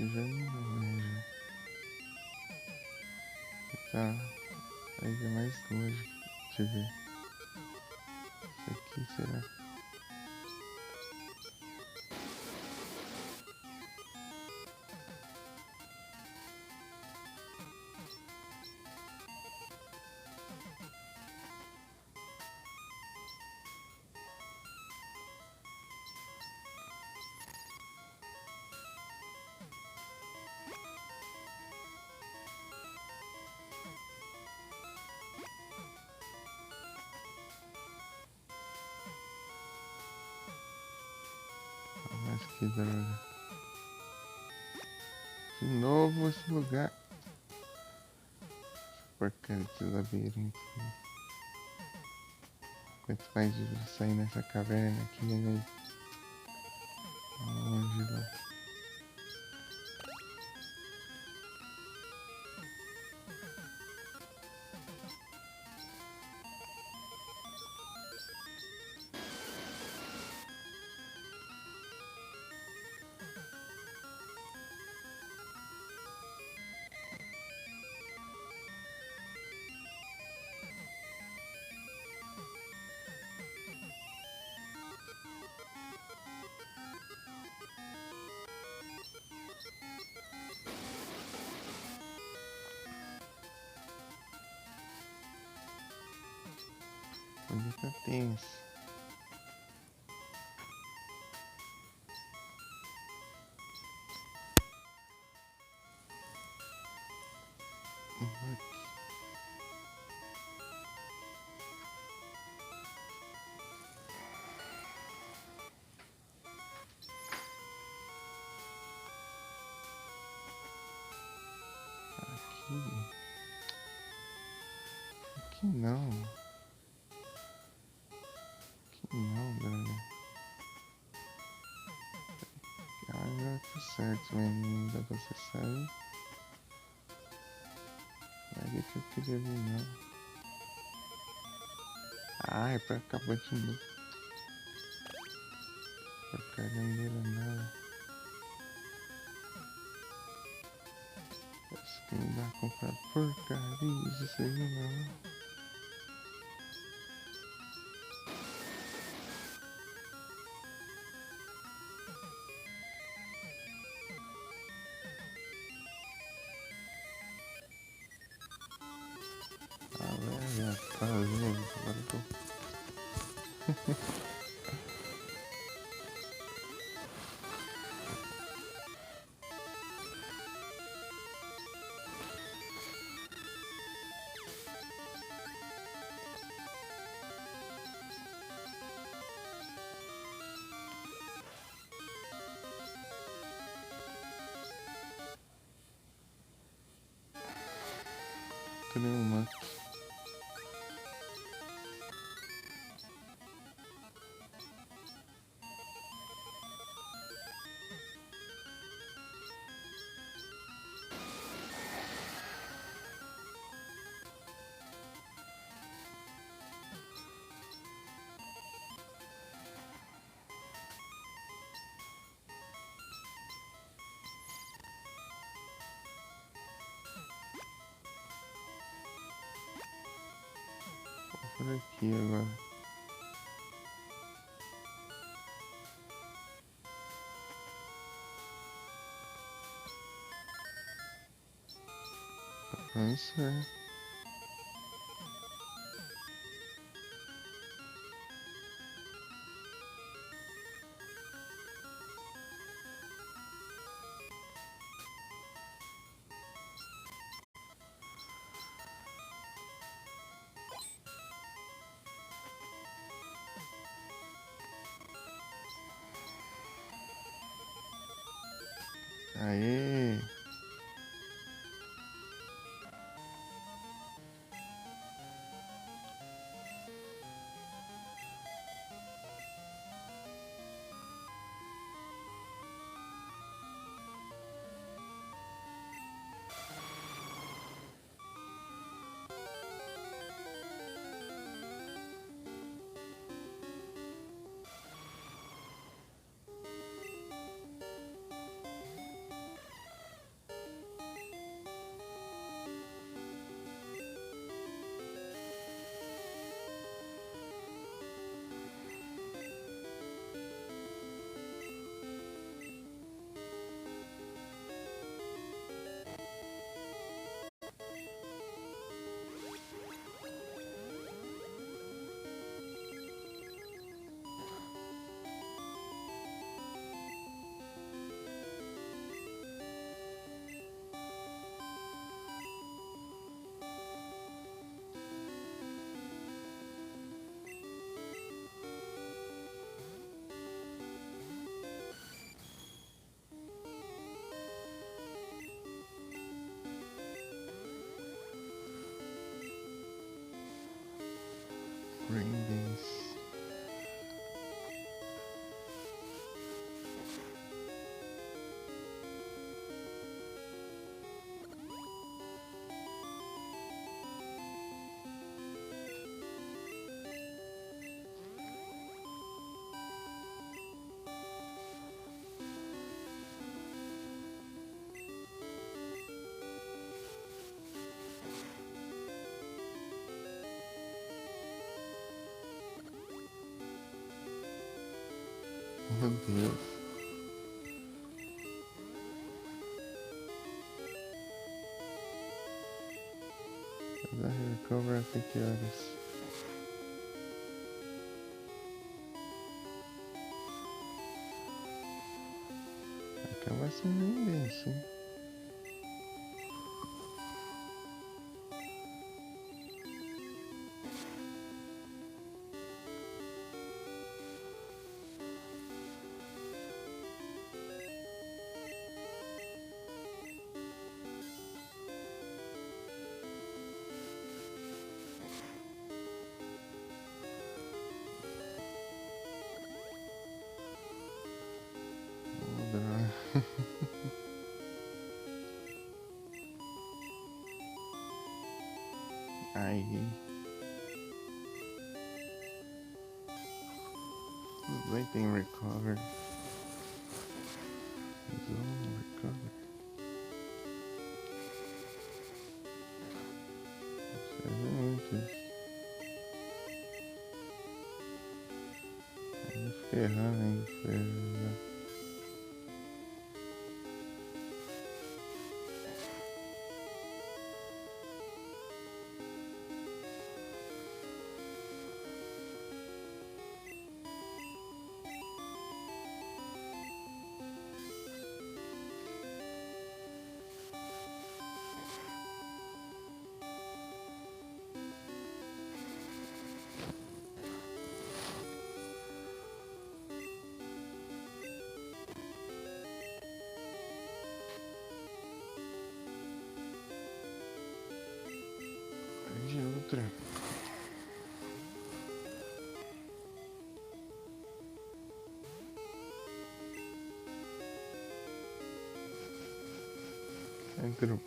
Já não vejo. Tá. Aí é mais longe de ver. Isso aqui será? Mas que droga. De novo esse lugar. Porcaria desse labirinto. Quanto mais eu sair nessa caverna aqui, né? Longe lá. Onde tá tenso. Aqui. Aqui não. Aqui não, galera. Agora tá certo, mas não dá pra você sair. Não é que eu queria vir não. Ah, é pra acabar de novo. Porcaria não era nada. Isso que me dá a comprar porcaria, isso aí não. Ah, velho, tá vendo? Agora eu tô... Cadê o Max? Por aqui agora. Isso é. Aê! Green beans. Meu Deus. Vai recover até que horas? Acaba sendo bem, sim. Oh, droga. Aí. Tudo bem, tem recover. Zone recover. Excelente. Aí ferrar, hein, ferrar. De outra. Entrou.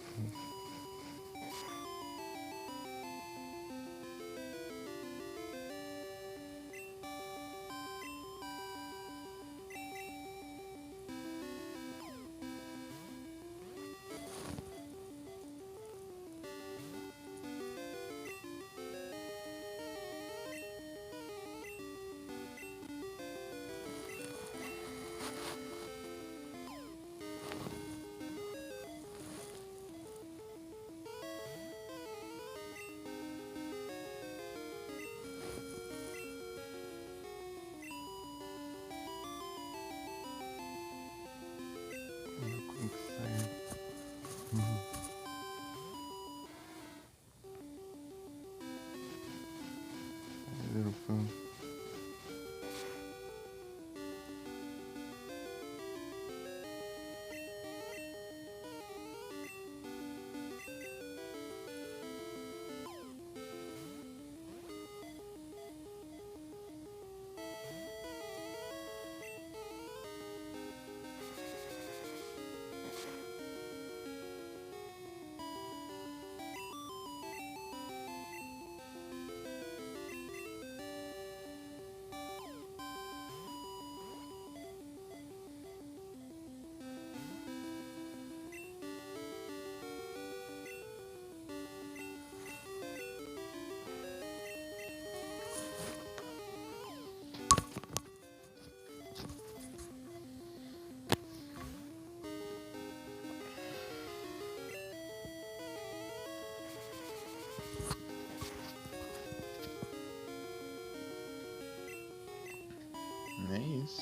Como que saiu? Dropando. É isso.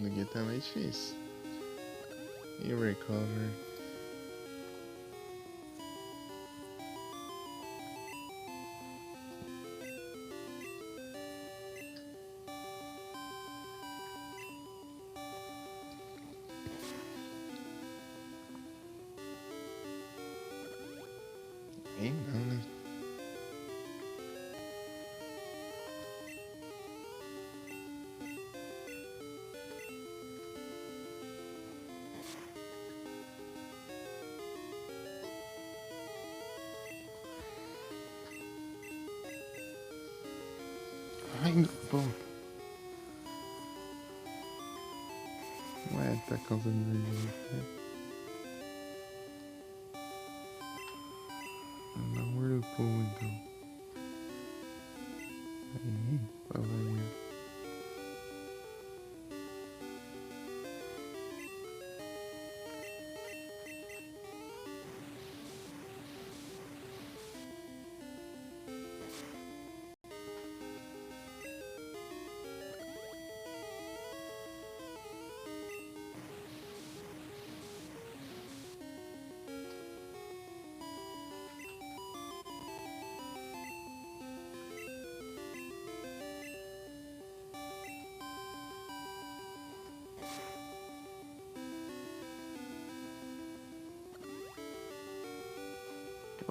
Aqui tá mais difícil. E recover. Ei, não, né? Ai, bom. Ué, tá causando vergonha. Não whirlpool, então. Aí, pra variar.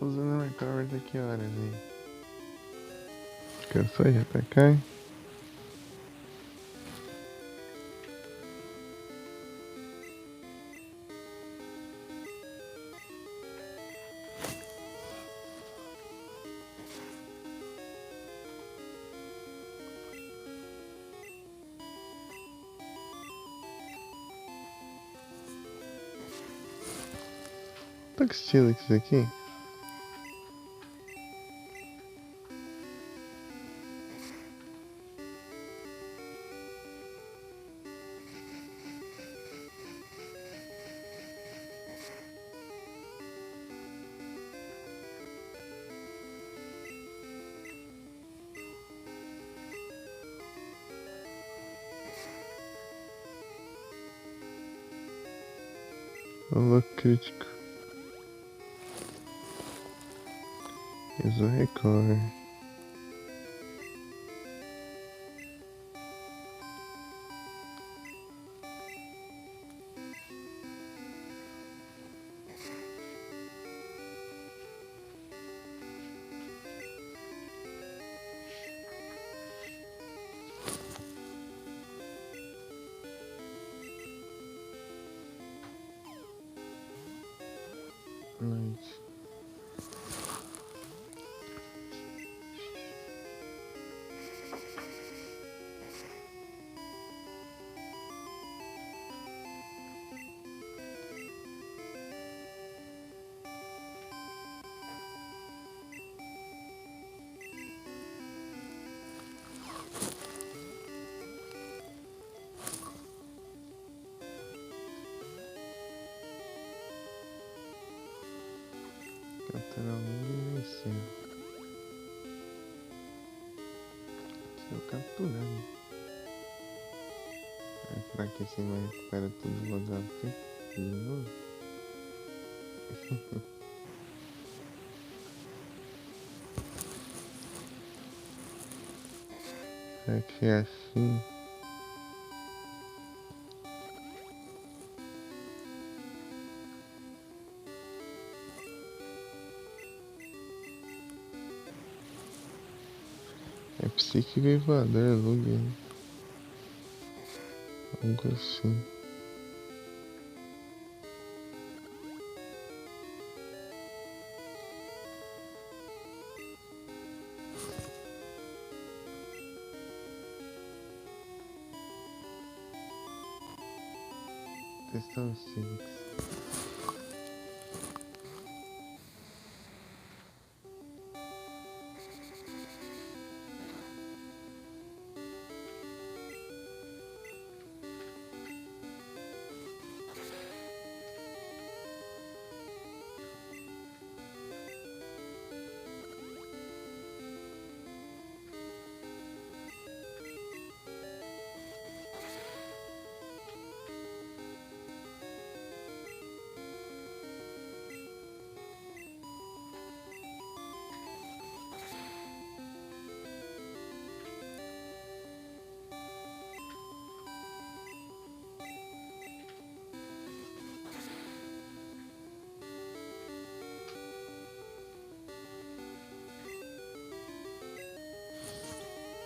Usando recover daqui a horas aí. Quero só ir atacar. Tá que estilo que isso aqui? Alô, crítico. Usa recover. Nice. Capturar um e vencer. Se eu capturar, né? Será que assim vai recuperar tudo logo aqui? De novo? Será que é assim? É psíquico e voador, lug, né? Algo assim. Testar os civics.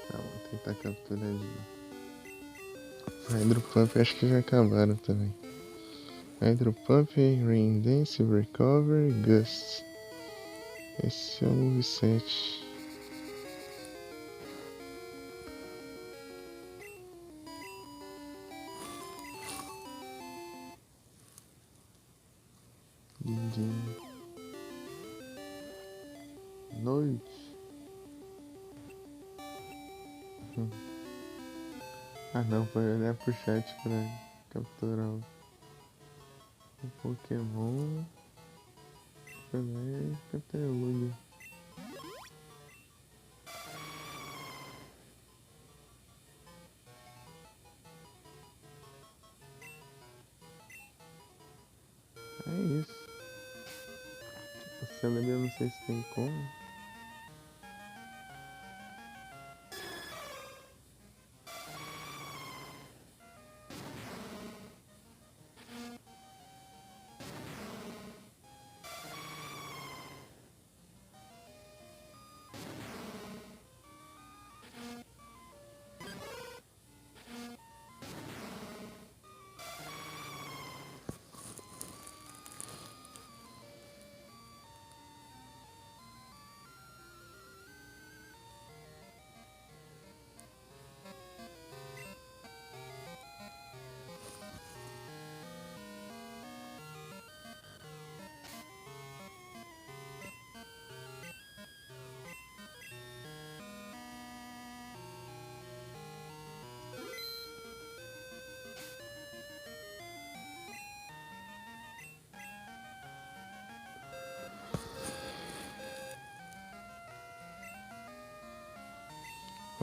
Tá, vou tentar capturar de Hydro Pump, acho que já acabaram também. Hydro Pump, Rain Dance, Recover e Gust. Esse é o moveset. Lindinho. Noite. Ah não, foi olhar pro chat pra capturar o Pokémon. Foi lá e capturei o Lug. É isso. O Celebi eu não sei se tem como.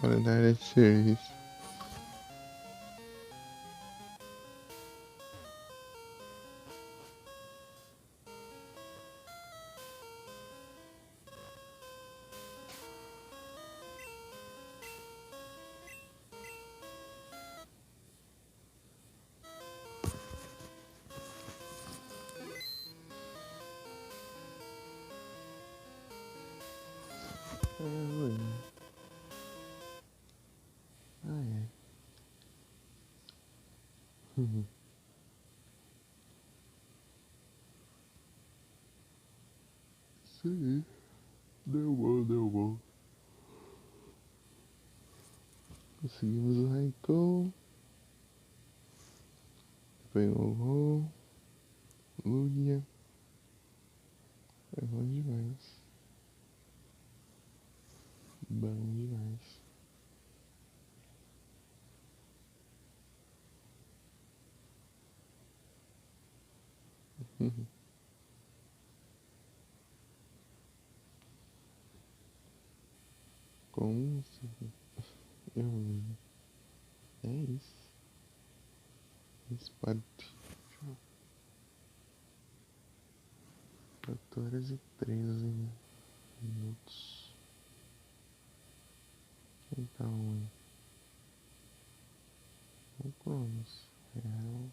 Fora da área de serviço. Ai. Sim, deu bom. Conseguimos o Raikou. Pegou o Gol. Lugia. Foi bom demais. Bom demais. Com eu é isso. Esporte. 14h13 minutos. Então, o Cronos. Real.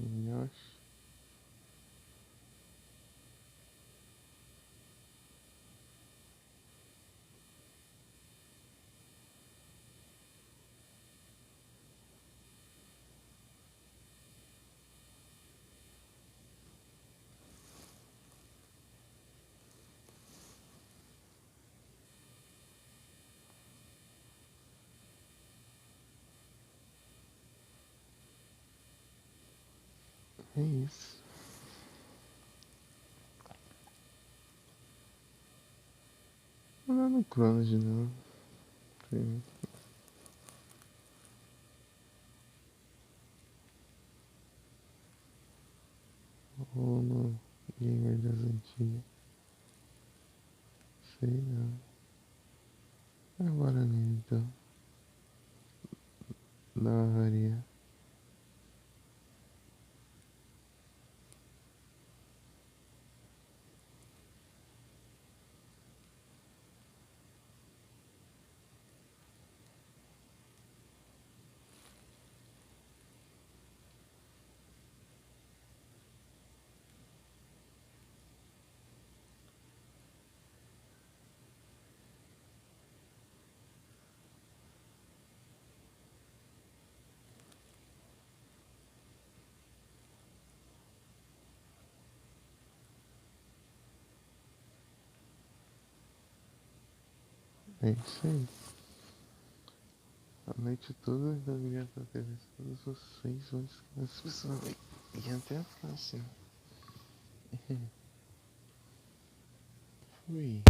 Yoshi. É isso. Vou lá no Cronos de novo. Sim. Ou no Gamer das Antigas. Sei não. Agora nele então. Dá uma varia. É isso aí. A noite toda eu devia estar agradecendo vocês, mas pessoal. E até a próxima. Fui.